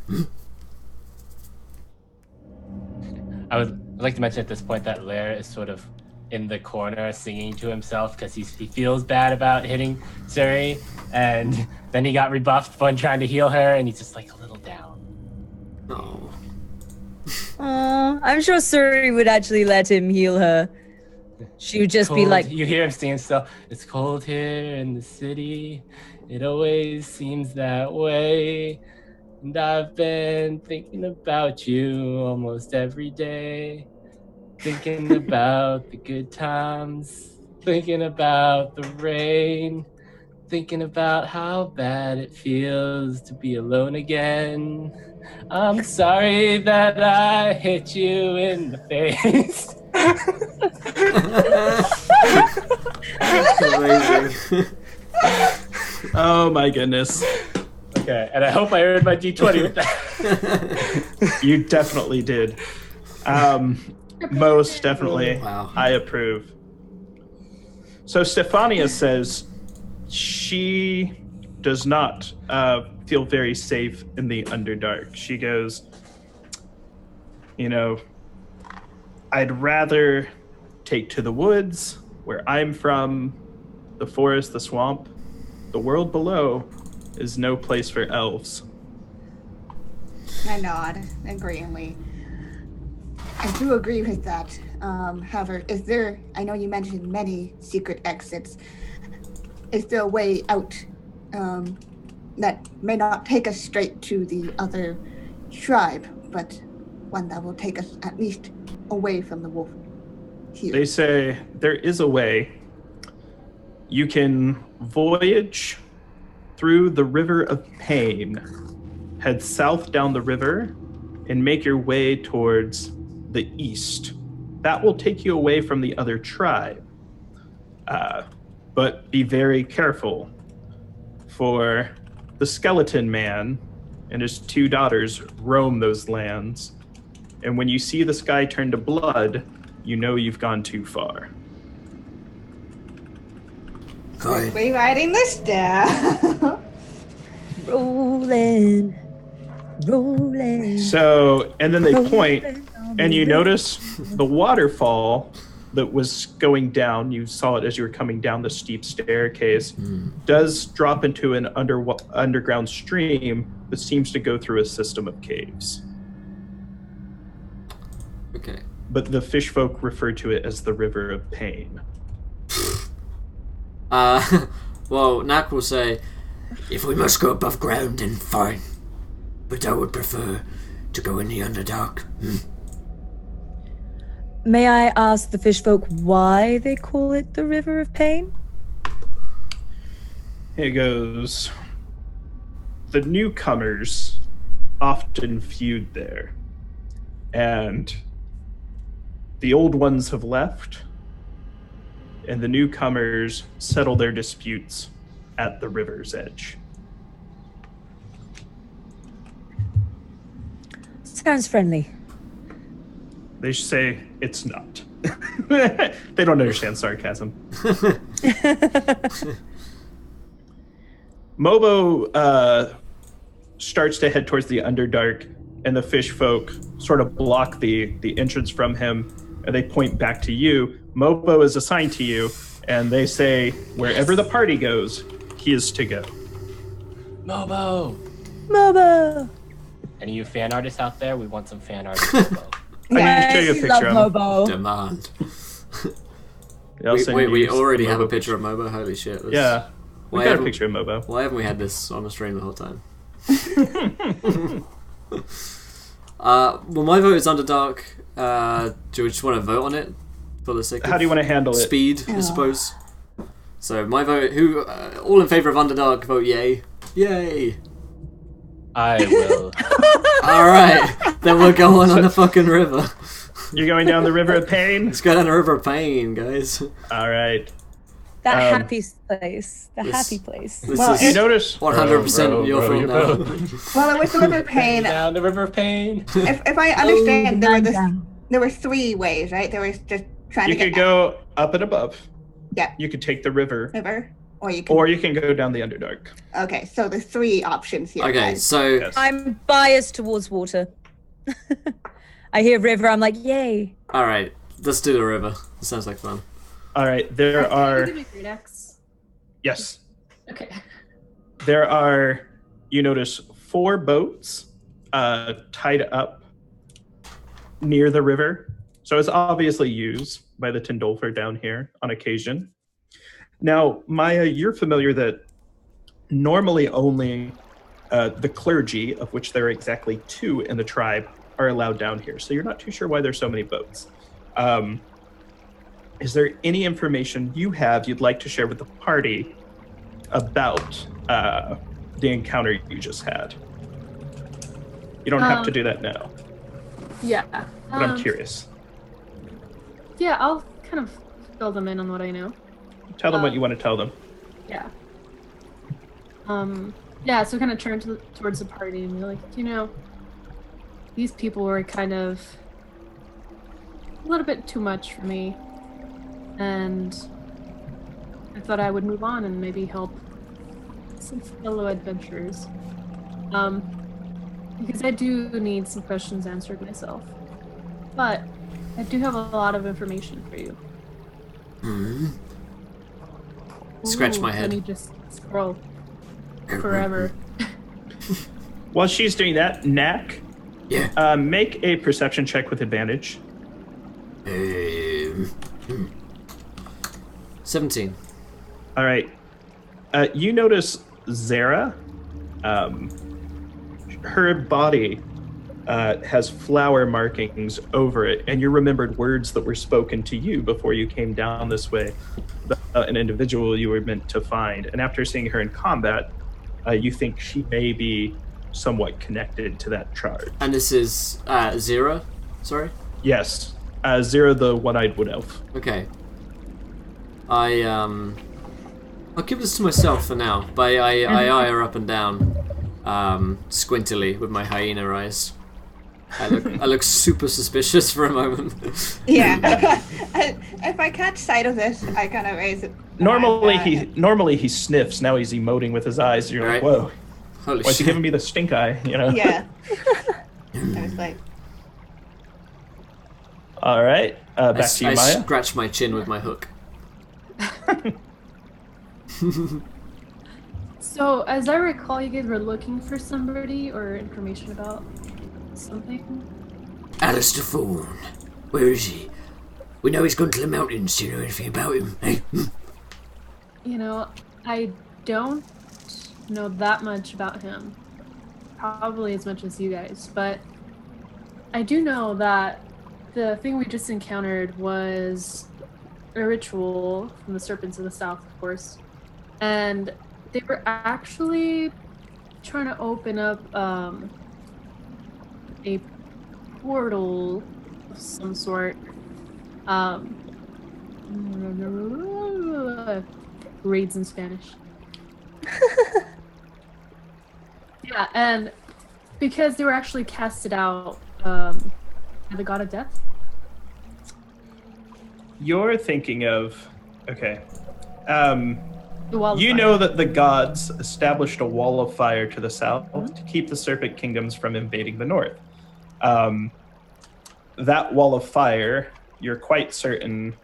I would like to mention at this point that Lair is sort of in the corner singing to himself because he feels bad about hitting Suri, and then he got rebuffed when trying to heal her, and he's just like a little down. Oh. I'm sure Suri would actually let him heal her. She would just be like... You hear him singing still, it's cold here in the city. It always seems that way. And I've been thinking about you almost every day. Thinking about the good times. Thinking about the rain. Thinking about how bad it feels to be alone again. I'm sorry that I hit you in the face. Amazing. Oh my goodness. Okay, and I hope I earned my D20 with that. You definitely did. Most definitely. Wow. I approve. So Stefania says she does not feel very safe in the Underdark. She goes, I'd rather take to the woods, where I'm from, the forest, the swamp. The world below is no place for elves. I nod agreeingly. I do agree with that. However, I know you mentioned many secret exits. Is there a way out that may not take us straight to the other tribe, but one that will take us at least away from the wolf here? They say there is a way. You can voyage through the River of Pain, head south down the river, and make your way towards the east. That will take you away from the other tribe. But be very careful, for the skeleton man and his 2 daughters roam those lands. And when you see the sky turn to blood, you know you've gone too far. Good. We writing this down. Rolling. So, and then they point, and you notice the waterfall that was going down, you saw it as you were coming down the steep staircase, does drop into an underground stream that seems to go through a system of caves. Okay. But the fish folk refer to it as the River of Pain. Well, Knack will say, If we must go above ground, then fine. But I would prefer to go in the Underdark. May I ask the fish folk why they call it the River of Pain? Here goes. The newcomers often feud there. And the old ones have left, and the newcomers settle their disputes at the river's edge. Sounds friendly. They say it's not. They don't understand sarcasm. Mobo starts to head towards the Underdark, and the fish folk sort of block the entrance from him, and they point back to you. Mobo is assigned to you, and they say, wherever the party goes, he is to go. Mobo! Any of you fan artists out there? We want some fan art of Mobo. I can show you a picture of him. Mobo. demand. I'll send we you already have a Mobo picture of Mobo. Holy shit. That's- Yeah, we Why got a haven't- picture of Mobo. Why haven't we had this on the stream the whole time? Well, my vote is Underdark. Do we just want to vote on it for the sake of How do you want to handle it? speed, I suppose? So my vote, all in favour of Underdark, vote yay. Yay! I will. Alright, then we'll go on the fucking river. You're going down the River of Pain? Let's go down the River of Pain, guys. All right. That happy place. The happy place. This Well, is You notice 100% your fault now. Well, it was the River of Pain. Down the River of Pain. If I understand, Oh, there were 3 ways, right? There was just trying you to get could go up and above. Yeah. You could take the river, river, or you can. or you can go down the Underdark. Okay, so there's 3 options here. Okay, guys. so Yes. I'm biased towards water. I hear river, I'm like, yay. alright, let's do the river. It sounds like fun. All right, there are Give me great axe. yes, Okay. there are. You notice 4 boats tied up near the river, so it's obviously used by the Tindolfer down here on occasion. Now, Maya, you're familiar that normally only the clergy, of which there are exactly 2 in the tribe, are allowed down here. So you're not too sure why there's so many boats. Is there any information you have you'd like to share with the party about the encounter you just had? You don't have to do that now, Yeah. but I'm curious. Yeah, I'll kind of fill them in on what I know. Tell them what you want to tell them. Yeah. Yeah, so kind of turn towards the party and be like, these people were kind of a little bit too much for me. And I thought I would move on and maybe help some fellow adventurers. Because I do need some questions answered myself. But I do have a lot of information for you. Scratch my head. Let me just scroll forever. While she's doing that, Knack, Yeah. make a perception check with advantage. 17. All right. You notice Zara. Her body has flower markings over it, and you remembered words that were spoken to you before you came down this way. An individual you were meant to find. And after seeing her in combat, you think she may be somewhat connected to that charge. And this is Zira? Sorry? Yes. Zara, the one-eyed wood elf. Okay. I'll keep this to myself for now, but I eye her up and down, squintily with my hyena eyes. I look super suspicious for a moment. Yeah. If I catch sight of this, I kind of raise it. Normally he sniffs. Now he's emoting with his eyes. You're like, whoa. Holy Why is he shit. giving me the stink eye? You know. Yeah. I was like, All right. Back to you, I Maya. scratch my chin with my hook. So, as I recall, you guys were looking for somebody or information about something? Alister Thorn. Where is he? We know he's gone to the mountains. Do you know anything about him? Hey? You know, I don't know that much about him. Probably as much as you guys, but I do know that the thing we just encountered was a ritual from the Serpents of the South, of course. And they were actually trying to open up a portal of some sort. Reads in Spanish. Yeah, and because they were actually casted out by the god of death. You're thinking of, okay. The wall of You fire. know that the gods established a wall of fire to the south to keep the serpent kingdoms from invading the north. That wall of fire, you're quite certain,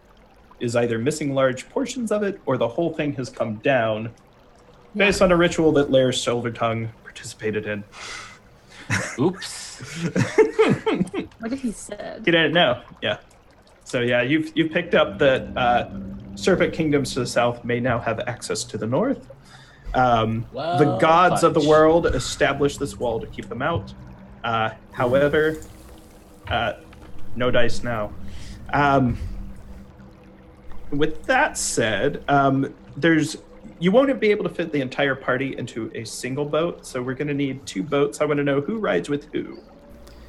is either missing large portions of it or the whole thing has come down based on a ritual that Lair Silvertongue participated in. Oops. What did he said? You didn't know, yeah. So yeah, you've picked up that serpent kingdoms to the south may now have access to the north. The gods of the fudge. world established this wall to keep them out. However, no dice now. With that said, you won't be able to fit the entire party into a single boat, so we're going to need 2 boats. I want to know who rides with who,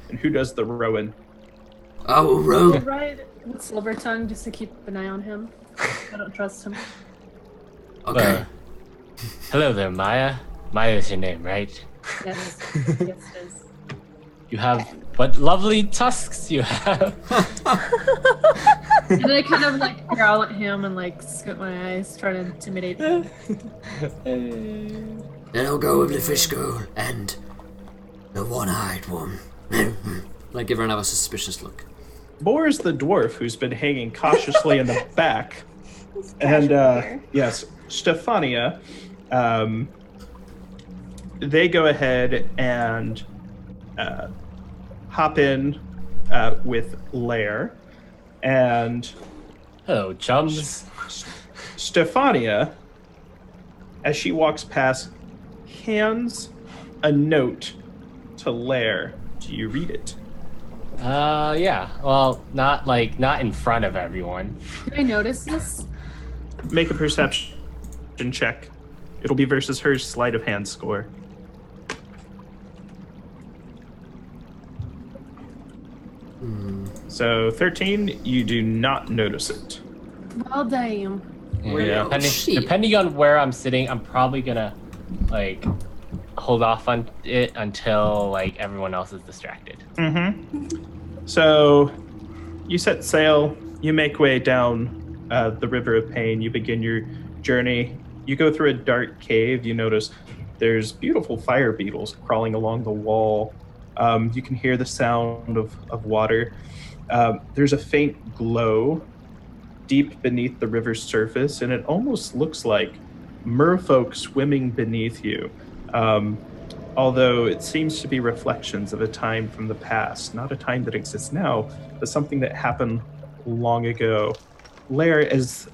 and who does the rowing. I will row. Right with Silvertongue just to keep an eye on him. I don't trust him. Okay. Hello there, Maya. Maya is your name, right? Yes, yes, it is. You have what lovely tusks you have. And then I kind of like growl at him and like squint my eyes, try to intimidate him. Then I'll go with the fish girl and the one-eyed one. Like, give her another suspicious look. Boar's the dwarf who's been hanging cautiously in the back. And yes, Stefania, they go ahead and hop in with Lair, and Hello, chums. Stefania, as she walks past, hands a note to Lair. Do you read it? Yeah. Well, not in front of everyone. Did I notice this? Make a perception check. It'll be versus her sleight of hand score. So 13, you do not notice it. Well, damn. Yeah. shit. Depending on where I'm sitting, I'm probably gonna like hold off on it until like everyone else is distracted. So you set sail. You make way down the River of Pain. You begin your journey. You go through a dark cave. You notice there's beautiful fire beetles crawling along the wall. You can hear the sound of water. There's a faint glow deep beneath the river's surface, and it almost looks like merfolk swimming beneath you. Although it seems to be reflections of a time from the past, not a time that exists now, but something that happened long ago. Lair, as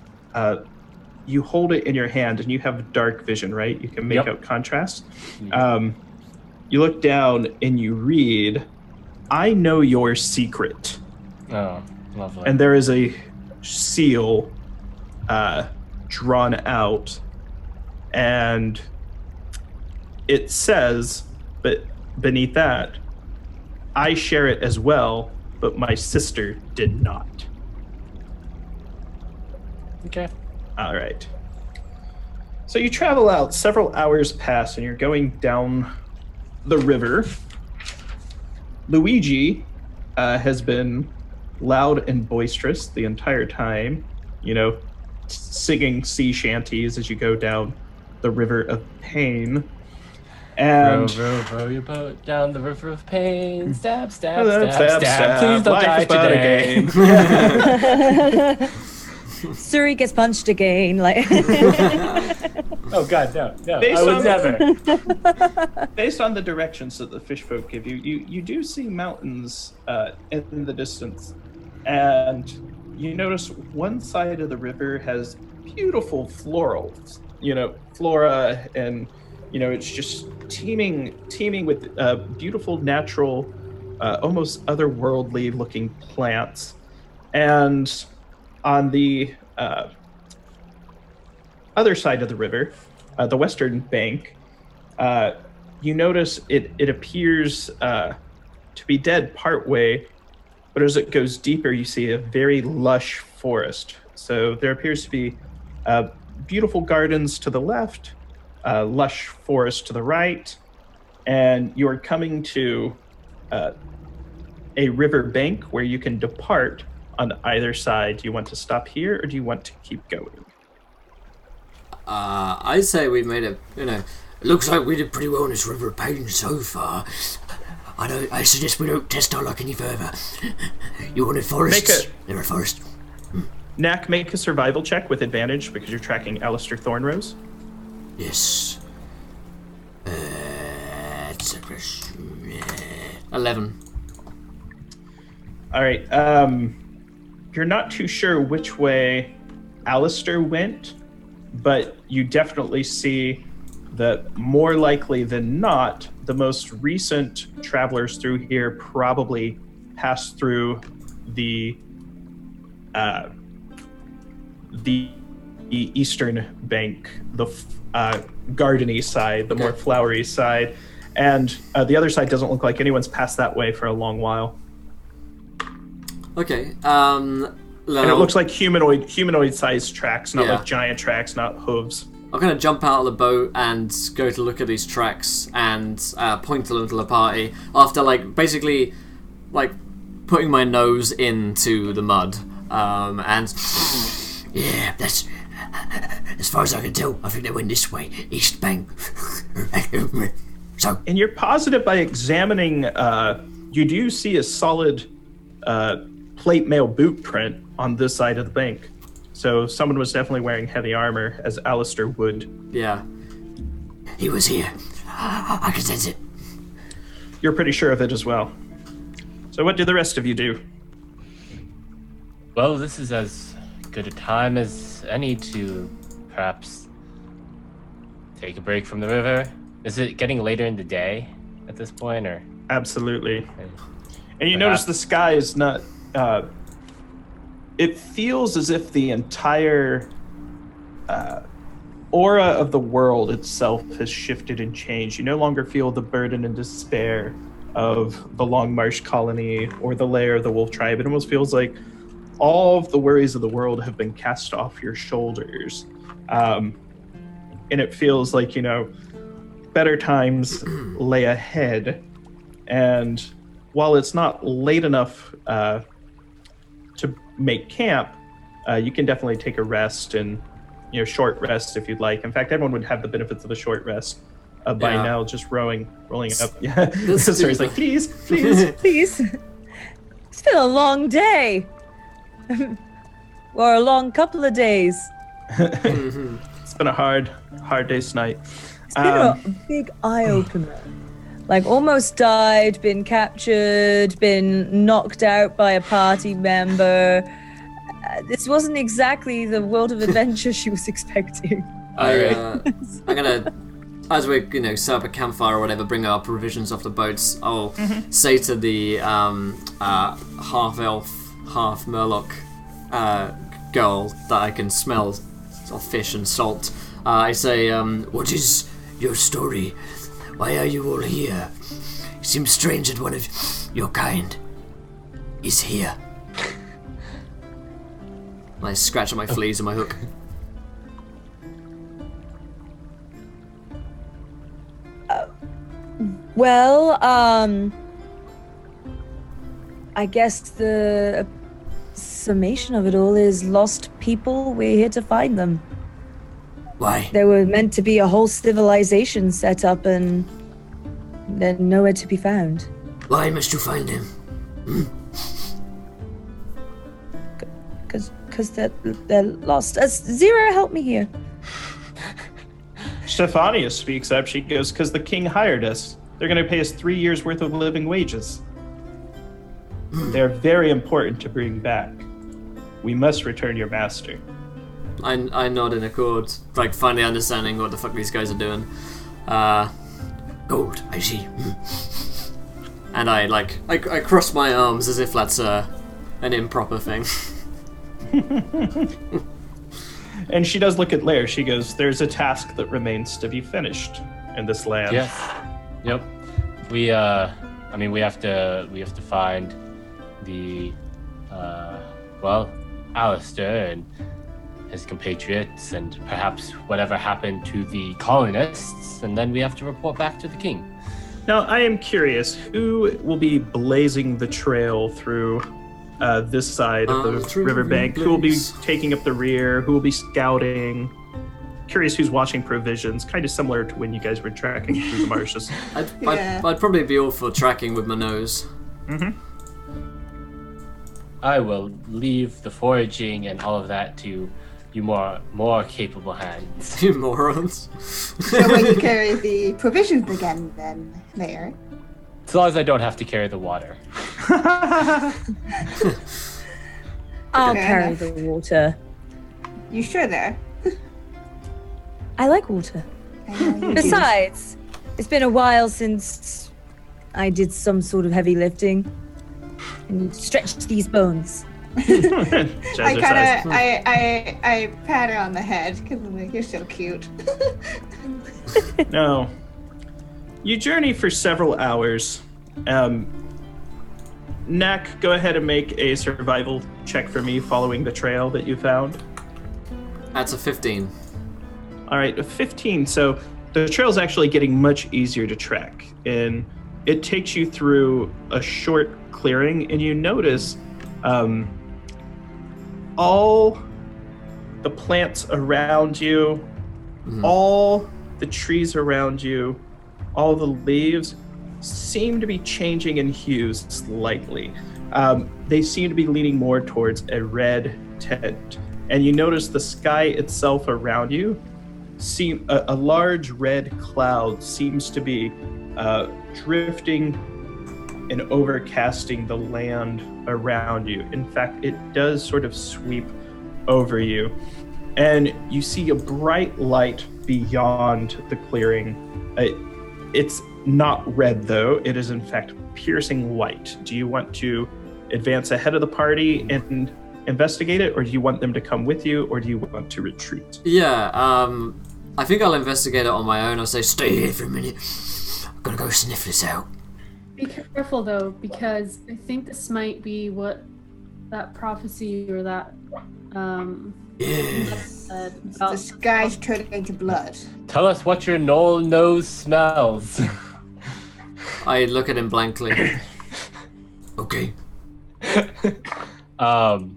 you hold it in your hand, and you have dark vision, right? You can make out contrast. You look down and you read, "I know your secret." Oh, lovely. And there is a seal drawn out, and it says, but beneath that, "I share it as well, but my sister did not." Okay. All right. So you travel out, several hours pass, and you're going down the river. Luigi has been loud and boisterous the entire time, singing sea shanties as you go down the River of Pain. And row your boat down the River of Pain. Stab, stab, stab, stab, stab. Please don't die today. Suri gets punched again. Oh God, no! Based I would on- never. based on the directions that the fish folk give you, you do see mountains in the distance, and you notice one side of the river has beautiful florals, flora, and it's just teeming with beautiful natural, almost otherworldly looking plants. And on the other side of the river, the western bank, you notice it appears to be dead partway, but as it goes deeper, you see a very lush forest. So there appears to be beautiful gardens to the left, lush forest to the right, and you're coming to a river bank where you can depart on either side. Do you want to stop here, or do you want to keep going? I'd say we've made it, it looks like we did pretty well in this River of Pain so far. I suggest we don't test our luck any further. You wanted forests? There are forests. Knack, make a survival check with advantage because you're tracking Alister Thornrose. Yes. It's a question. 11. All right. You're not too sure which way Alister went, but you definitely see that more likely than not, the most recent travelers through here probably passed through the eastern bank, the gardeny side, the more flowery side, and the other side doesn't look like anyone's passed that way for a long while. Okay. And it looks like humanoid-sized tracks, not like giant tracks, not hooves. I'm going to jump out of the boat and go to look at these tracks and point to them to the party after, basically, putting my nose into the mud. And... Yeah, that's... As far as I can tell, I think they went this way. East Bank. So... And you're positive by examining... you do see a solid plate mail boot print on this side of the bank. So someone was definitely wearing heavy armor, as Alister would. Yeah. He was here. I can sense it. You're pretty sure of it as well. So what do the rest of you do? Well, this is as good a time as any to perhaps take a break from the river. Is it getting later in the day at this point, or? Absolutely. And you notice the sky is not... it feels as if the entire aura of the world itself has shifted and changed. You no longer feel the burden and despair of the Long Marsh colony or the lair of the wolf tribe. It almost feels like all of the worries of the world have been cast off your shoulders. And it feels like, better times lay ahead. And while it's not late enough to make camp, you can definitely take a rest and short rest if you'd like. In fact, everyone would have the benefits of a short rest by now. Just rolling up. Yeah, Suri's like, please. Please. It's been a long day, or a long couple of days. It's been a hard day's night. It's been a big eye-opener. Like, almost died, been captured, been knocked out by a party member. This wasn't exactly the world of adventure she was expecting. I'm gonna, as we set up a campfire or whatever, bring our provisions off the boats. I'll say to the half elf, half murloc girl that I can smell of fish and salt. I say, what is your story? Why are you all here? It seems strange that one of your kind is here. I scratch at my fleas and my hook. Well, I guess the summation of it all is lost people. We're here to find them. Why? There were meant to be a whole civilization set up, and they're nowhere to be found. Why must you find him? Because they're lost. Zero, help me here. Stefania speaks up. She goes, because the king hired us. They're going to pay us 3 years' worth of living wages. They're very important to bring back. We must return your master. I nod in accord, like finally understanding what the fuck these guys are doing. Gold, I see. And I cross my arms as if that's an improper thing. And she does look at Lair. She goes, there's a task that remains to be finished in this land. Yes. Yep. We have to find the Alister and his compatriots, and perhaps whatever happened to the colonists, and then we have to report back to the king. Now, I am curious, who will be blazing the trail through this side of the riverbank? Who will be taking up the rear? Who will be scouting? Curious who's watching provisions, kind of similar to when you guys were tracking through the marshes. I'd probably be all for tracking with my nose. I will leave the foraging and all of that to you more capable hands. You morons. So will you carry the provisions again then, Mayor? As long as I don't have to carry the water. I'll Fair carry enough. the water. You sure there? I like water. I know you do. Besides, it's been a while since I did some sort of heavy lifting and stretched these bones. I pat her on the head because I'm like, you're so cute. No. You journey for several hours. Nak, go ahead and make a survival check for me following the trail that you found. That's a 15. All right, a 15. So the trail's actually getting much easier to track, and it takes you through a short clearing, and you notice all the plants around you, all the trees around you, all the leaves seem to be changing in hues slightly. They seem to be leaning more towards a red tint, and you notice the sky itself around you. A large red cloud seems to be drifting and overcasting the land around you. In fact, it does sort of sweep over you. And you see a bright light beyond the clearing. It's not red, though. It is, in fact, piercing white. Do you want to advance ahead of the party and investigate it, or do you want them to come with you, or do you want to retreat? Yeah, I think I'll investigate it on my own. I'll say, Stay here for a minute. I'm gonna go sniff this out. Be careful though, because I think this might be what that prophecy or that said The about sky's turning into blood. Tell us what your nose smells. I look at him blankly. Okay. Do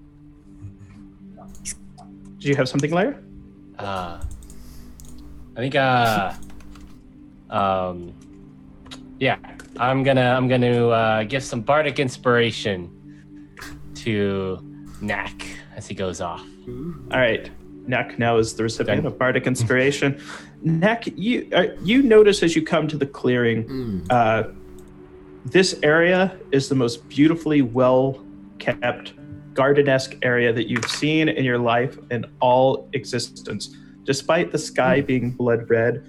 you have something, Lair? I think yeah, I'm gonna give some bardic inspiration to Knack as he goes off. All right, Knack now is the recipient of bardic inspiration. Knack, you notice as you come to the clearing, this area is the most beautifully well kept garden-esque area that you've seen in your life in all existence. Despite the sky being blood red,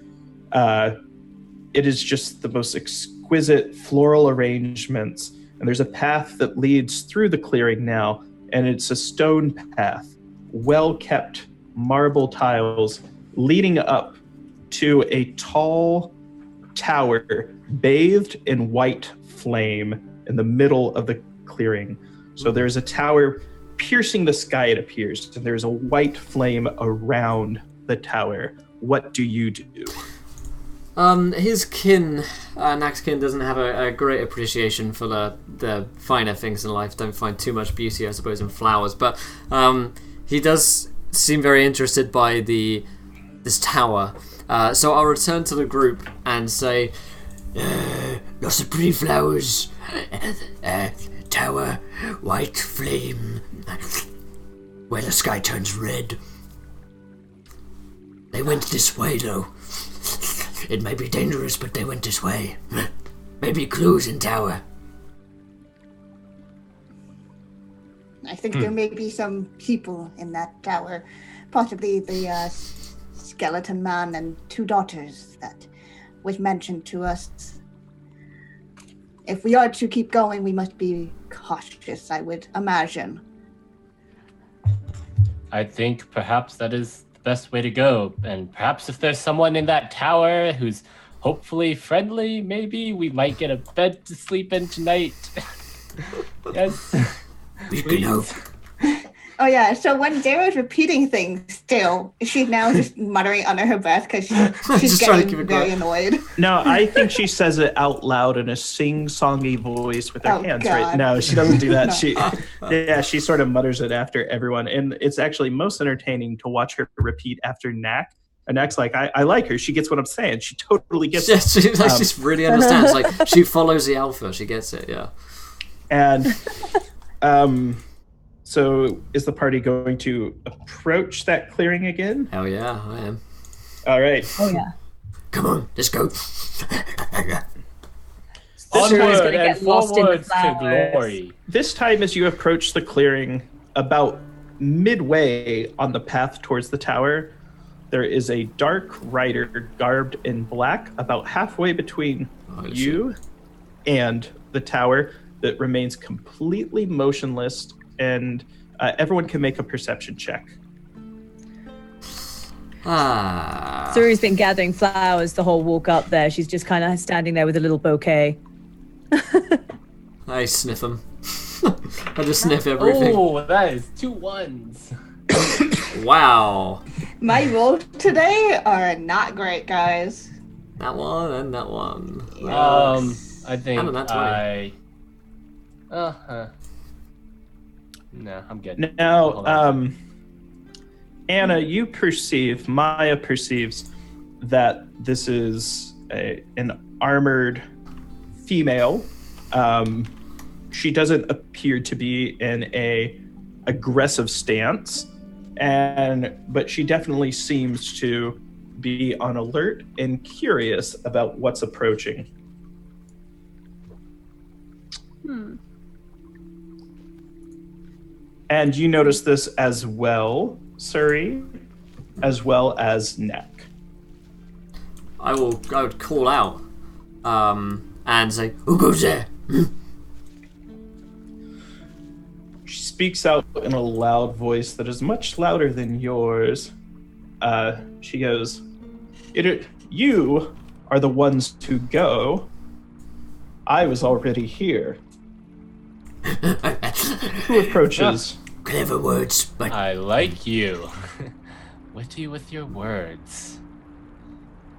it is just the most exquisite floral arrangements. And there's a path that leads through the clearing now, and it's a stone path, well-kept marble tiles leading up to a tall tower bathed in white flame in the middle of the clearing. So there's a tower piercing the sky, it appears, and there's a white flame around the tower. What do you do? His kin, Knack's kin, doesn't have a great appreciation for the finer things in life. Don't find too much beauty, I suppose, in flowers. But he does seem very interested by this tower. So I'll return to the group and say, lots of pretty flowers. Tower, white flame, where the sky turns red. They went this way, though. It may be dangerous, but they went this way. Maybe clues in tower. I think there may be some people in that tower. Possibly the skeleton man and 2 daughters that was mentioned to us. If we are to keep going, we must be cautious, I would imagine. I think perhaps that is the best way to go. And perhaps if there's someone in that tower who's hopefully friendly, maybe we might get a bed to sleep in tonight. Yes. We can hope. Oh yeah, so when Dara's repeating things still, she's now just muttering under her breath because she's getting very annoyed. No, I think she says it out loud in a sing-songy voice with her hands, God. Right? No, she doesn't do that. No. She sort of mutters it after everyone. And it's actually most entertaining to watch her repeat after Knack. And Knack's like, I like her. She gets what I'm saying. She totally gets it. She just really understands. Like, she follows the alpha. She gets it, yeah. And... So is the party going to approach that clearing again? Hell yeah, I am. All right. Oh yeah. Come on, let's go. Onward and forward to glory. This time as you approach the clearing, about midway on the path towards the tower, there is a dark rider garbed in black about halfway between you and the tower that remains completely motionless. And everyone can make a perception check. Suri's been gathering flowers the whole walk up there. She's just kind of standing there with a little bouquet. I sniff them. I just sniff everything. Oh, that is 2 1s. Wow. My rolls today are not great, guys. That one and that one. Yes. I think no, I'm good. Now, Anna, Maya perceives that this is an armored female. She doesn't appear to be in a aggressive stance, but she definitely seems to be on alert and curious about what's approaching. And you notice this as well, Suri, as well as Knack. I would call out and say, who goes there? She speaks out in a loud voice that is much louder than yours. She goes, you are the ones to go. I was already here. Who approaches? Clever words, but... I like you. Witty with your words.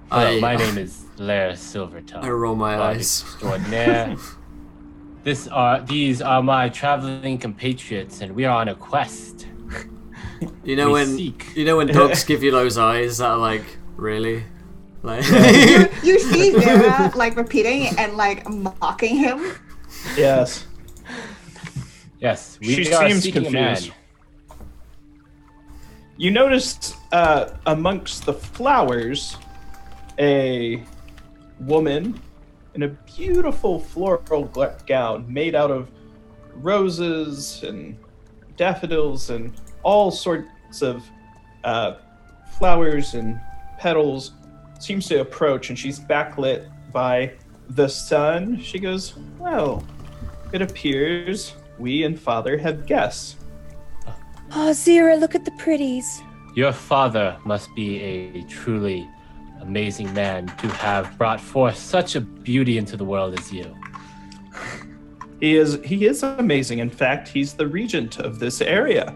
My name is Lair Silvertongue. I roll my eyes. Extraordinaire. These are my traveling compatriots, and we are on a quest. You know when dogs give you those eyes that are like, really? Like you see Vera like repeating and like mocking him. Yes. Yes, She are seems seeking confused. a man. You noticed amongst the flowers a woman in a beautiful floral gown made out of roses and daffodils and all sorts of flowers and petals. Seems to approach, and she's backlit by the sun. She goes, "Well, it appears we and Father have guests." Oh, Zira, look at the pretties. Your father must be a truly amazing man to have brought forth such a beauty into the world as you. He is amazing. In fact, he's the regent of this area.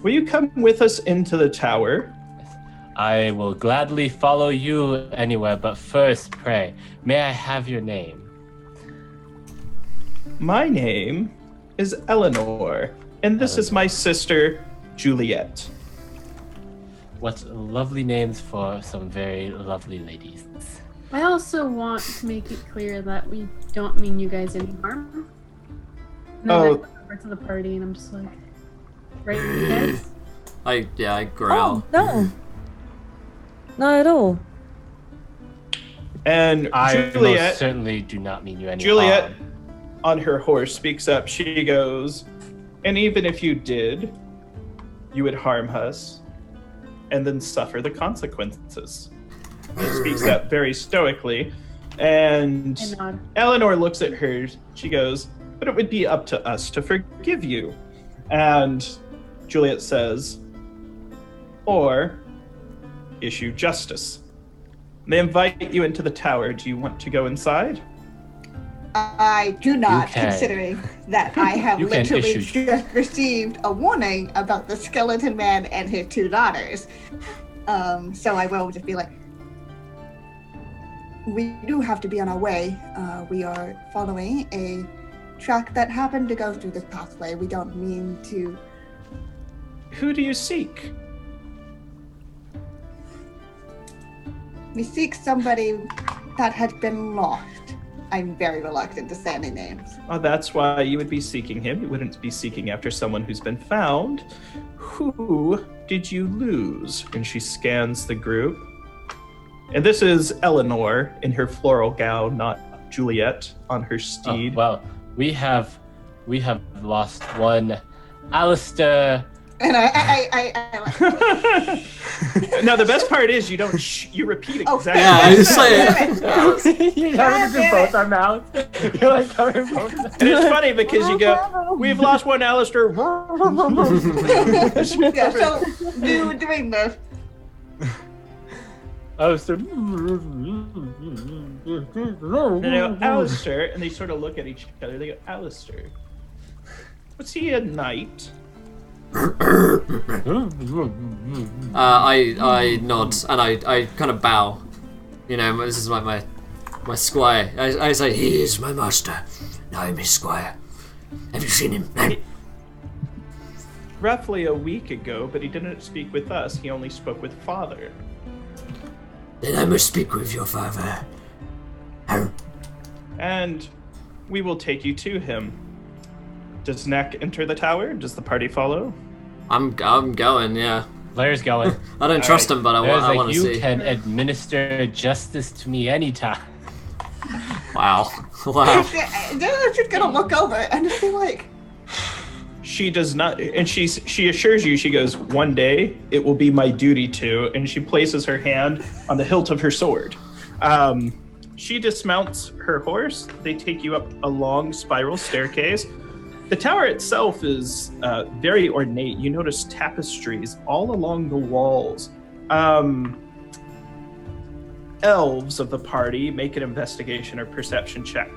Will you come with us into the tower? I will gladly follow you anywhere, but first, pray, may I have your name? My name is Eleanor, and this is my sister, Juliet. What lovely names for some very lovely ladies. I also want to make it clear that we don't mean you guys any harm. And then I look over to the party and I'm just like, right, you guys? I growl. Oh, no. Not at all. And I Juliet, most certainly do not mean you any Juliet, harm. on her horse, speaks up. She goes, "And even if you did, you would harm us and then suffer the consequences." She speaks up very stoically. And I nod. Eleanor looks at her. She goes, "But it would be up to us to forgive you." And Juliet says, "Or issue justice." They invite you into the tower. Do you want to go inside? I do not, can. considering that I have You can literally issue- just received a warning about the skeleton man and his two daughters. So I will just be like, we do have to be on our way. We are following a track that happened to go through this pathway. We don't mean to. Who do you seek? We seek somebody that has been lost. I'm very reluctant to say any names. Oh, that's why you would be seeking him. You wouldn't be seeking after someone who's been found. Who did you lose? And she scans the group. And this is Eleanor in her floral gown, not Juliet on her steed. Oh, well, we have lost one Alister. And I Now the best part is you don't you repeat exactly. Yeah, I what just said. say it. You're having to do both our mouths. You're like covering both. And it's funny because you go, "We've lost one Alistair." yeah, so doing this. Alister. They go, "Alistair," and they sort of look at each other. They go, "Alistair, was he a knight?" I nod and I kind of bow. You know, this is like my squire. I say, He is my master. I am his squire. Have you seen him? No. Roughly a week ago, but he didn't speak with us. He only spoke with Father. Then I must speak with your father. And we will take you to him. Does Neck enter the tower? Does the party follow? I'm going. Yeah. Blair's going. I don't trust him, but I Blair's want like, to you see. can administer justice to me anytime. Wow. Wow. They're just gonna look over and just be like, She does not, and she assures you, she goes, "One day it will be my duty to," and she places her hand on the hilt of her sword. She dismounts her horse. They take you up a long spiral staircase. The tower itself is very ornate. You notice tapestries all along the walls. Elves of the party make an investigation or perception check.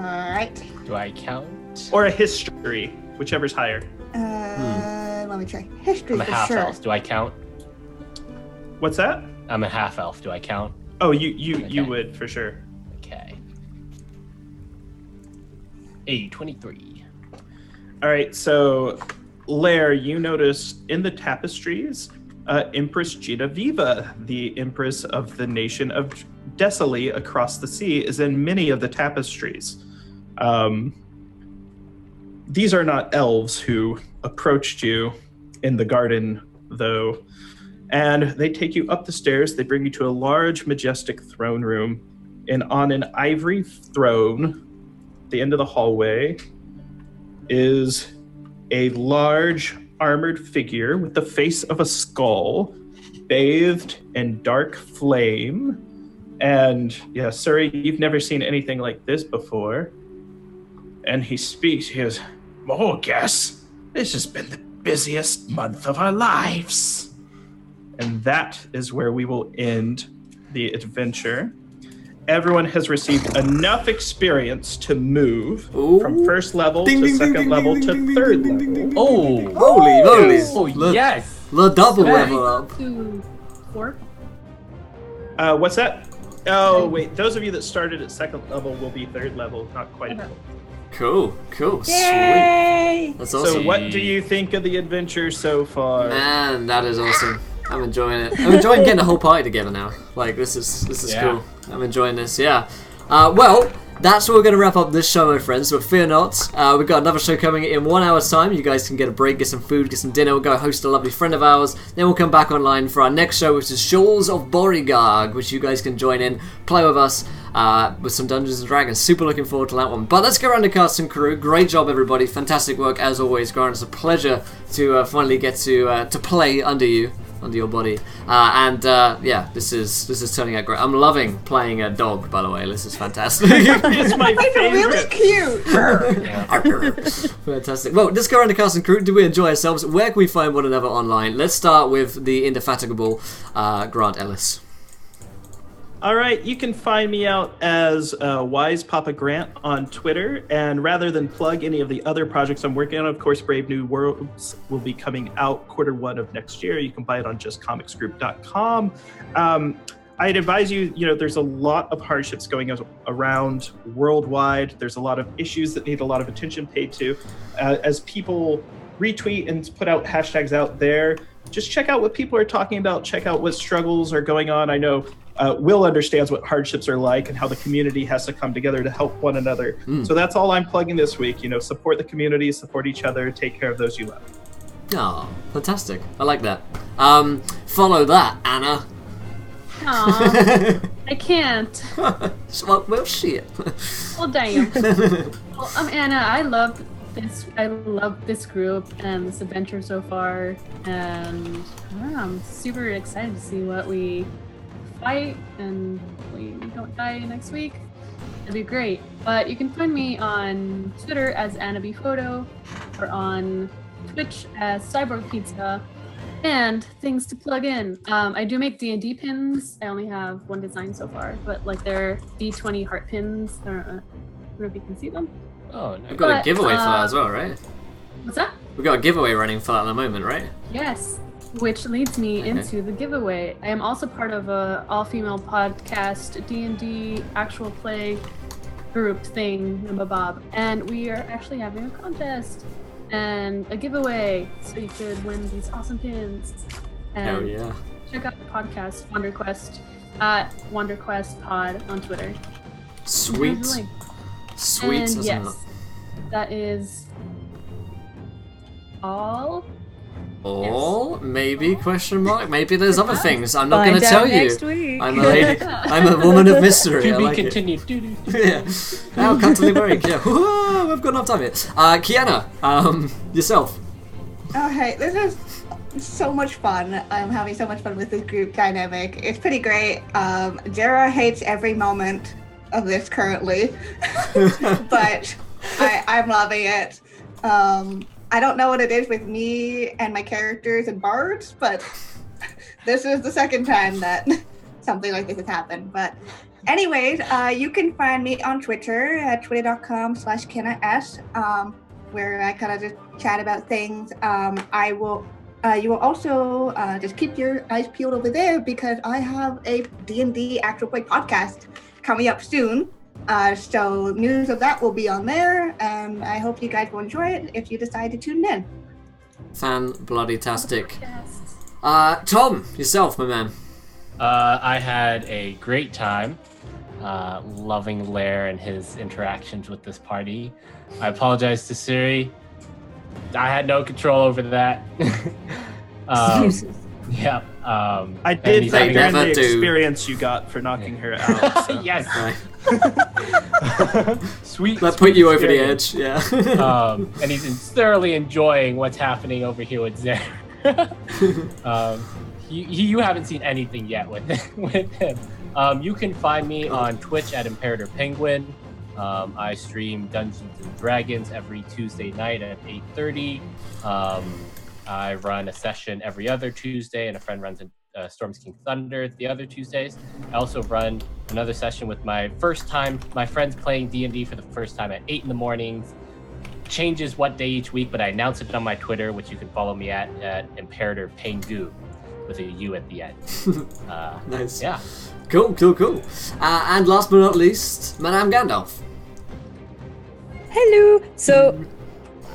alright. Do I count? Or a history, whichever's higher. Let me check. History I'm a for half sure. elf. Do I count? What's that? I'm a half elf. Do I count? Oh, you Okay. would, for sure. Okay. A 23. All right, so Lair, you notice in the tapestries, Empress Genevieve, the Empress of the nation of Desali across the sea, is in many of the tapestries. These are not elves who approached you in the garden, though. And they take you up the stairs. They bring you to a large, majestic throne room. And on an ivory throne, at the end of the hallway, is a large armored figure with the face of a skull, bathed in dark flame. And yeah, Suri, you've never seen anything like this before. And he speaks, he goes, Morgus, this has been the busiest month of our lives. And that is where we will end the adventure. Everyone has received enough experience to move from first level to second level to third level. Oh, holy moly! Oh, yes. The double level up. To 4. What's that? Oh, wait. Those of you that started at second level will be third level, not quite at full. Cool. Yay! Sweet. That's awesome. So what do you think of the adventure so far? Man, that is awesome. I'm enjoying it. I'm enjoying getting the whole party together now. Like, this is cool. I'm enjoying this, yeah. Well, that's where we're going to wrap up this show, my friends, but fear not. We've got another show coming in 1 hour's time. You guys can get a break, get some food, get some dinner. We'll go host a lovely friend of ours. Then we'll come back online for our next show, which is Shores of Borigard, which you guys can join in, play with us, with some Dungeons & Dragons. Super looking forward to that one. But let's go around the cast and crew. Great job, everybody. Fantastic work, as always, Grant. It's a pleasure to finally get to play under your body, yeah, this is turning out great. I'm loving playing a dog, by the way. This is fantastic. It's my favorite. Really cute. Fantastic. Well, let's go around the cast and crew. Did we enjoy ourselves? Where can we find one another online? Let's start with the indefatigable Grant Ellis. All right, you can find me out as Wise Papa Grant on Twitter, and rather than plug any of the other projects I'm working on, of course, Brave New Worlds will be coming out Q1 of next year. You can buy it on justcomicsgroup.com. I'd advise you, there's a lot of hardships going around worldwide. There's a lot of issues that need a lot of attention paid to. As people retweet and put out hashtags out there, just check out what people are talking about, check out what struggles are going on. I know Will understands what hardships are like and how the community has to come together to help one another. So that's all I'm plugging this week. Support the community, support each other, take care of those you love. Oh, fantastic. I like that. Follow that, Anna. Aw, I can't. Well, shit. Well, damn. Well, I'm Anna. I love this group and this adventure so far, and I'm super excited to see what we fight and we don't die next week. It'd be great. But you can find me on Twitter as AnnaBPhoto or on Twitch as Cyborg Pizza, and things to plug in. I do make D&D pins. I only have one design so far, but they're D20 heart pins. I don't know if you can see them. Oh, no. We've got a giveaway for that as well, right? What's that? We've got a giveaway running for that at the moment, right? Yes, which leads me into the giveaway. I am also part of a all-female podcast D&D actual play group thing, Bob, and we are actually having a contest and a giveaway, so you could win these awesome pins. And Hell yeah. check out the podcast, WonderQuest, at WonderQuest Pod on Twitter. Sweet. Sweet. And yes, that is all. All? Yes. Maybe? Question mark? Maybe there's other things. I'm not Find going to out tell next you. week. I'm a lady. I'm a woman of mystery. To I be like continued. it. Yeah. Now cut to the break. Yeah. Woo-hoo, we've got enough time here. Kiana, yourself. Oh, hey, this is so much fun. I'm having so much fun with this group dynamic. It's pretty great. Jera hates every moment of this currently, but I'm loving it. I don't know what it is with me and my characters and bards, but this is the second time that something like this has happened. But anyways, you can find me on Twitter at twitter.com/KennaS, where I kind of just chat about things. You will also just keep your eyes peeled over there because I have a D&D actual play podcast coming up soon. So news of that will be on there, and I hope you guys will enjoy it if you decide to tune in. Fan-bloody-tastic. Tom, yourself, my man. I had a great time. Loving Lair and his interactions with this party. I apologize to Suri. I had no control over that. Yeah. I did factor in the do. experience you got for knocking her out. So. Yes. Sweet. That put you over the edge. Yeah. And he's thoroughly enjoying what's happening over here with Zer. You haven't seen anything yet with him. You can find me on Twitch at Imperator Penguin. I stream Dungeons and Dragons every Tuesday night at 8:30. I run a session every other Tuesday, and a friend runs a Storm's King Thunder the other Tuesdays. I also run another session with my friends playing D&D for the first time at 8 in the mornings. Changes what day each week, but I announce it on my Twitter, which you can follow me at Imperator Pengu with a U at the end. Nice. Yeah. Cool. And last but not least, Madame Gandalf. Hello. So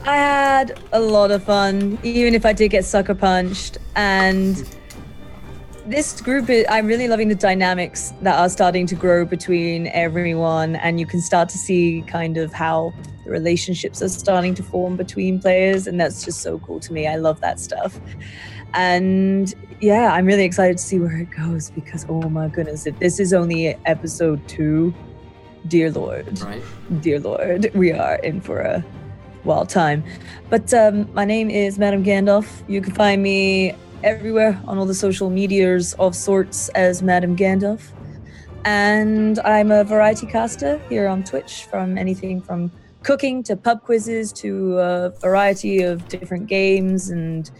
I had a lot of fun, even if I did get sucker punched. And this group, I'm really loving the dynamics that are starting to grow between everyone. And you can start to see kind of how the relationships are starting to form between players. And that's just so cool to me. I love that stuff. And yeah, I'm really excited to see where it goes because, oh my goodness, if this is only episode 2, dear Lord. Right. Dear Lord, we are in for a wild time. But my name is Madame Gandalf. You can find me everywhere on all the social medias of sorts as Madame Gandalf. And I'm a variety caster here on Twitch, from anything from cooking to pub quizzes to a variety of different games. And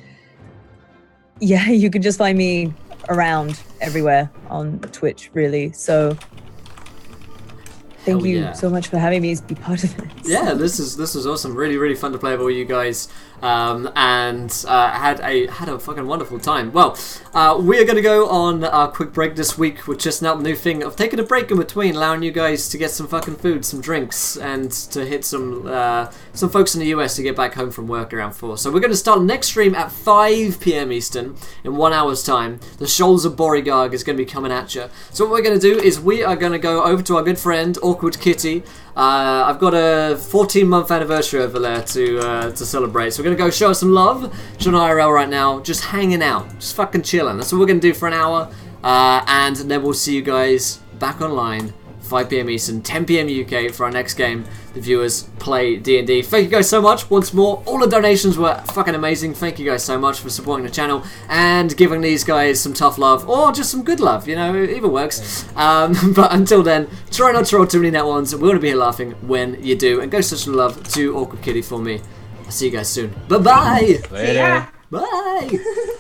yeah, you can just find me around everywhere on Twitch, really. So thank you so much for having me be part of this. Yeah, this was awesome. Really fun to play with all you guys, and had a fucking wonderful time. Well, we are going to go on a quick break this week with just now the new thing of taking a break in between, allowing you guys to get some fucking food, some drinks, and to hit some folks in the US to get back home from work around 4. So we're going to start next stream at 5 p.m. Eastern in 1 hour's time. The Shoals of Borigard is going to be coming at you. So what we're going to do is we are going to go over to our good friend Awkward Kitty. I've got a 14-month anniversary over there to celebrate, so we're going to go show her some love. She's on IRL right now, just hanging out, just fucking chilling. That's what we're going to do for an hour, and then we'll see you guys back online 5 p.m. Eastern, 10 p.m. UK for our next game. The viewers play D&D. Thank you guys so much once more. All the donations were fucking amazing. Thank you guys so much for supporting the channel and giving these guys some tough love or just some good love. You know, either works. But until then, try not to roll too many net ones. We want to be here laughing when you do. And go show some love to Awkward Kitty for me. I'll see you guys soon. Bye-bye. Later. Bye.